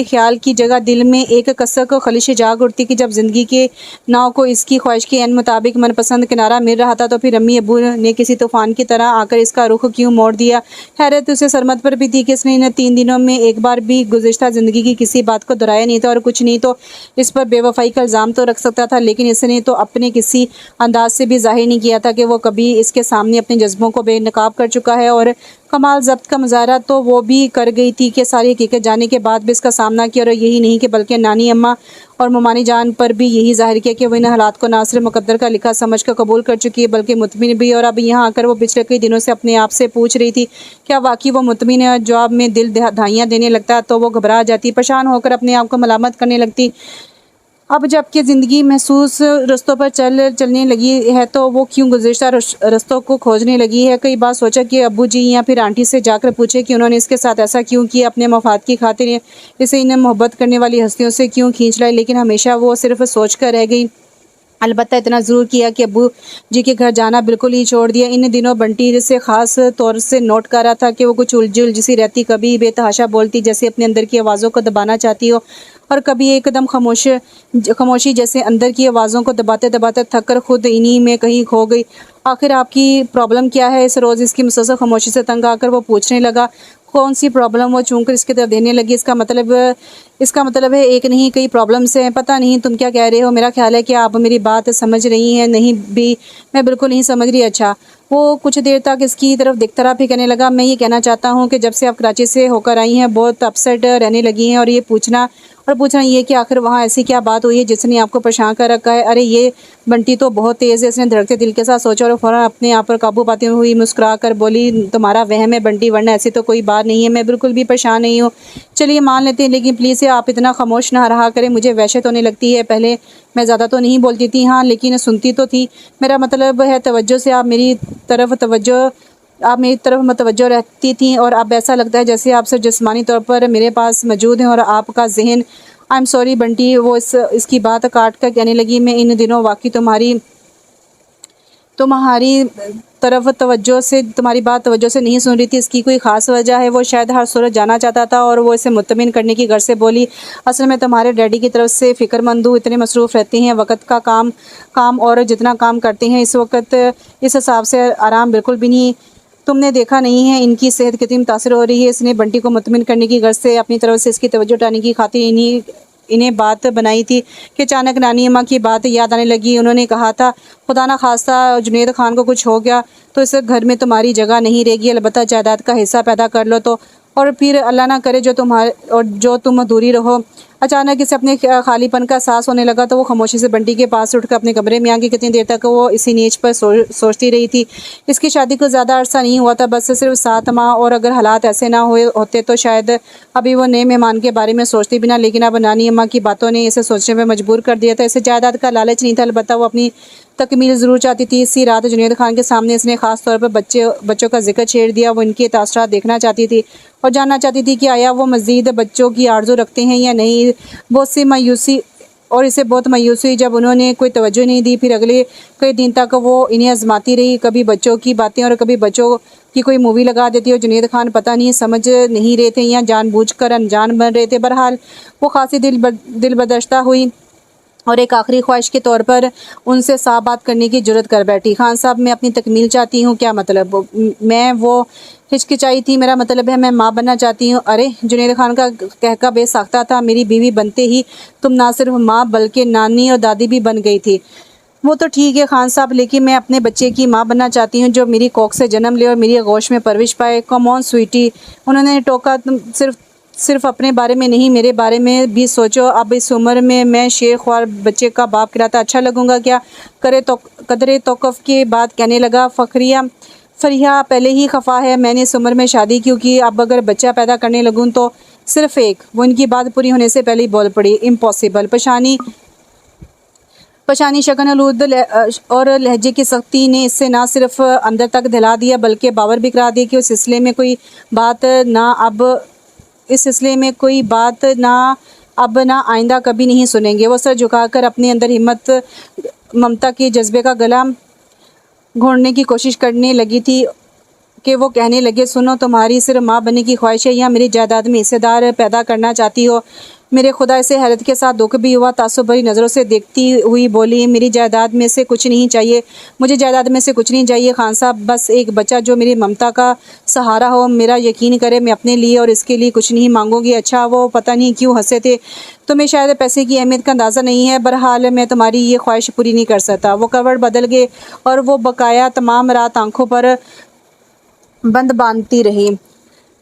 ख्याल की जगह दिल में एक कसक खलिश जाग उठती कि जब ज़िंदगी के नाव को इसकी ख्वाहिश के एन मुताबिक मनपसंद किनारा मिल रहा था तो फिर अम्मी अबू ने किसी तूफ़ान की तरह आकर इसका रुख क्यों मोड़ दिया। हैरत उसे सरमत पर भी थी कि इसने इन 3 दिनों में एक बार भी गुज़िश्ता ज़िंदगी की किसी बात को दोहराया नहीं था, और कुछ नहीं तो इस पर बेवफाई का इल्ज़ाम तो रख सकता था, लेकिन इसने तो अपने किसी अंदाज से भी जाहिर नहीं किया था कि वो कभी इसके सामने अपने जज्बों को बेनकाब कर चुका है। और कमाल ज़ब्त का मुजाहरा तो वो भी कर गई थी कि सारी हकीकत जाने के बाद भी इसका सामना किया, और यही नहीं कि बल्कि नानी अम्मा और मुमानी जान पर भी यही जाहिर किया कि वो इन हालात को ना सिर्फ मुकद्दर का लिखा समझ कर कबूल कर चुकी है बल्कि मुतमिन भी। और अब यहाँ आकर वो पिछले कई दिनों से अपने आप से पूछ रही थी क्या वाकई वो मुतमिन है। जवाब में दिल धाइयाँ देने लगता तो वो घबरा जाती, परेशान होकर अपने आप को मलामत करने लगती। अब जबकि ज़िंदगी महसूस रास्तों पर चलने लगी है तो वो क्यों गुज़िश्ता रास्तों को खोजने लगी है। कई बार सोचा कि अब्बू जी या फिर आंटी से जाकर पूछे कि उन्होंने इसके साथ ऐसा क्यों किया, अपने मफाद की खातिर इसे इन मोहब्बत करने वाली हस्तियों से क्यों खींच लाई, लेकिन हमेशा वो सिर्फ सोच कर रह गई। अलबत्ता इतना ज़रूर किया कि अब्बू जी के घर जाना बिल्कुल ही छोड़ दिया। इन दिनों बंटी से ख़ास तौर से नोट कर रहा था कि वो कुछ उलझी सी रहती, कभी बेतहाशा बोलती जैसे अपने अंदर की आवाज़ों को दबाना चाहती हो, और कभी एकदम खामोशी जैसे अंदर की आवाज़ों को दबाते दबाते थक कर खुद इन्हीं में कहीं खो गई। आखिर आपकी प्रॉब्लम क्या है? इस रोज़ इसकी मुसलसल खामोशी से तंग आकर वो पूछने लगा। कौन सी प्रॉब्लम? वो चूम कर इसकी तरफ देने लगी। इसका मतलब है एक नहीं कई प्रॉब्लम्स हैं। पता नहीं तुम क्या कह रहे हो। मेरा ख्याल है कि आप मेरी बात समझ रही हैं। नहीं भी, मैं बिल्कुल नहीं समझ रही। अच्छा। वो कुछ देर तक इसकी तरफ देखता रहा, फिर कहने लगा, मैं ये कहना चाहता हूँ कि जब से आप कराची से होकर आई हैं बहुत अपसेट रहने लगी हैं, और पूछना ये कि आखिर वहाँ ऐसी क्या बात हुई है जिसने आपको परेशान कर रखा है। अरे ये बंटी तो बहुत तेज़ है। इसने धड़कते दिल के साथ सोचा और फ़ौरन अपने आप पर काबू पाते हुए मुस्कुरा कर बोली, तुम्हारा वहम है बंटी, वरना ऐसी तो कोई बात नहीं है। मैं बिल्कुल भी परेशान नहीं हूँ। चलिए मान लेते हैं, लेकिन प्लीज़ आप इतना खामोश ना रहा करें। मुझे वहशत होने लगती है। पहले मैं ज़्यादा तो नहीं बोलती थी, हाँ, लेकिन सुनती तो थी। मेरा मतलब है तवज्जो से आप मेरी तरफ मतवज्जो रहती थी, और अब ऐसा लगता है जैसे आप सिर्फ जिस्मानी तौर पर मेरे पास मौजूद हैं और आपका जहन। I am sorry Bunty. वो इसकी बात काट कर कहने लगी, मैं इन दिनों वाकई तुम्हारी बात तवज्जो से नहीं सुन रही थी। इसकी कोई ख़ास वजह है? वो शायद हर सूरत जाना चाहता था, और वो इसे मुत्तमिन करने की गर्ज से बोली, असल में तुम्हारे डैडी की तरफ से फ़िक्रमंद हूँ। इतने मसरूफ़ रहते हैं वक़्त का काम और जितना काम करते हैं इस वक्त इस हिसाब से आराम बिल्कुल भी नहीं। तुमने देखा नहीं है इनकी सेहत कितनी मुतासर हो रही है। इसने बंटी को मुत्तमिन करने की गर्ज से अपनी तरफ से इसकी तवज्जो हटाने की खातिर इन्हें बात बनाई थी कि अचानक नानी अम्मा की बात याद आने लगी। उन्होंने कहा था, खुदा ना खास्ता जुनैद खान को कुछ हो गया तो इस घर में तुम्हारी जगह नहीं रहेगी, अलबत्ता जायदाद का हिस्सा पैदा कर लो तो, और फिर अल्लाह ना करे जो तुम दूरी रहो। अचानक इसे अपने खालीपन का एहसास होने लगा तो वो खामोशी से बंटी के पास उठकर अपने कमरे में आ गई। कितनी देर तक वो इसी नीच पर सोचती रही थी। इसकी शादी को ज़्यादा अरसा नहीं हुआ था, बस सिर्फ 7 माह, और अगर हालात ऐसे ना होते तो शायद अभी वो नए मेहमान के बारे में सोचती भी ना। लेकिन अब नानी अम्मा की बातों ने इसे सोचने में मजबूर कर दिया था। इसे जायदाद का लालच नहीं था, अलबत्ता वो अपनी तकमील ज़रूर चाहती थी। इसी रात जुनैद खान के सामने इसने ख़ास तौर पर बच्चों का जिक्र छेड़ दिया। वो इनके तासरात देखना चाहती थी और जानना चाहती थी कि आया वो मज़ीद बच्चों की आरज़ू रखते हैं या नहीं। इसे बहुत मायूसी हुई जब उन्होंने कोई तवज्जो नहीं दी। फिर अगले कई दिन तक वो इन्हें आजमाती रही, कभी बच्चों की बातें और कभी बच्चों की कोई मूवी लगा देती। और जुनैद खान पता नहीं समझ नहीं रहे थे या जानबूझकर अनजान बन रहे थे। बहरहाल वो खासी दिल बदश्ता हुई और एक आखिरी ख्वाहिश के तौर पर उनसे साफ बात करने की जुर्रत कर बैठी। खान साहब, मैं अपनी तकमील चाहती हूँ। क्या मतलब? वो हिचकिचाई थी। मेरा मतलब है मैं माँ बनना चाहती हूँ। अरे, जुनैद खान का कहका बेसाख्ता था। मेरी बीवी बनते ही तुम ना सिर्फ माँ बल्कि नानी और दादी भी बन गई थी। वो तो ठीक है खान साहब, लेकिन मैं अपने बच्चे की माँ बनना चाहती हूँ जो मेरी कोख से जन्म ले और मेरी आगोश में परवरिश पाए। कम ऑन स्वीटी, उन्होंने टोका। तुम सिर्फ अपने बारे में नहीं मेरे बारे में भी सोचो। अब इस उम्र में मैं शेर ख्वार बच्चे का बाप कहलाता अच्छा लगूंगा क्या? कदरे तौक़ुफ़ के बाद कहने लगा, फरिया पहले ही खफा है। मैंने इस उम्र में शादी क्यों की? अब अगर बच्चा पैदा करने लगूँ तो सिर्फ एक। वो इनकी बात पूरी होने से पहले ही बोल पड़ी, इम्पॉसिबल। पशानी शकन-ए-लूद और लहजे की सख्ती ने इससे ना सिर्फ अंदर तक दिला दिया बल्कि बावर भी करा दिया कि इस सिलसिले में कोई बात ना अब ना आइंदा कभी नहीं सुनेंगे। वो सर झुकाकर अपने अंदर ममता के जज्बे का गला घोंटने की कोशिश करने लगी थी कि वो कहने लगे, सुनो, तुम्हारी सिर्फ माँ बनने की ख्वाहिश है या मेरी जायदाद में हिस्सेदार पैदा करना चाहती हो? मेरे खुदा, इसे हैरत के साथ दुख भी हुआ। तासुब भरी नज़रों से देखती हुई बोली, मेरी जायदाद में से कुछ नहीं चाहिए। मुझे जायदाद में से कुछ नहीं चाहिए खान साहब, बस एक बच्चा जो मेरी ममता का सहारा हो। मेरा यकीन करे, मैं अपने लिए और इसके लिए कुछ नहीं मांगूंगी। अच्छा, वो पता नहीं क्यों हंसे थे। तुम्हें शायद पैसे की अहमियत का अंदाज़ा नहीं है। बहरहाल मैं तुम्हारी ये ख्वाहिश पूरी नहीं कर सकता। वो करवट बदल गए और वो बकाया तमाम रात आंखों पर बंद बांधती रही।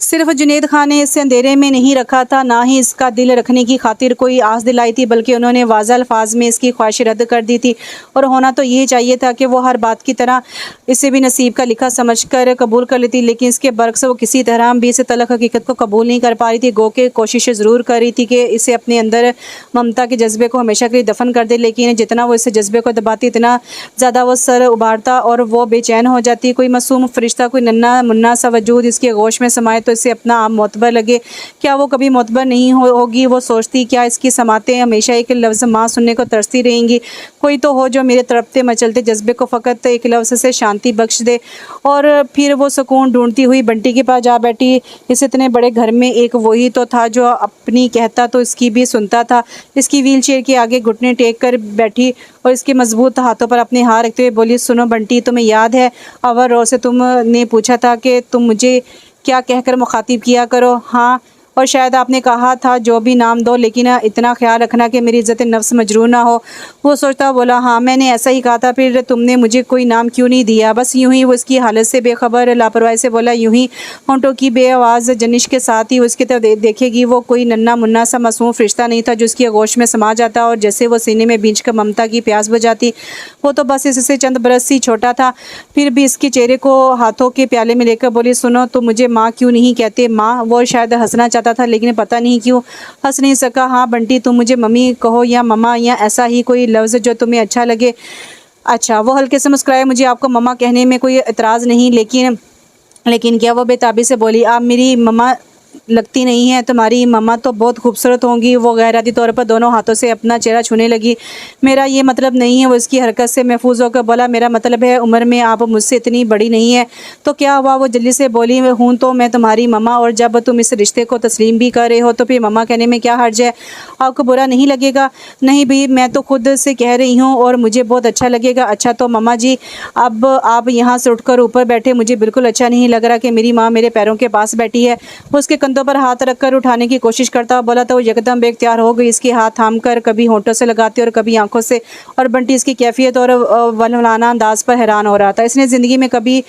सिर्फ जुनैद खान ने इसे अंधेरे में नहीं रखा था, ना ही इसका दिल रखने की खातिर कोई आस दिलाई थी, बल्कि उन्होंने वाज़ा अल्फाज में इसकी ख्वाहिश रद्द कर दी थी। और होना तो यही चाहिए था कि वो हर बात की तरह इसे भी नसीब का लिखा समझकर कबूल कर लेती, लेकिन इसके बरक्स वो किसी तरह भी इस तलख हकीकत को कबूल नहीं कर पा रही थी। गो के कोशिश ज़रूर कर रही थी कि इसे अपने अंदर ममता के जज्बे को हमेशा के लिए दफन कर दे, लेकिन जितना वो इस जज्बे को दबाती इतना ज़्यादा वो सर उबारता और वो बेचैन हो जाती। कोई मासूम फरिश्ता, कोई नन्ना मुन्ना सा वजूद इसके गोश में समाए तो इसे अपना आप मोतबर लगे। क्या वो कभी मोतबर नहीं होगी? वो सोचती, क्या इसकी समातें हमेशा एक लफ्ज़ माँ सुनने को तरसती रहेंगी? कोई तो हो जो मेरे तड़पते मचलते जज्बे को फ़कत एक लफ्ज़ से शांति बख्श दे। और फिर वो सुकून ढूंढती हुई बंटी के पास जा बैठी। इस इतने बड़े घर में एक वही तो था जो अपनी कहता तो इसकी भी सुनता था। इसकी व्हील चेयर के आगे घुटने टेक कर बैठी और इसके मजबूत हाथों पर अपने हाथ रखते हुए बोली, सुनो बंटी, तुम्हें याद है अवर रोज से तुमने पूछा था कि तुम मुझे क्या कहकर मुखातिब किया करो? हाँ, और शायद आपने कहा था जो भी नाम दो, लेकिन इतना ख्याल रखना कि मेरी इज़्ज़त नफ्स मजरूह ना हो। वो सोचता बोला, हाँ मैंने ऐसा ही कहा था, फिर तुमने मुझे कोई नाम क्यों नहीं दिया? बस यूं ही वो इसकी हालत से बेखबर लापरवाही से बोला, यूं ही होंठों की बेआवाज़ जनिश के साथ ही उसकी तरफ देखेगी। वो कोई नन्ना मुन्ना सा मासूम फरिश्ता नहीं था जो उसकी आगोश में समा जाता और जैसे वो सीने में बींच कर ममता की प्यास बुझाती। वो तो बस इससे चंद बरस ही छोटा था, फिर भी इसके चेहरे को हाथों के प्याले में लेकर बोली, सुनो तो मुझे माँ क्यों नहीं कहते? माँ। वो शायद हंसना चाहता था, लेकिन पता नहीं क्यों हंस नहीं सका। हाँ बंटी, तुम मुझे मम्मी कहो या मम्मा, या ऐसा ही कोई लफ्ज़ जो तुम्हें अच्छा लगे। अच्छा, वो हल्के से मुस्कुराए, मुझे आपको मम्मा कहने में कोई एतराज़ नहीं, लेकिन क्या? वो बेताबी से बोली, आप मेरी मम्मा लगती नहीं है, तुम्हारी मम्मा तो बहुत खूबसूरत होंगी। वो गैराती तौर पर दोनों हाथों से अपना चेहरा छूने लगी। मेरा ये मतलब नहीं है। वो इसकी हरकत से महफूज होकर बोला, मेरा मतलब है उम्र में आप मुझसे इतनी बड़ी नहीं है। तो क्या हुआ? वो जल्दी से बोली, हूँ तो मैं तुम्हारी मम्मा, और जब तुम इस रिश्ते को तस्लीम भी कर रहे हो तो फिर मम्मा कहने में क्या हर्ज है? आपको बुरा नहीं लगेगा? नहीं भाई, मैं तो खुद से कह रही हूँ और मुझे बहुत अच्छा लगेगा। अच्छा तो मम्मा जी, अब आप यहाँ से उठकर ऊपर बैठे, मुझे बिल्कुल अच्छा नहीं लग रहा कि मेरी माँ मेरे पैरों के पास बैठी है। वो उसके कंधों पर हाथ रखकर उठाने की कोशिश करता बोला तो वो एकदम बेख्तियार हो गई। इसके हाथ थाम कर कभी होंठों से लगाती और कभी आंखों से, और बंटी इसकी कैफियत और वल्लाना अंदाज पर हैरान हो रहा था। इसने ज़िंदगी में कभी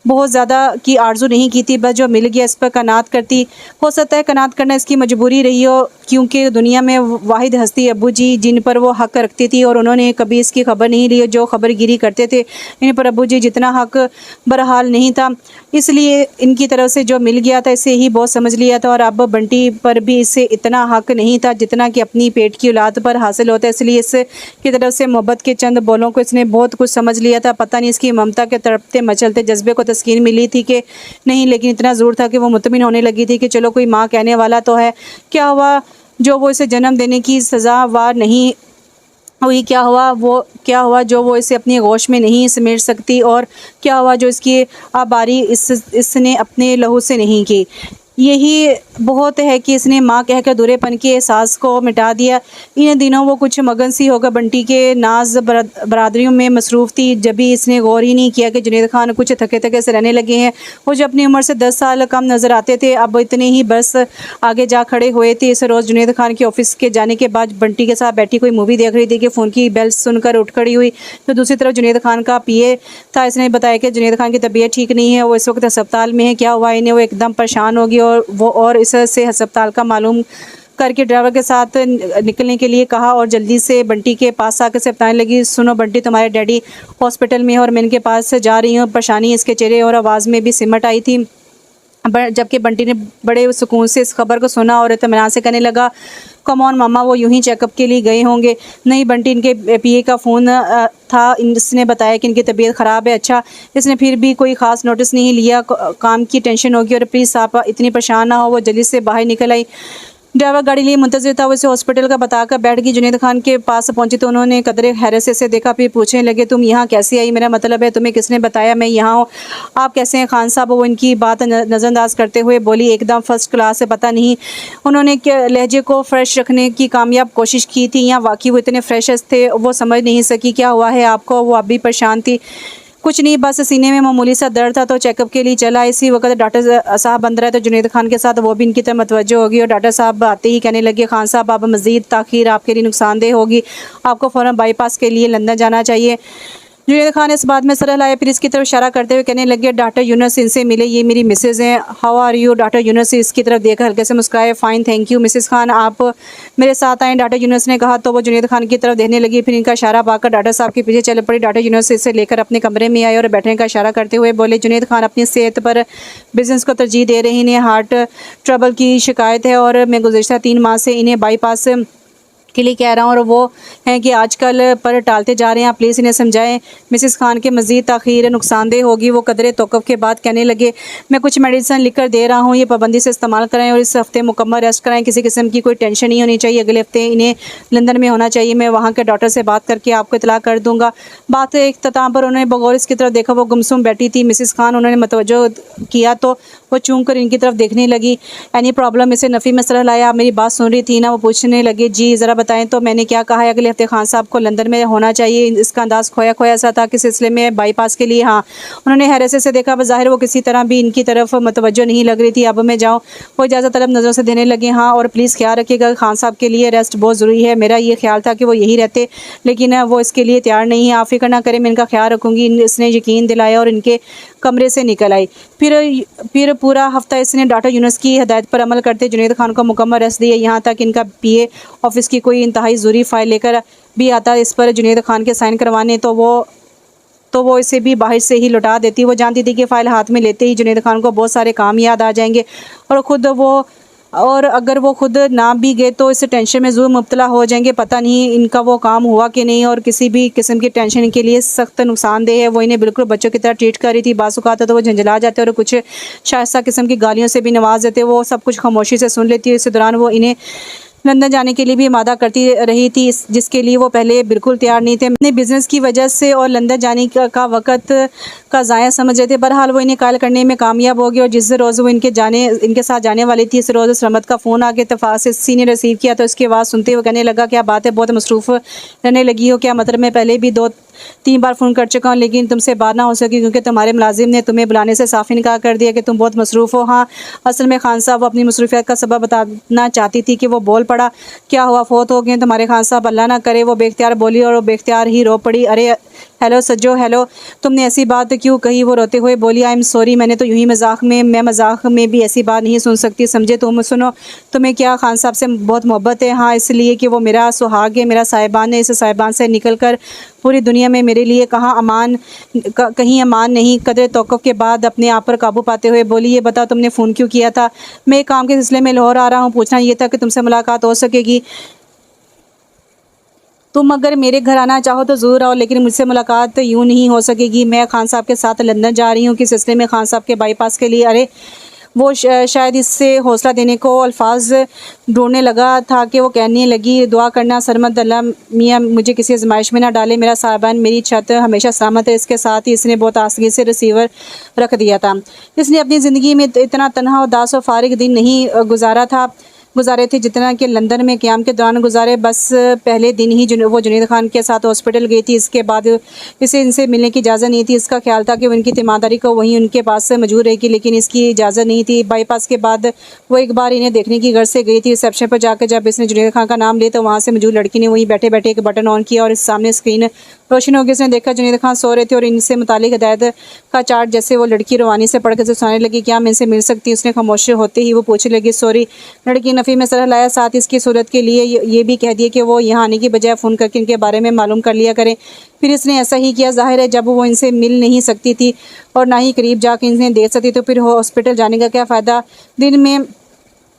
बहुत ज़्यादा की आरजू नहीं की थी, बस जो मिल गया इस पर कनात करती। हो सकता है कनात करना इसकी मजबूरी रही हो, क्योंकि दुनिया में वाहिद हस्ती अब्बू जी जिन पर वो हक रखती थी, और उन्होंने कभी इसकी खबर नहीं ली। जो खबरगिरी करते थे इन पर अब्बू जी जितना हक बहरहाल नहीं था, इसलिए इनकी तरफ से जो मिल गया था इसे ही बहुत समझ लिया था। और अब बंटी पर भी इससे इतना हक नहीं था जितना कि अपनी पेट की औलाद पर हासिल होता है, इसलिए इसकी तरफ से मोहब्बत के चंद बोलों को इसने बहुत कुछ समझ लिया था। पता नहीं इसकी ममता के तड़पते मचलते जज्बे को तस्कीन मिली थी कि नहीं, लेकिन इतना ज़रूर था कि वो मुतमिन होने लगी थी कि चलो कोई माँ कहने वाला तो है। क्या हुआ जो वो इसे जन्म देने की सज़ावार नहीं हुई? क्या हुआ जो वो इसे अपनी गोश में नहीं समेट सकती? और क्या हुआ जो इसकी आबारी इसने अपने लहू से नहीं की? यही बहुत है कि इसने माँ कहकर दूरेपन के एहसास को मिटा दिया। इन दिनों वो कुछ मगन सी होकर बंटी के नाज बरादरियों में मसरूफ़ थी। जब भी इसने गौर ही नहीं किया कि जुनैद खान कुछ थके थके से रहने लगे हैं। वो जो अपनी उम्र से 10 साल कम नज़र आते थे, अब इतने ही बरस आगे जा खड़े हुए थे। इस रोज़ जुनैद खान के ऑफिस के जाने के बाद बंटी के साथ बैठी कोई मूवी देख रही थी कि फ़ोन की बेल सुनकर उठ खड़ी हुई। तो दूसरी तरफ जुनैद खान का पीए था। इसने बताया कि जुनैद खान की तबीयत ठीक नहीं है, वो इस वक्त अस्पताल में है। क्या हुआ इन्हें? वो एकदम परेशान होगी और इससे अस्पताल का मालूम करके ड्राइवर के साथ निकलने के लिए कहा और जल्दी से बंटी के पास आकर से बताने लगी, सुनो बंटी, तुम्हारे डैडी हॉस्पिटल में है और मैं इनके पास से जा रही हूँ। परेशानी इसके चेहरे और आवाज़ में भी सिमट आई थी। जबकि बंटी ने बड़े सुकून से इस खबर को सुना और इत्मीनान से कहने लगा, कम ऑन मामा, वो यूं ही चेकअप के लिए गए होंगे। नहीं बंटी, इनके पीए का फ़ोन था, इसने बताया कि इनकी तबीयत ख़राब है। अच्छा, इसने फिर भी कोई ख़ास नोटिस नहीं लिया। काम की टेंशन होगी और प्लीज़ आप इतनी परेशान ना हो। वो जल्दी से बाहर निकल आई। ड्राइवर गाड़ी लिए मुंतज़िर था। वो इसे हॉस्पिटल का बताकर बैठ गई। जुनैद खान के पास पहुंची तो उन्होंने कदरे हैरत से देखा, फिर पूछने लगे, तुम यहाँ कैसे आई? मेरा मतलब है तुम्हें किसने बताया मैं यहाँ हूँ? आप कैसे हैं खान साहब? वो इनकी बात नज़रअंदाज करते हुए बोली, एकदम फर्स्ट क्लास है। पता नहीं उन्होंने लहजे को फ्रेश रखने की कामयाब कोशिश की थी या वाकई वो इतने फ्रेश थे वो समझ नहीं सकी। क्या हुआ है आपको? वो अब भी परेशान थी। कुछ नहीं, बस सीने में मामूली सा दर्द था तो चेकअप के लिए चला। इसी वक्त डॉक्टर साहब अंदर आए तो जुनैद खान के साथ वो भी इनकी तरफ मतवज्जो होगी और डॉक्टर साहब आते ही कहने लगे, खान साहब अब मज़ीद ताख़ीर आपके लिए नुकसानदेह होगी, आपको फ़ौरन बाईपास के लिए लंदन जाना चाहिए। जुनैद खान इस बात में सर लाए, फिर इसकी तरफ इशारा करते हुए कहने लगे, डॉक्टर यूनुस इनसे मिले, ये मेरी मिसेज़ हैं, how are you. Doctor Yunus इसकी तरफ देखकर हल्के से मुस्कुराए, fine thank you Mrs Khan, आप मेरे साथ आएँ। डॉक्टर यूनुस ने कहा तो वो जुनैद खान की तरफ देखने लगी, फिर इनका इशारा पाकर डॉक्टर साहब के पीछे चल पड़ी। डॉक्टर यूनुस इसे लेकर अपने कमरे में आए और बैठने का इशारा करते हुए बोले, जुनैद खान अपनी सेहत पर बिज़नेस को तरजीह दे रहे हैं, इन्हें हार्ट ट्रबल की शिकायत है और मैं गुज़िश्ता 3 माह से इन्हें बाईपास के लिए कह रहा हूँ और वो हैं कि आजकल पर टालते जा रहे हैं, आप प्लीज़ इन्हें समझाएं। मिसेस खान के मज़ीद ताख़ीर नुकसानदेह होगी। वो कदरे तौक़ुफ़ के बाद कहने लगे, मैं कुछ मेडिसिन लिख कर दे रहा हूँ, ये पाबंदी से इस्तेमाल करें और इस हफ़्ते मुकम्मल रेस्ट कराएं, किसी किस्म की कोई टेंशन नहीं होनी चाहिए। अगले हफ़्ते इन्हें लंदन में होना चाहिए, मैं वहाँ के डॉक्टर से बात करके आपको इतला कर दूँगा। बात एक तमाम पर उन्होंने बगौर इसकी तरफ देखा, वो गुमसुम बैठी थी। मिसेस खान उन्होंने मतवज्जो किया तो वो चूम कर इनकी तरफ देखने लगी। एनी प्रॉब्लम, इसे नफ़ी में सलाह लाया, आप मेरी बात सुन रही थी ना। वो पूछने लगे, जी ज़रा बताएं तो मैंने क्या कहा है। अगले हफ्ते खान साहब को लंदन में होना चाहिए। इसका अंदाज़ खोया खोया सा था, किस सिलसिले में, बाईपास के लिए। हाँ, उन्होंने हैरत से देखा, बज़ाहिर वो किसी तरह भी इनकी तरफ मतवज्जो नहीं लग रही थी। अब मैं जाऊँ, वो इजाज़त तलब नज़रों से देने लगे। हाँ, और प्लीज़ ख्याल रखिएगा, खान साहब के लिए रेस्ट बहुत ज़रूरी है। मेरा ये ख्याल था कि वो यही रहते, लेकिन वो इसके लिए तैयार नहीं है। आप फ़िक्र ना करें, मैं इनका ख्याल रखूँगी। इसने यकीन दिलाया और इनके कमरे से निकल आई। फिर पूरा हफ्ता इसने डॉक्टर यूनुस की हिदायत पर अमल करते जुनैद खान को मुकम्मल रेस्ट दिया। यहाँ तक इनका पीए ऑफिस की कोई इंतहाई ज़रूरी फ़ाइल लेकर भी आता इस पर जुनैद खान के साइन करवाने, तो वो इसे भी बाहर से ही लौटा देती। वो जानती थी कि फ़ाइल हाथ में लेते ही जुनैद खान को बहुत सारे काम याद आ जाएंगे और अगर वो खुद ना भी गए तो इस टेंशन में ज़रूर मुब्तला हो जाएंगे। पता नहीं इनका वो काम हुआ कि नहीं, और किसी भी किस्म की टेंशन के लिए सख्त नुकसानदेह है। वो इन्हें बिल्कुल बच्चों की तरह ट्रीट कर रही थी। बाज़ तो वो झंझला जाते और कुछ शाइस्ता किस्म की गालियों से भी नवाज देते। वो सब कुछ खामोशी से सुन लेती। इस दौरान वो इन्हें लंदन जाने के लिए भी मादा करती रही थी, जिसके लिए वो पहले बिल्कुल तैयार नहीं थे। अपने बिज़नेस की वजह से और लंदन जाने का वक़्त का ज़ाया समझ रहे थे। बहरहाल वो इन्हें कायल करने में कामयाब हो गई और जिस रोज़ वो इनके साथ जाने वाली थी, इस रोज़ सरमत का फ़ोन आके इत्तेफाक से किसी ने रिसीव किया। तो इसकी आवाज़ सुनते हुए कहने लगा, क्या बात है, बहुत मसरूफ़ रहने लगी हो क्या? मतलब मैं पहले भी 2-3 बार फ़ोन कर चुका हूँ, लेकिन तुमसे बात ना हो सकी क्योंकि तुम्हारे मुलाजिम ने तुम्हें बुलाने से साफ़ इनकार कर दिया कि तुम बहुत मसरूफ़ हो। हाँ, असल में खान साहब वो अपनी मसरूफियत का सबब बताना चाहती थी कि वो बोल पड़ा, क्या हुआ, फोत हो गए तुम्हारे खान साहब? अल्लाह ना करे। वो बेख्तियार बोली और वो बेख्तियार ही रो पड़ी। अरे हेलो सज्जो, हेलो, तुमने ऐसी बात क्यों कही? वो रोते हुए बोली, आई एम सॉरी, मैंने तो यूं ही मैं मजाक में भी ऐसी बात नहीं सुन सकती, समझे? तुम सुनो, तुम्हें क्या खान साहब से बहुत मोहब्बत है? हाँ, इसलिए कि वो मेरा सुहाग है, मेरा साहिबान है। इस साहिबान से निकल कर पूरी दुनिया में मेरे लिए कहीं अमान नहीं। कदर तौक़ुफ़ के बाद अपने आप पर काबू पाते हुए बोली, ये बताओ तुमने फ़ोन क्यों किया था? मैं एक काम के सिलसिले में लाहौर आ रहा हूँ, पूछना ये था कि तुमसे मुलाकात हो सकेगी? तुम अगर मेरे घर आना चाहो तो ज़रूर आओ, लेकिन मुझसे मुलाकात यूँ नहीं हो सकेगी। मैं खान साहब के साथ लंदन जा रही हूँ, किस सिलसिले में? खान साहब के बाईपास के लिए। अरे वो शायद इससे हौसला देने को अल्फाज ढूंढने लगा था कि वो कहने लगी, दुआ करना सरमद, अल्लाह मियाँ मुझे किसी आजमाइश में ना डाले। मेरा साहिबान, मेरी छत हमेशा सलामत है। इसके साथ ही इसने बहुत आसानी से रिसीवर रख दिया था। इसने अपनी ज़िंदगी में इतना तनहा, उदास और फारिग दिन नहीं गुजारे थे जितना कि लंदन में क़याम के दौरान गुजारे। बस पहले दिन ही वो जुनैद खान के साथ हॉस्पिटल गई थी। इसके बाद इसे इनसे मिलने की इजाज़त नहीं थी। इसका ख्याल था कि वो इनकी तीमारदारी को वहीं उनके पास मौजूद रहेगी, लेकिन इसकी इजाज़त नहीं थी। बाईपास के बाद वो एक बार इन्हें देखने की घर से गई थी। रिसेप्शन पर जाकर जब इसने जुनैद खान का नाम लिया तो वहाँ से मौजूद लड़की ने वहीं बैठे बैठे एक बटन ऑन किया और इस सामने स्क्रीन रोशन हो गई। उसने देखा जुनैद खान सो रहे थे और इनसे मुतालिक हिदायत का चार्ट जैसे वो लड़की रवानी से पढ़ कर सुनाने लगी, क्या मैं इनसे मिल सकती? उसने खामोश होते ही वो पूछने लगी, सॉरी। लड़की नफ़ी में सलाह लाया, साथ इसकी सूरत के लिए ये भी कह दिया कि वो यहाँ आने की बजाय फ़ोन करके इनके बारे में मालूम कर लिया करें। फिर इसने ऐसा ही किया। ज़ाहिर है जब वो इनसे मिल नहीं सकती थी और ना ही करीब जाकर इन्हें देख सकती, तो फिर हॉस्पिटल जाने का क्या फ़ायदा?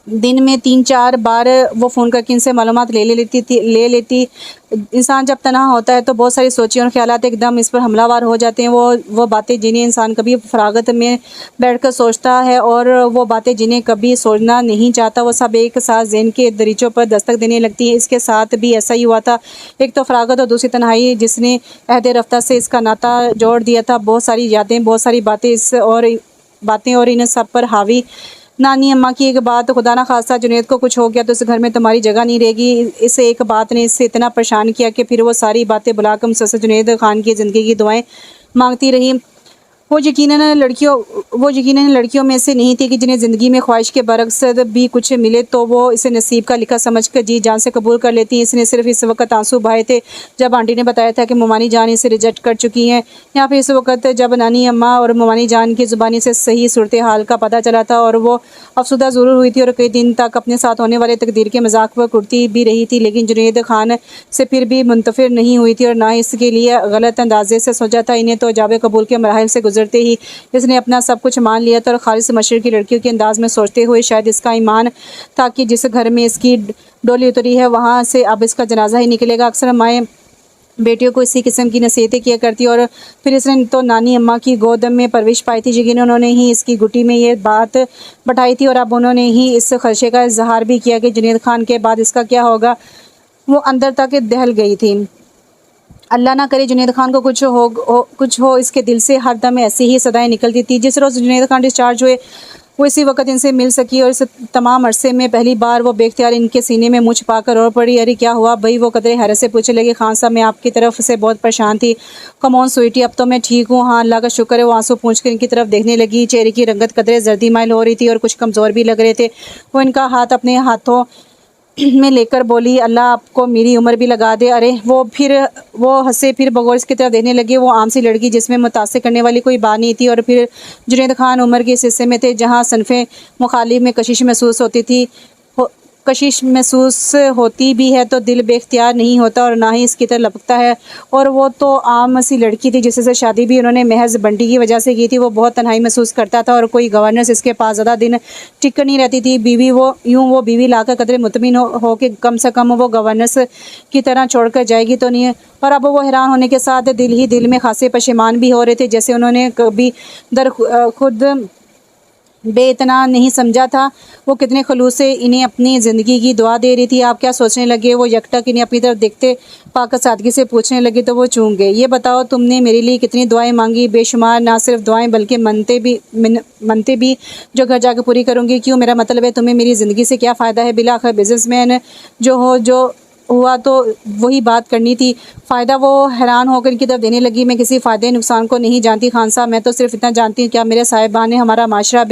दिन में 3-4 बार वो फ़ोन करके इनसे मालूमात ले लेती। इंसान जब तन्हा होता है तो बहुत सारी सोचें और ख्यालात एकदम इस पर हमलावर हो जाते हैं। वो बातें जिन्हें इंसान कभी फरागत में बैठकर सोचता है और वो बातें जिन्हें कभी सोचना नहीं चाहता, वो सब एक साथ ज़हन के दरीचों पर दस्तक देने लगती हैं। इसके साथ भी ऐसा ही हुआ था। एक तो फरागत और दूसरी तन्हाई जिसने अहद रफ्ता से इसका नाता जोड़ दिया था। बहुत सारी यादें, बहुत सारी बातें और इन सब पर हावी। नानी अम्मा की एक बात, खुदा ना खास्ता जुनैद को कुछ हो गया तो इस घर में तुम्हारी जगह नहीं रहेगी। इस एक बात ने इससे इतना परेशान किया कि फिर वो सारी बातें बुलाकर मुसलसल जुनैद खान की ज़िंदगी की दुआएं मांगती रही। वो यकीनन लड़कियों में से नहीं थी कि जिन्हें ज़िंदगी में ख्वाहिश के बरक्स भी कुछ मिले तो वो इसे नसीब का लिखा समझकर जी जान से कबूल कर लेती। इसने सिर्फ इस वक्त आंसू बहाए थे जब आंटी ने बताया था कि मोमानी जान इसे रिजेक्ट कर चुकी हैं। यहाँ पे इस वक्त जब नानी अम्मा और मोमानी जान की ज़ुबानी से सही सूरत हाल का पता चला था और वो अफसुदा ज़रूर हुई थी और कई दिन तक अपने साथ होने वाले तकदीर के मजाक पर कुर्ती भी रही थी, लेकिन जुनैद खान से फिर भी मुंतफिर नहीं हुई थी और ना इसके लिए गलत अंदाजे से सोचा था। इन्हें तो जाब कबूल के मराहल से गुजरते ही इसने अपना सब कुछ मान लिया था और खालिस मशरक़ की लड़कियों के अंदाज में सोचते हुए शायद इसका ईमान था कि जिस घर में इसकी डोली उतरी है वहाँ से अब इसका जनाजा ही निकलेगा। अक्सर माएँ बेटियों को इसी किस्म की नसीहतें किया करती और फिर इसने तो नानी अम्मा की गोद में परवरिश पाई थी, यकीन उन्होंने ही इसकी गुटी में ये बात बैठाई थी और अब उन्होंने ही इस खदशे का इजहार भी किया कि जुनैद खान के बाद इसका क्या होगा। वो अंदर तक दहल गई थी। अल्लाह ना करे जुनैद खान को कुछ हो इसके दिल से हर दम ऐसी ही सदाएं निकलती थी। जिस रोज़ जुनैद खान डिस्चार्ज हुए वो इसी वक्त इनसे मिल सकी और इस तमाम अरसे में पहली बार वो बेख्तियार इनके सीने में मुँह छुपाकर रो पड़ी। अरे क्या हुआ भाई? वो कदरे हैरत से पूछने लगे। खान साहब मैं आपकी तरफ से बहुत परेशान थी। कमॉन स्वीटी अब तो मैं ठीक हूँ। हाँ अल्लाह का शुक्र है। वो आंसू पूंछ कर इनकी तरफ देखने लगी। चेहरे की रंगत कदरे जर्दी माइल हो रही थी और कुछ कमज़ोर भी लग रहे थे। वो इनका हाथ अपने हाथों में लेकर बोली अल्लाह आपको मेरी उम्र भी लगा दे। अरे वो हंसे फिर बगौर इसकी तरफ देखने लगे। वो आम सी लड़की जिसमें मुतासिर करने वाली कोई बात नहीं थी और फिर जुनैद खान उम्र के इस हिस्से में थे जहाँ सनफ़े मुखालिफ में कशिश महसूस होती भी है तो दिल बेख्तियार नहीं होता और ना ही इसकी तरफ लपकता है। और वो तो आम सी लड़की थी जिससे शादी भी उन्होंने महज बंटी की वजह से की थी। वो बहुत तन्हाई महसूस करता था और कोई गवर्नेंस इसके पास ज़्यादा दिन टिक नहीं रहती थी। वो बीवी लाकर कदरे मुतमिन हो कि कम से कम वो गवर्नेंस की तरह छोड़ कर जाएगी तो नहीं है। और अब वो हैरान होने के साथ दिल ही दिल में खासे पशेमान भी हो रहे थे, जैसे उन्होंने कभी खुद बेइतना नहीं समझा था। वो कितने खलूस से इन्हें अपनी ज़िंदगी की दुआ दे रही थी। आप क्या सोचने लगे? वो यकटक इन्हें अपनी तरफ देखते पाकर सादगी से पूछने लगे तो वो चूक गए। ये बताओ तुमने मेरे लिए कितनी दुआएं मांगी? बेशुमार, ना सिर्फ दुआएं बल्कि मनते भी जो घर जाकर पूरी करूँगी। क्यों? मेरा मतलब है तुम्हें मेरी ज़िंदगी से क्या फ़ायदा है? बिला आखिर बिजनेसमैन जो हुआ तो वही बात करनी थी। फ़ायदा? वो हैरान होकर इनकी तरफ देने लगी। मैं किसी फ़ायदे नुकसान को नहीं जानती खान साहब, मैं तो सिर्फ इतना जानती हूँ क्या मेरे साहिबान ने हमारा माशरा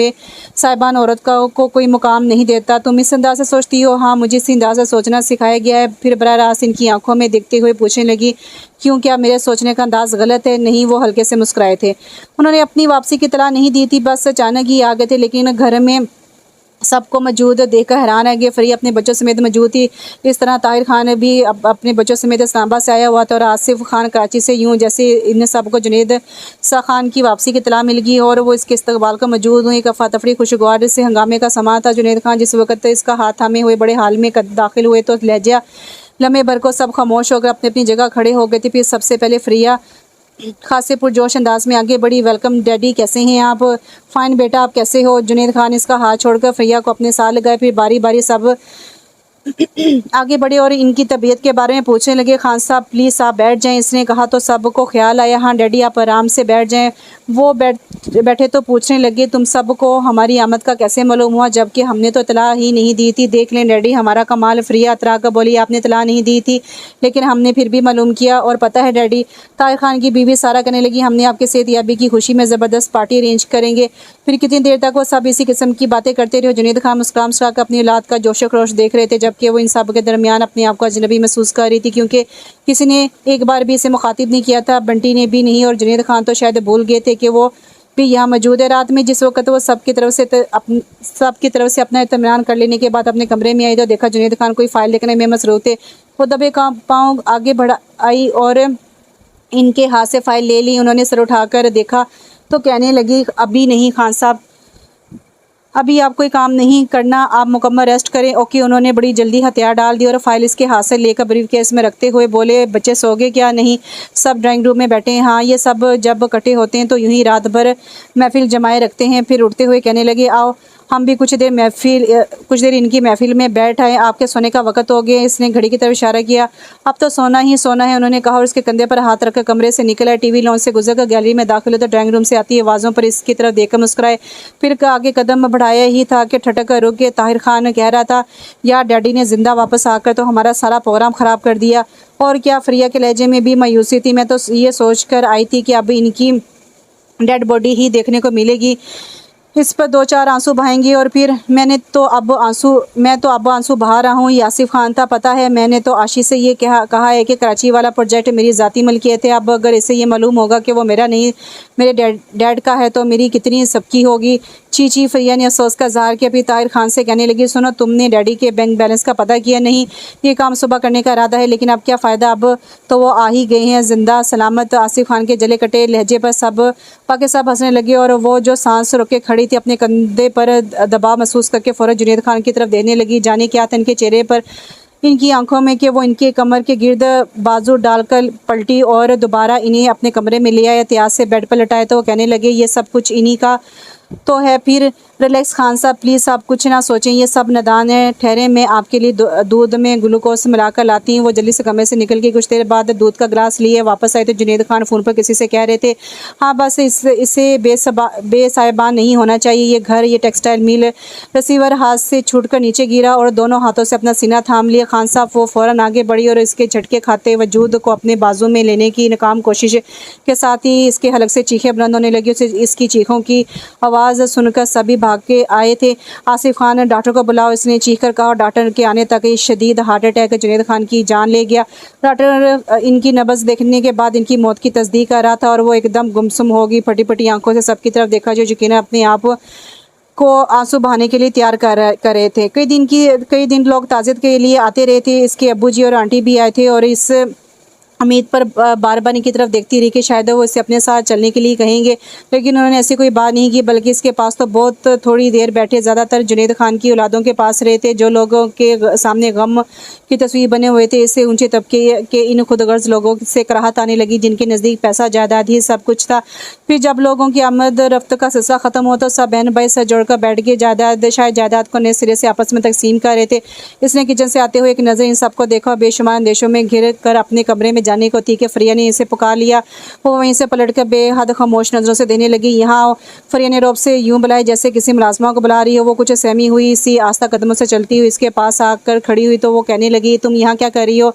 साहिबान औरत को कोई मुकाम नहीं देता। तुम इस अंदाज से सोचती हो? हाँ मुझे इसी अंदाज से सोचना सिखाया गया है। फिर बराह रास्त इनकी आंखों में देखते हुए पूछने लगी क्यों, क्या मेरे सोचने का अंदाज़ गलत है? नहीं। वो हल्के से मुस्कुराए थे। उन्होंने अपनी वापसी की इत्तला नहीं दी थी, बस अचानक ही आ गए थे। लेकिन घर में सबको मौजूद देखकर हैरान है कि फ्री अपने बच्चों समेत मौजूद थी। इस तरह ताहिर खान भी अपने बच्चों समेत इस्लामाबाद से आया हुआ था और आसिफ खान कराची से। यूँ जैसे इन सबको जुनैद खान की वापसी की इत्तला मिल गई और वो इसके इस्तकबाल का मौजूद हुई। एक अफरा तफरी खुशगवार से हंगामे का समा था। जुनैद खान जिस वक्त इसका हाथ थामे हुए बड़े हाल में दाखिल हुए तो लहजा लम्हे भर को सब खामोश होकर अपनी अपनी जगह खड़े हो गए थे। फिर सबसे पहले फ्रिया खासे पुरजोश अंदाज में आगे बढ़ी। वेलकम डैडी, कैसे हैं आप? फ़ाइन बेटा, आप कैसे हो? जुनैद खान इसका हाथ छोड़कर फ्रिया को अपने साथ लगाए। फिर बारी बारी सब आगे बढ़े और इनकी तबीयत के बारे में पूछने लगे। खान साहब प्लीज़ आप बैठ जाएं, इसने कहा तो सबको ख्याल आया। हाँ डैडी आप आराम से बैठ जाएं। वो बैठे तो पूछने लगे तुम सबको हमारी आमद का कैसे मालूम हुआ, जबकि हमने तो इतला ही नहीं दी थी। देख लें डैडी हमारा कमाल। फ्रिया अतरा कर बोली आपने इतला नहीं दी थी लेकिन हमने फिर भी मालूम किया। और पता है डैडी, ताहिर खान की बीवी सारा कहने लगी हमने आपके सेहतयाबी की खुशी में ज़बरदस्त पार्टी अरेंज करेंगे। फिर कितनी देर तक वो सब इसी किस्म की बातें करते रहे। जुनैद खान मुस्कुरा कर अपनी औलाद का जोशो खरोश देख रहे थे, जबकि वो इन सब के दरमियान अपने आप को अजनबी महसूस कर रही थी क्योंकि किसी ने एक बार भी इसे मुखातिब नहीं किया था। बंटी ने भी नहीं और जुनैद खान तो शायद भूल गए थे कि वो भी यहाँ मौजूद है। रात में जिस वक्त वो सबकी तरफ से अपना इत्मीनान कर लेने के बाद अपने कमरे में आई तो देखा जुनैद खान कोई फ़ाइल लिखने में मसरूफ़ थे। वो दबे पाँव आगे बढ़ आई और इनके हाथ से फ़ाइल ले ली। उन्होंने सर उठाकर देखा तो कहने लगी अभी नहीं खान साहब, अभी आप कोई काम नहीं करना, आप मुकम्मल रेस्ट करें। ओके। उन्होंने बड़ी जल्दी हथियार डाल दी और फाइल इसके हाथ से लेकर ब्रीफ केस में रखते हुए बोले बच्चे सो गए क्या? नहीं, सब ड्राइंग रूम में बैठे हैं। हाँ, ये सब जब इकट्ठे होते हैं तो यूं ही रात भर महफिल जमाए रखते हैं। फिर उठते हुए कहने लगे आओ हम भी कुछ देर इनकी महफिल में बैठ आए, आपके सोने का वक्त हो गया। इसने घड़ी की तरफ इशारा किया। अब तो सोना ही सोना है उन्होंने कहा और उसके कंधे पर हाथ रखकर कमरे से निकल आए। टीवी लॉन्च से गुजरकर गैलरी में दाखिल हुए तो ड्राइंग रूम से आती आवाज़ों पर इसकी तरफ देखकर मुस्कुराए। फिर आगे कदम बढ़ाया ही था कि ठटक कर रुक गए। ताहिर खान कह रहा था यार डैडी ने जिंदा वापस आकर तो हमारा सारा प्रोग्राम ख़राब कर दिया। और क्या? फ्रिया के लहजे में भी मायूसी थी। मैं तो ये सोच कर आई थी कि अब इनकी डेड बॉडी ही देखने को मिलेगी। इस पर 2-4 आंसू बहाएंगी और फिर मैं तो अब आंसू बहा रहा हूँ। ये आसिफ खान था, पता है मैंने तो आशीष से ये कहा है कि कराची वाला प्रोजेक्ट मेरी ज़ाती मलकियत है। अब अगर इसे ये मालूम होगा कि वो मेरा नहीं मेरे डैड का है तो मेरी कितनी सबकी होगी। ची फरिया ने अफसोस का इज़हार किया। फिर ताहिर खान से कहने लगी, सुनो तुमने डैडी के बैंक बैलेंस का पता किया नहीं? ये काम सुबह करने का इरादा है लेकिन अब क्या फ़ायदा, अब तो वो आ ही गए हैं ज़िंदा सलामत। आसिफ खान के जले कटे लहजे पर सब हंसने लगे और वो जो सांस रोके खड़ी थी अपने कंधे पर दबाव महसूस करके फ़ौरन जुनैद खान की तरफ देखने लगी। जाने क्या था इनके चेहरे पर, इनकी आंखों में कि वो इनके कमर के गिर्द बाजू डालकर पलटी और दोबारा इन्हें अपने कमरे में ले आए। एहतियात से बेड पर लटाए तो वो कहने लगे, ये सब कुछ इन्हीं का तो है। फिर रिलैक्स खान साहब, प्लीज़ आप कुछ ना सोचें, ये सब नादान है। ठहरे मैं आपके लिए दूध में ग्लूकोज मिलाकर लाती हूँ। वो जल्दी से कमरे से निकल गई। कुछ देर बाद दूध का गिलास लिए वापस आए तो जुनैद खान फ़ोन पर किसी से कह रहे थे, हाँ बस इसे बेसाहिबान नहीं होना चाहिए ये घर, ये टेक्सटाइल मिल। रिसीवर हाथ से छूटकर नीचे गिरा और दोनों हाथों से अपना सीना थाम लिया। खान साहब वो फ़ौरन आगे बढ़ी और इसके झटके खाते वजूद को अपने बाजू में लेने की नाकाम कोशिश के साथ ही इसके हलक से चीखें बुलंद होने लगी। उसे इसकी चीखों की आवाज़ सुनकर सभी भाग के आए थे। आसिफ खान ने, डॉक्टर को बुलाओ, इसने चीख कर कहा। डॉक्टर के आने तक ही शदीद हार्ट अटैक जुनैद खान की जान ले गया। डॉक्टर इनकी नब्ज़ देखने के बाद इनकी मौत की तस्दीक कर रहा था और वो एकदम गुमसुम होगी। फटी फटी आंखों से सबकी तरफ देखा, जो यकीनन अपने आप को आंसू बहाने के लिए तैयार कर रहे थे। कई दिन लोग ताज़ियत के लिए आते रहे थे। इसके अब्बू जी और आंटी भी आए थे और इस उम्मीद पर बार बार इनकी तरफ देखती रही कि शायद वो इसे अपने साथ चलने के लिए कहेंगे, लेकिन उन्होंने ऐसी कोई बात नहीं की। बल्कि इसके पास तो बहुत थोड़ी देर बैठे। ज़्यादातर जुनैद खान की औलादों के पास रहे थे, जो लोगों के सामने गम की तस्वीर बने हुए थे। इससे ऊंचे तबके के इन खुदगर्ज लोगों से कराहत आने लगी, जिनके नज़दीक पैसा जायदाद ही सब कुछ था। फिर जब लोगों की आमद रफ्त का सिलसिला ख़त्म हो तो सब बहन भाई सर जोड़कर बैठ गए। जायदाद को नए सिरे से आपस में तकसीम कर रहे थे। इसने किचन से आते हुए एक नज़र इन सबको देखा और बेशुमार अंदेशों में घिर कर अपने कमरे में जाने को थी कि फरिया ने इसे पुकार लिया। वो वहीं से पलटकर बेहद खामोश नज़रों से देने लगी। यहाँ फरिया ने रौब से यूं बुलाए जैसे किसी मुलाजमा को बुला रही हो। वो कुछ सहमी हुई सी आस्था कदमों से चलती हुई इसके पास आकर खड़ी हुई तो वो कहने लगी, तुम यहाँ क्या कर रही हो?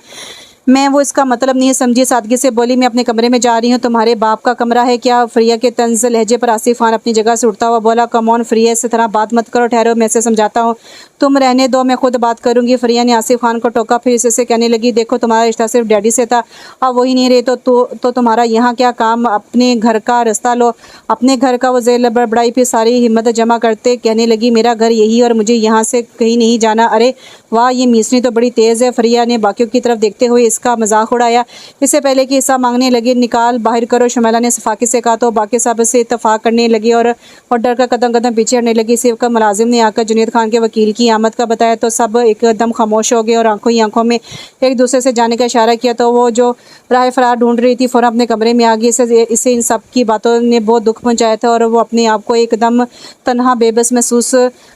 मैं वो इसका मतलब नहीं समझी, सादगी से बोली, मैं अपने कमरे में जा रही हूँ। तुम्हारे बाप का कमरा है क्या? फरिया के तंज लहजे पर आसिफ खान अपनी जगह से उठता हुआ बोला, कम ऑन फरिया, इस तरह बात मत करो, ठहरो, मैं इसे समझाता हूँ। तुम रहने दो, मैं खुद बात करूँगी। फरिया ने आसिफ खान को टोका। फिर इससे कहने लगी, देखो तुम्हारा रिश्ता सिर्फ डैडी से था, अब वही नहीं रहे तो तुम्हारा यहाँ क्या काम? अपने घर का रास्ता लो, अपने घर का। वो जेल बड़बड़ाई फिर सारी हिम्मत जमा करते कहने लगी, मेरा घर यही और मुझे यहाँ से कहीं नहीं जाना। अरे वाह, ये मीसनी तो बड़ी तेज़ है। फरिया ने बाकियों की तरफ देखते हुए इसका मजाक उड़ाया। इससे पहले कि हिस्सा मांगने लगे, निकाल बाहर करो, शुमैला ने सफाकी से कहा तो बाकी सब से इत्तफाक करने लगी और डर कर कदम कदम पीछे हटने लगी। सिर्फ का मुलाजिम ने आकर जुनैद खान के वकील की आमद का बताया तो सब एकदम खामोश हो गए और आंखों ही आंखों में एक दूसरे से जाने का इशारा किया। तो वो जो राह फरार ढूंढ रही थी फ़ौरन अपने कमरे में आ गई। इससे इन सब की बातों ने बहुत दुख पहुँचाया था और वो अपने आप को एकदम तन्हा बेबस महसूस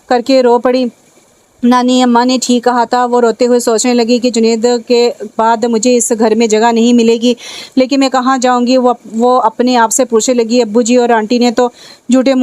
करके रो पड़ी। नानी अम्मा ने ठीक कहा था। वो रोते हुए सोचने लगी कि जुनैद के बाद मुझे इस घर में जगह नहीं मिलेगी, लेकिन मैं कहाँ जाऊँगी? वो अपने आप से पूछने लगी। अब्बू जी और आंटी ने तो झूठे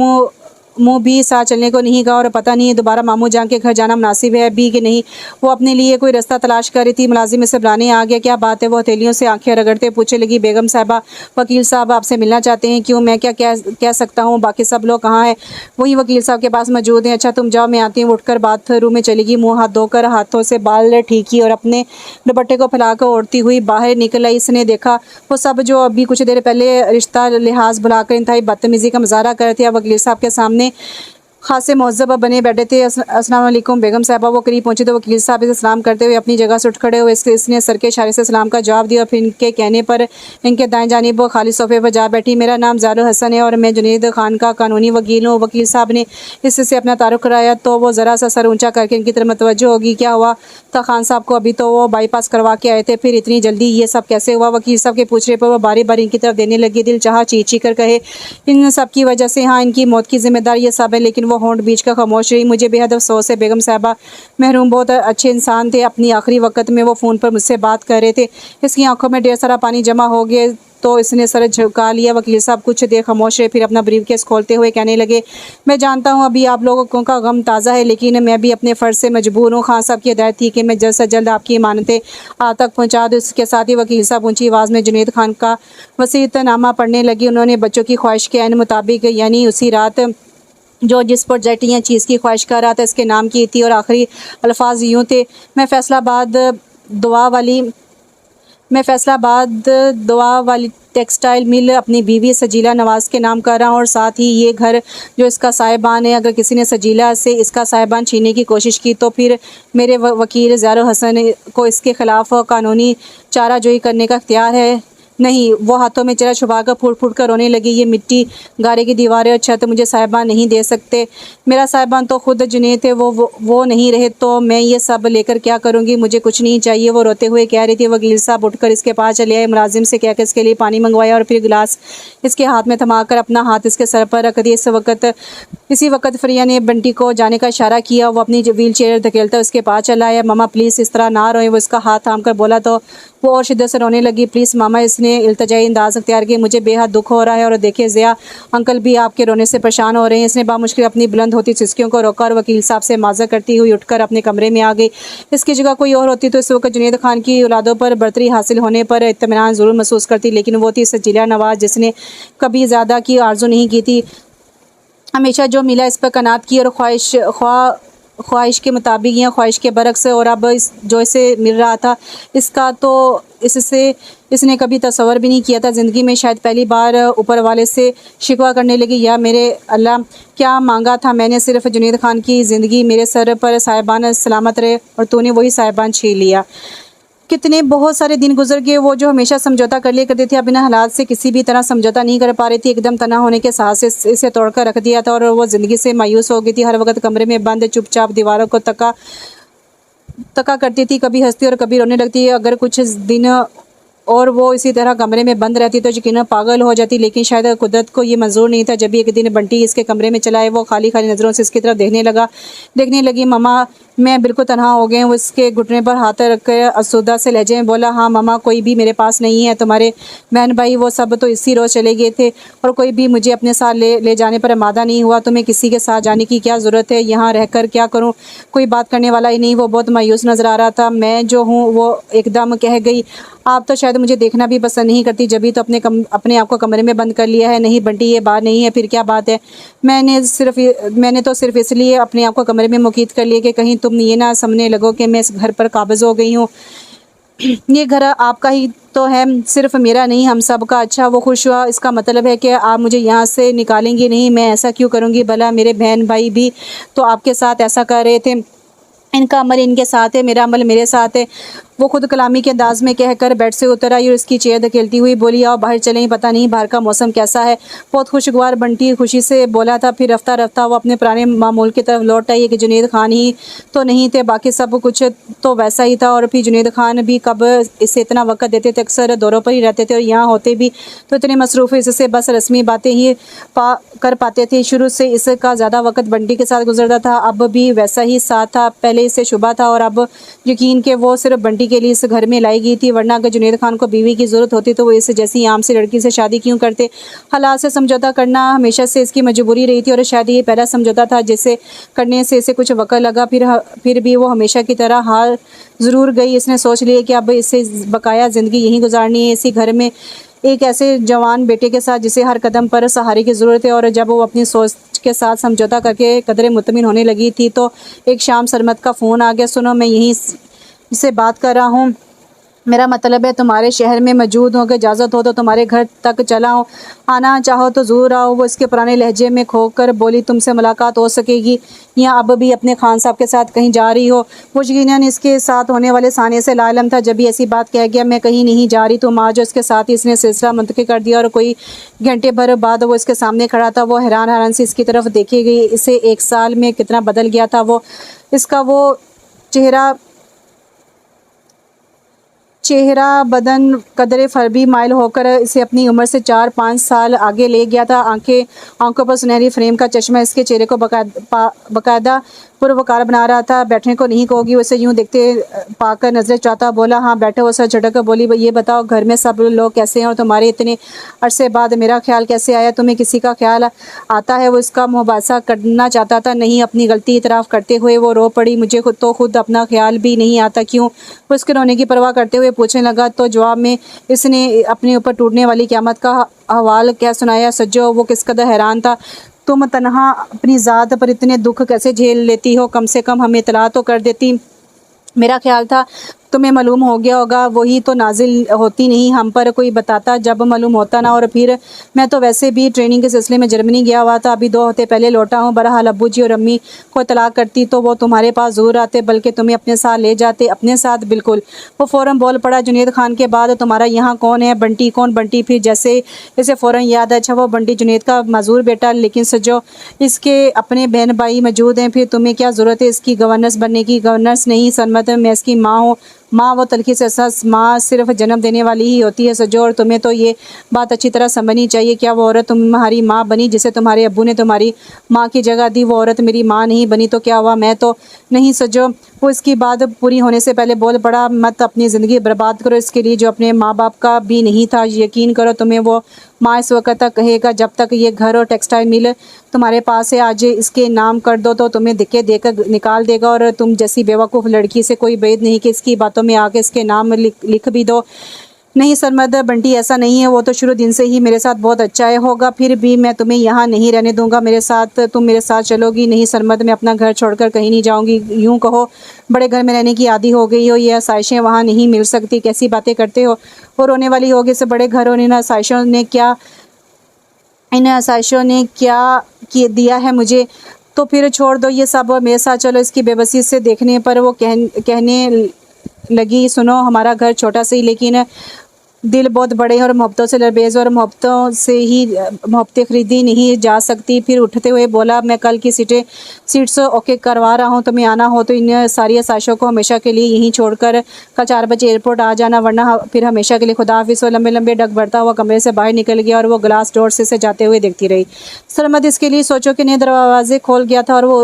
मुँह भी साथ चलने को नहीं कहा और पता नहीं दोबारा मामू जान के घर जाना मुनासिब है भी कि नहीं। वो अपने लिए कोई रास्ता तलाश कर रही थी। मुलाजिम इसे बुलाने आ गया। क्या बात है? वो हथेलियों से आंखें रगड़ते पूछने लगी। बेगम साहबा, वकील साहब आपसे मिलना चाहते हैं। क्यों, मैं क्या कह सकता हूँ? बाकी सब लोग कहाँ हैं? वही वकील साहब के पास मौजूद हैं। अच्छा तुम जाओ, मैं आती हूँ। उठकर बाथरूम में चली गई। मुँह हाथ धोकर हाथों से बाल ठीक की और अपने दुपट्टे को फैलाकर ओढ़ती हुई बाहर निकल आई। इसने देखा वो सब जो अभी कुछ देर पहले रिश्ता लिहाज बुलाकर इंतहाई बदतमीज़ी का मुजाहरा कर रहे थे, अब वकील साहब के सामने खासे मुहज़्ज़ब बने बैठे थे। अस्सलाम वालेकुम बेगम साहबा। वो करीब पहुंचे तो वकील साहब इसे सलाम करते हुए अपनी जगह से उठ खड़े हुए। इसने सर के इशारे से सलाम का जवाब दिया और फिर इनके कहने पर इनके दाएं जानिब वो खाली सोफे पर जा बैठी। मेरा नाम ज़ारुल हसन है और मैं जुनैद खान का कानूनी वकील हूँ। वकील साहब ने इससे अपना तारुफ कराया तो वो ज़रा सा सर ऊँचा करके इनकी तरफ मतवज्जो होगी। क्या हुआ था खान साहब को? अभी तो वो बाईपास करवा के आए थे, फिर इतनी जल्दी ये सब कैसे हुआ? वकील साहब के पूछने पर वो बारी बारी इनकी तरफ देने लगी। दिल चाह चीख कर कहे, इन सब की वजह से हाँ, इनकी मौत की जिम्मेदार ये सब है। लेकिन वो होंठ बीच का खामोश रही। मुझे बेहद अफसोस है बेगम साहबा, महरूम बहुत अच्छे इंसान थे। अपनी आखिरी वक्त में वो फ़ोन पर मुझसे बात कर रहे थे। इसकी आंखों में ढेर सारा पानी जमा हो गया तो इसने सर झुका लिया। वकील साहब कुछ देर खामोश रहे, फिर अपना ब्रीफकेस खोलते हुए कहने लगे, मैं जानता हूँ अभी आप लोगों का गम ताज़ा है, लेकिन मैं भी अपने फ़र्ज़ से मजबूर हूँ। खान साहब की हिदायत थी कि मैं जल्द से जल्द आपकी ज़मानतें आप तक पहुँचा दूँ। इसके साथ ही वकील साहब ऊँची आवाज़ में जुनैद खान का वसीयतनामा पढ़ने लगी। उन्होंने बच्चों की ख्वाहिश के ऐन मुताबिक, यानी उसी रात जो जिस प्रोजेक्ट या चीज़ की ख्वाहिश कर रहा था, इसके नाम की थी और आखिरी अल्फाज यूँ थे, दुआ वाली मैं फैसलाबाद दुआ वाली टेक्सटाइल मिल अपनी बीवी सजीला नवाज़ के नाम कर रहा हूँ, और साथ ही ये घर जो इसका साहिबान है, अगर किसी ने सजीला से इसका साहिबान छीनने की कोशिश की तो फिर मेरे वकील ज़ारो हसन को इसके ख़िलाफ़ कानूनी चाराजोई करने का इख्तियार है। नहीं, वो हाथों में चेहरा छुपा कर फूट फूट कर रोने लगी। ये मिट्टी गारे की दीवारें और छत मुझे साहिबान नहीं दे सकते। मेरा साहिबान तो खुद जुनैद थे, वो नहीं रहे तो मैं ये सब लेकर क्या करूँगी, मुझे कुछ नहीं चाहिए, वो रोते हुए कह रही थी। वकील साहब उठकर इसके पास चले आए, मुलाजिम से कहकर इसके लिए पानी मंगवाया और फिर गिलास इसके हाथ में थमाकर अपना हाथ इसके सर पर रख दिया। इसी वक्त फरिया ने बंटी को जाने का इशारा किया। वो अपनी व्हील चेयर धकेलता उसके पास चला आया। मामा प्लीज़ इस तरह ना रोएं, वो इसका हाथ थाम कर बोला तो वो और शिद्दत से रोने लगी। प्लीज़ मामा, इसने इल्तजाई अंदाज अख्तियार किया, मुझे बेहद दुख हो रहा है और देखिए ज़िया अंकल भी आपके रोने से परेशान हो रहे हैं। इसने बामुश्किल अपनी बुलंद होती सिसकियों को रोका और वकील साहब से माज़ा करती हुई उठकर अपने कमरे में आ गई। इसकी जगह कोई और होती तो इस वक्त जुनैद खान की औलादों पर बर्तरी हासिल होने पर इत्मीनान ज़रूर महसूस करती, लेकिन वो थी सजीला नवाज़ जिसने कभी ज़्यादा की आरज़ू नहीं की थी। हमेशा जो मिला इस पर कनात की और ख्वाहिश के मुताबिक या ख्वाहिश के बरक्स, और अब जो इसे मिल रहा था इसका तो इसने कभी तसव्वुर भी नहीं किया था। ज़िंदगी में शायद पहली बार ऊपर वाले से शिकवा करने लगी, या मेरे अल्लाह क्या मांगा था मैंने, सिर्फ जुनैद खान की ज़िंदगी, मेरे सर पर साहिबान सलामत रहे और तूने वही साहिबान छीन लिया। कितने बहुत सारे दिन गुजर गए। वो जो हमेशा समझौता कर लिया करती थी, अब इन हालात से किसी भी तरह समझौता नहीं कर पा रही थी। एकदम तना होने के साहस से इसे तोड़कर रख दिया था और वो ज़िंदगी से मायूस हो गई थी। हर वक्त कमरे में बंद चुपचाप दीवारों को तका करती थी, कभी हंसती और कभी रोने लगती। अगर कुछ दिन और वो इसी तरह कमरे में बंद रहती तो यकीनन पागल हो जाती, लेकिन शायद कुदरत को ये मंजूर नहीं था। जब एक दिन बंटी इसके कमरे में चला है, वो खाली खाली नज़रों से इसकी तरफ देखने लगी। मामा मैं बिल्कुल तनहा हो गए। वो इसके घुटने पर हाथ रख कर असुदा से लहजे में बोला, हाँ मामा, कोई भी मेरे पास नहीं है। तुम्हारे बहन भाई वो सब तो इसी रोज़ चले गए थे और कोई भी मुझे अपने साथ ले जाने पर आमादा नहीं हुआ। तुम्हें किसी के साथ जाने की क्या ज़रूरत है, यहाँ रहकर क्या करूँ, कोई बात करने वाला ही नहीं। वो बहुत मायूस नज़र आ रहा था। मैं जो हूँ वो एकदम कह गई, आप तो शायद मुझे देखना भी पसंद नहीं करती, जब भी तो अपने आप को कमरे में बंद कर लिया है। नहीं बंटी, ये बात नहीं है, फिर क्या बात है। मैंने तो सिर्फ इसलिए अपने आप को कमरे में मुकीद कर लिया कि कहीं तुम ये ना समझने लगो कि मैं इस घर पर काबिज़ हो गई हूँ। ये घर आपका ही तो है, सिर्फ मेरा नहीं, हम सब का। अच्छा, वो खुश हुआ। इसका मतलब है कि आप मुझे यहाँ से निकालेंगे नहीं। मैं ऐसा क्यों करूँगी भला, मेरे बहन भाई भी तो आपके साथ ऐसा कर रहे थे। इनका अमल इनके साथ है, मेरा अमल मेरे साथ है। वो खुद कलामी के अंदाज में कहकर बेड से उतर आई और इसकी चेयर धकेलती हुई बोली, आओ बाहर चलें, पता नहीं बाहर का मौसम कैसा है। बहुत खुशगवार बंटी खुशी से बोला था। फिर रफ्ता रफ्ता वो अपने पुराने मामूल की तरफ लौट आई कि जुनैद खान ही तो नहीं थे, बाकी सब कुछ तो वैसा ही था। और फिर जुनैद खान भी कब इससे इतना वक्त देते थे, अक्सर दौरों पर ही रहते थे और यहाँ होते भी तो इतने मसरूफ़ इससे बस रस्मी बातें ही कर पाते थे। शुरू से इसका ज़्यादा वक्त बंटी के साथ गुजरता था, अब भी वैसा ही साथ था। पहले इससे शुबा था और अब यकीन के वो सिर्फ बंटी के लिए इस घर में लाई गई थी, वरना अगर जुनैद खान को बीवी की ज़रूरत होती तो वो इस जैसी आम सी लड़की से शादी क्यों करते। हालात से समझौता करना हमेशा से इसकी मजबूरी रही थी और शायद ये पहला समझौता था जिसे करने से इसे कुछ वक़्त लगा। फिर भी वो हमेशा की तरह हार ज़रूर गई। इसने सोच लिया कि अब इसे बकाया ज़िंदगी यहीं गुजारनी है, इसी घर में एक ऐसे जवान बेटे के साथ जिसे हर कदम पर सहारे की ज़रूरत है। और जब वो अपनी सोच के साथ समझौता करके कदरे मुतमिन होने लगी थी तो एक शाम सरमत का फ़ोन आ गया। सुनो, मैं यहीं से बात कर रहा हूँ, मेरा मतलब है तुम्हारे शहर में मौजूद हो, अगर इजाज़त हो तो तुम्हारे घर तक चला हो, आना चाहो तो ज़रूर आओ। वो इसके पुराने लहजे में खोकर बोली, तुमसे मुलाकात हो सकेगी या अब भी अपने खान साहब के साथ कहीं जा रही हो। वो यकीनन इसके साथ होने वाले साने से लाइलम था। जब भी ऐसी बात कह गया मैं कहीं नहीं जा रही तुम आ जाओ, इसके साथ ही इसने सिलसिला मुंतकिल कर दिया और कोई घंटे भर बाद वो इसके सामने खड़ा था। वो हैरान से इसकी तरफ देखी गई। इसे 1 साल में कितना बदल गया था। वो चेहरा बदन कदरे फरबी माइल होकर इसे अपनी उम्र से 4-5 साल आगे ले गया था। आंखों पर सुनहरी फ्रेम का चश्मा इसके चेहरे को बाकायदा पुरवकार बना रहा था। बैठने को नहीं कहोगी, उसे यूं देखते पाकर नजरें चाहता बोला, हाँ बैठो। वो सर झटक कर बोली, ये बताओ घर में सब लोग कैसे हैं और तुम्हारे इतने अरसे बाद मेरा ख्याल कैसे आया? तुम्हें किसी का ख्याल आता है? वो इसका मुबासा करना चाहता था, नहीं अपनी गलती इतराफ़ करते हुए वो रो पड़ी। मुझे खुद अपना ख्याल भी नहीं आता। क्यों? वो उसके रोने की परवाह करते हुए पूछने लगा। तो जवाब में इसने अपने ऊपर टूटने वाली क़यामत का हवाल क्या सुनाया। सज्जो वो किस कदर हैरान था। तुम तन्हा अपनी ज़ात पर इतने दुख कैसे झेल लेती हो? कम से कम हमें इतला तो कर देती। मेरा ख्याल था तुम्हें मालूम हो गया होगा, वही तो नाजिल होती नहीं हम पर, कोई बताता जब मालूम होता ना। और फिर मैं तो वैसे भी ट्रेनिंग के सिलसिले में जर्मनी गया हुआ था, अभी 2 हफ्ते पहले लौटा हूँ। बहरहाल अब्बू जी और अम्मी को तलाक करती तो वो तुम्हारे पास ज़रूर आते, बल्कि तुम्हें अपने साथ ले जाते। अपने साथ? बिल्कुल। वो फ़ौरन बोल पड़ा, जुनैद खान के बाद तुम्हारा यहाँ कौन है? बंटी। कौन बंटी? फिर जैसे इसे फ़ौरन याद है, अच्छा वो बंटी जुनैद का माजूर बेटा। लेकिन सजो इसके अपने बहन भाई मौजूद हैं, फिर तुम्हें क्या ज़रूरत है इसकी गवर्नेंस बनने की? गवर्नेंस नहीं सरमत, मैं इसकी माँ हूँ। माँ? वो तलखी से एहसास, माँ सिर्फ जन्म देने वाली ही होती है सजो, और तुम्हें तो ये बात अच्छी तरह समझनी चाहिए। क्या वो औरत तुम्हारी माँ बनी जिसे तुम्हारे अब्बू ने तुम्हारी माँ की जगह दी? वो औरत मेरी माँ नहीं बनी तो क्या हुआ? मैं तो नहीं सजो। वो इसकी बात पूरी होने से पहले बोल पड़ा, मत अपनी ज़िंदगी बर्बाद करो इसके लिए जो अपने माँ बाप का भी नहीं था। यकीन करो तुम्हें वो माँ इस वक्त तक कहेगा जब तक ये घर और टेक्सटाइल मिल तुम्हारे पास है। आज इसके नाम कर दो तो तुम्हें दिखे देकर निकाल देगा, और तुम जैसी बेवकूफ़ लड़की से कोई भेद नहीं कि इसकी बातों में आके इसके नाम लिख भी दो। नहीं सरमद, बंटी ऐसा नहीं है, वो तो शुरू दिन से ही मेरे साथ बहुत अच्छा है होगा। फिर भी मैं तुम्हें यहाँ नहीं रहने दूंगा। मेरे साथ तुम मेरे साथ चलोगी? नहीं सरमद, मैं अपना घर छोड़कर कहीं नहीं जाऊँगी। यूँ कहो बड़े घर में रहने की आदी हो गई हो, ये आसाइशें वहाँ नहीं मिल सकती। कैसी बातें करते हो? और रोने वाली होगी से बड़े घर होने, इन आसाइशों ने क्या दिया है मुझे? तो फिर छोड़ दो ये सब, मेरे साथ चलो। इसकी बेबसी से देखने पर वो कहने लगी, सुनो हमारा घर छोटा सा ही लेकिन दिल बहुत बड़े हैं और मोहब्बतों से लबरेज, और मोहब्बतें खरीदी नहीं जा सकती। फिर उठते हुए बोला, मैं कल की सीट्स ओके करवा रहा हूँ, तुम्हें आना हो तो इन सारी आसाइशों को हमेशा के लिए यहीं छोड़कर कल 4 बजे एयरपोर्ट आ जाना, वरना फिर हमेशा के लिए खुदा हाफिज़। वो लंबे लंबे डग बढ़ता हुआ कमरे से बाहर निकल गया और वो ग्लास डोर से जाते हुए देखती रही। सरमद इसके लिए सोचो कि नए दरवाजे खोल गया था और वो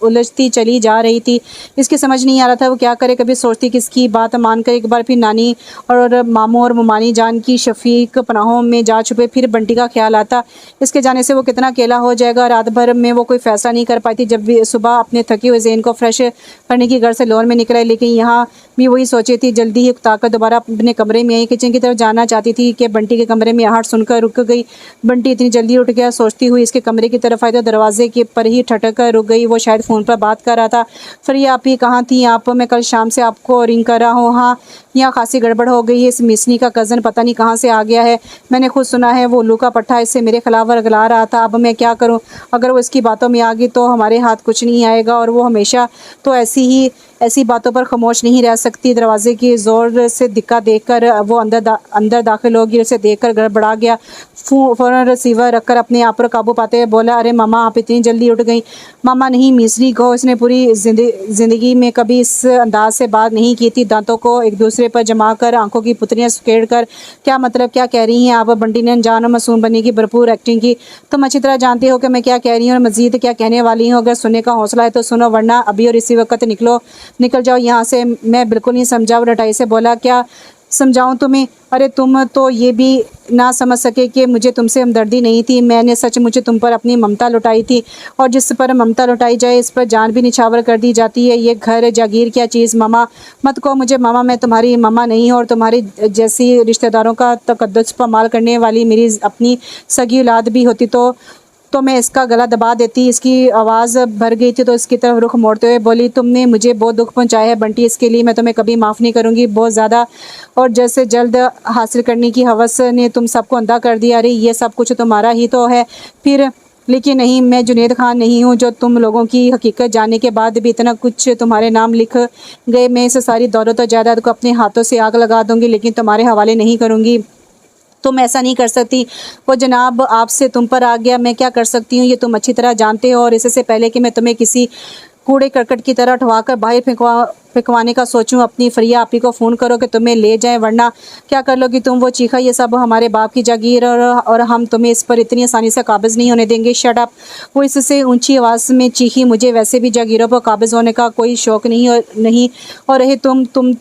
उलझती चली जा रही थी। इसकी समझ नहीं आ रहा था वो क्या करे। कभी सोचती कि इसकी बात मानकर एक बार फिर नानी और मामू और मुमानी जान की शफीक पनाहों में जा छुपे। फिर बंटी का ख्याल आता, इसके जाने से वो कितना अकेला हो जाएगा। रात भर में वो कोई फैसला नहीं कर पाई थी। जब भी सुबह अपने थके हुए ज़हन को फ्रेश करने की घर से लोन में निकले, लेकिन यहाँ भी वही सोची थी। जल्दी ही उकताकर दोबारा अपने कमरे में आई। किचन की तरफ जाना चाहती थी कि बंटी के कमरे में आहट सुनकर रुक गई। बंटी इतनी जल्दी उठ गया, सोचती हुई इसके कमरे की तरफ आई तो दरवाजे के पर ही ठटक कर रुक गई। वो शायद फ़ोन पर बात कर रहा था। फिर आप ही कहाँ थी आप? मैं कल शाम से आपको रिंग कर रहा हूँ। हाँ, यहाँ खासी गड़बड़ हो गई है। इस मिसनी का कज़न पता नहीं कहाँ से आ गया है। मैंने खुद सुना है वो उल्लू का पट्टा इससे मेरे खिलाफ वर्गला रहा था। अब मैं क्या करूँ? अगर वो इसकी बातों में आ गई तो हमारे हाथ कुछ नहीं आएगा, और वो हमेशा तो ऐसी बातों पर खामोश नहीं रह सकती। दरवाजे की ज़ोर से धक्का देकर वो अंदर दाखिल होगी। उसे देखकर गड़बड़ा गया। फ़ौरन रिसीवर रखकर अपने आप पर काबू पाते हुए बोला, अरे मामा आप इतनी जल्दी उठ गई? मामा नहीं, मिसरी को इसने पूरी ज़िंदगी में कभी इस अंदाज से बात नहीं की थी। दांतों को एक दूसरे पर जमा कर, आंखों की पुतलियाँ सुकेड़ कर, क्या मतलब क्या कह रही हैं आप? बंटी ने अनजान और मासूम बनने की भरपूर एक्टिंग की। तुम अच्छी तरह जानते हो कि मैं क्या कह रही हूँ और मज़ीद क्या कहने वाली हूँ। अगर सुनने का हौसला है तो सुनो, वरना अभी और इसी वक्त निकल जाओ यहाँ से। मैं बिल्कुल नहीं समझा। वो रटाई से बोला, क्या समझाऊं तुम्हें? अरे तुम तो ये भी ना समझ सके कि मुझे तुमसे हमदर्दी नहीं थी। मैंने सचमुच तुम पर अपनी ममता लुटाई थी, और जिस पर ममता लुटाई जाए इस पर जान भी निछावर कर दी जाती है। ये घर जागीर क्या चीज़? मामा मत कहो मुझे मामा, मैं तुम्हारी मामा नहीं हूँ, और तुम्हारी जैसी रिश्तेदारों का तकद्दुस पामाल करने वाली मेरी अपनी सगी औलाद भी होती तो मैं इसका गला दबा देती। इसकी आवाज़ भर गई थी तो इसकी तरफ रुख मोड़ते हुए बोली, तुमने मुझे बहुत दुख पहुंचाया है बंटी, इसके लिए मैं तुम्हें कभी माफ़ नहीं करूंगी। बहुत ज़्यादा और जैसे जल्द हासिल करने की हवस ने तुम सबको अंधा कर दिया। अरे ये सब कुछ तुम्हारा ही तो है फिर। लेकिन नहीं, मैं जुनैद खान नहीं हूँ जो तुम लोगों की हकीकत जानने के बाद भी इतना कुछ तुम्हारे नाम लिख गए। मैं इस सारी दौलत और जायदाद को अपने हाथों से आग लगा दूंगी, लेकिन तुम्हारे हवाले नहीं करूँगी। तुम ऐसा नहीं कर सकती। वो जनाब आपसे तुम पर आ गया, मैं क्या कर सकती हूँ ये तुम अच्छी तरह जानते हो। और इससे पहले कि मैं तुम्हें किसी कूड़े करकट की तरह उठवाकर बाहर फेंकवाने का सोचूं। अपनी फरिया आपी को फ़ोन करो कि तुम्हें ले जाएं, वरना क्या कर लोगी तुम। वो चीखा, ये सब हमारे बाप की जागीर और हम तुम्हें इस पर इतनी आसानी से काबिज़ नहीं होने देंगे। Shut up. वो इससे ऊंची आवाज़ में चीखी। मुझे वैसे भी जागीरों पर काबिज़ होने का कोई शौक़ नहीं और रहे तुम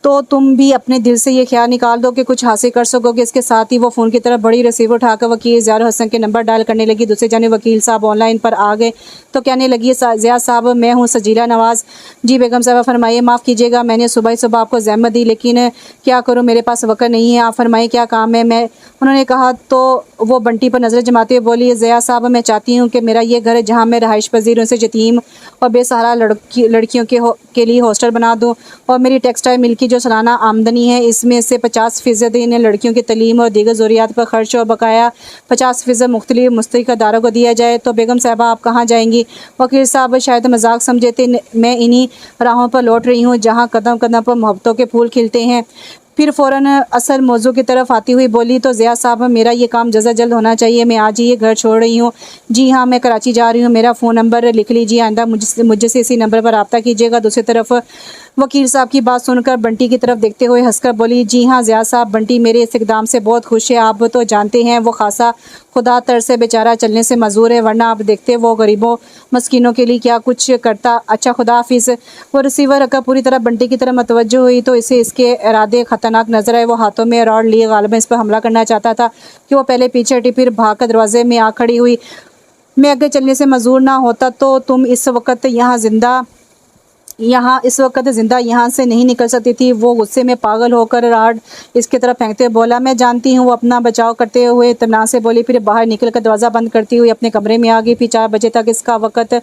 तो तुम भी अपने दिल से ये ख्याल निकाल दो कि कुछ हासिल कर सकोगे। इसके साथ ही वो फ़ोन की तरफ बड़ी रिसीवर उठाकर वकील ज़ियाद हसन के नंबर डायल करने लगी। दूसरे जाने वकील साहब ऑनलाइन पर आ गए तो कहने लगी, ज़ियाद साहब, मैं हूँ सजीला नवाज़। जी बेगम साहब फरमाइए। माफ़ कीजिएगा, मैंने सुबह ही सुबह आपको ज़हमत दी, लेकिन क्या करूँ, मेरे पास वक्त नहीं है। आप फरमाइए क्या काम है। उन्होंने कहा तो वो बंटी पर नज़र जमाते हुए बोली, ज़ियाद साहब, मैं चाहती हूँ कि मेरा ये घर है जहाँ मैं रहाइश पजीर से यतीम और बेसहारा लड़कियों के लिए हॉस्टल बना दूँ, और मेरी टेक्सटाइल मिल की जो सालाना आमदनी है इसमें से 50% इन्हें लड़कियों की तलीम और दीगर ज़रूरियात पर खर्च और बकाया 50% मुख्तलिफ मुस्तक़िल अदारों को दिया जाए। तो बेगम साहबा आप कहाँ जाएंगी। वकील साहब शायद मजाक समझे थे। मैं इन्हीं राहों पर लौट रही हूँ जहाँ कदम कदम पर मोहब्बतों के फूल खिलते हैं। फिर फ़ौरन असल मौजू की तरफ आती हुई बोली, तो ज़िया साहब, मेरा ये काम जल्द होना चाहिए। मैं आज ही ये घर छोड़ रही हूँ। जी हाँ, मैं कराची जा रही हूँ। मेरा फ़ोन नंबर लिख लीजिए, आइंदा मुझसे इसी नंबर पर रब्ता कीजिएगा। दूसरी तरफ वकील साहब की बात सुनकर बंटी की तरफ देखते हुए हंसकर बोली, जी हाँ ज़िया साहब, बंटी मेरे इस इक़दाम से बहुत खुश है। आप तो जानते हैं वो खासा खुदा तर से बेचारा चलने से मजबूर है, वरना आप देखते वो गरीबों मस्किनों के लिए क्या कुछ करता। अच्छा खुदा हाफिज़। वो रिसीवर रखकर पूरी तरह बंटी की तरफ मतवज्जो हुई तो इसे इसके इरादे ख़तरनाक नजर आए। वो हाथों में रॉड लिए गालिबा इस पर हमला करना चाहता था कि वो पहले पीछे हटी, फिर भागकर दरवाजे में आ खड़ी हुई। मैं आगे चलने से मजबूर ना होता तो तुम इस वक्त ज़िंदा यहाँ से नहीं निकल सकती थी। वो गुस्से में पागल होकर राड इसकी तरफ फेंकते हुए बोला, मैं जानती हूँ। वो अपना बचाव करते हुए इत्मीनान से बोली, फिर बाहर निकल कर दरवाज़ा बंद करती हुई अपने कमरे में आ गई। फिर 4 बजे तक इसका वक्त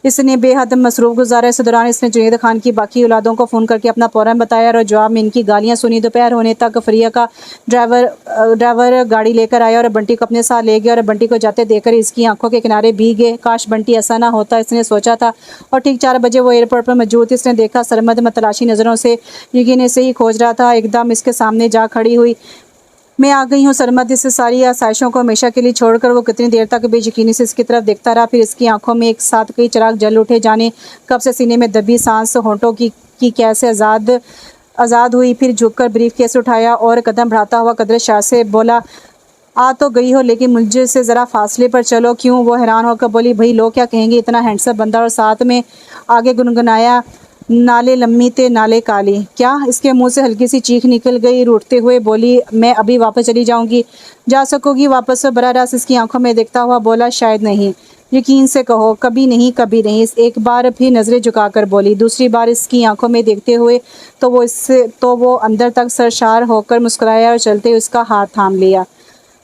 इसने बेहद मसरूफ़ गुजारा। इस दौरान इसने जुनैद खान की बाकी औलादों को फ़ोन करके अपना प्रोग्राम बताया और जवाब में इनकी गालियाँ सुनी। दोपहर होने तक फरिया का ड्राइवर गाड़ी लेकर आया और बंटी को अपने साथ ले गया और बंटी को जाते देखकर इसकी आंखों के किनारे भीग गए। काश बंटी ऐसा ना होता, इसने सोचा था। और ठीक 4 बजे वो एयरपोर्ट पर मौजूद इसने देखा सरमद मतलाशी नज़रों से यकीन से ही खोज रहा था, एकदम इसके सामने जा खड़ी हुई। मैं आ गई हूँ। सरमद इस सारी आसाइशों को हमेशा के लिए छोड़कर वो कितनी देर तक बेयकीनी से इसकी तरफ देखता रहा। फिर इसकी आंखों में एक साथ कई चिराग जल उठे, जाने कब से सीने में दबी सांस होंठों की कैसे आज़ाद हुई। फिर झुककर ब्रीफ केस उठाया और कदम बढ़ाता हुआ कदरे शाह से बोला, आ तो गई हो लेकिन मुझे से ज़रा फासले पर चलो। क्यों। वो हैरान होकर बोली, भाई लोग क्या कहेंगे, इतना हैंडसम बंदा। और साथ में आगे गुनगुनाया, नाले लम्मी ते नाले काली। क्या। इसके मुंह से हल्की सी चीख निकल गई। रूठते हुए बोली, मैं अभी वापस चली जाऊंगी। जा सकोगी वापस। बराह रास्त इसकी आंखों में देखता हुआ बोला, शायद नहीं। यकीन से कहो, कभी नहीं कभी नहीं। एक बार फिर नज़रें झुकाकर बोली। दूसरी बार इसकी आंखों में देखते हुए तो वो अंदर तक सरशार होकर मुस्कुराया और चलते उसका हाथ थाम लिया।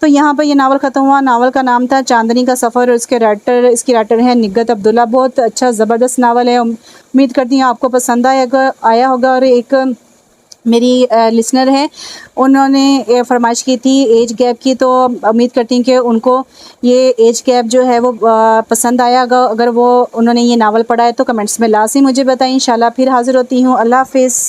तो यहाँ पर यह नावल ख़त्म हुआ। नावल का नाम था चांदनी का सफ़र और इसकी राइटर है निगत अब्दुल्ला। बहुत अच्छा ज़बरदस्त नावल है। उम्मीद करती हूँ आपको पसंद आया होगा। और एक मेरी लिसनर है, उन्होंने फरमाइश की थी एज गैप की, तो उम्मीद करती हूँ कि उनको ये एज गैप जो है वो पसंद आया। अगर वो उन्होंने ये नावल पढ़ा है तो कमेंट्स में लाज़िम मुझे बताएं। इंशाल्लाह फिर हाज़िर होती हूँ। अल्लाह हाफ़िज़।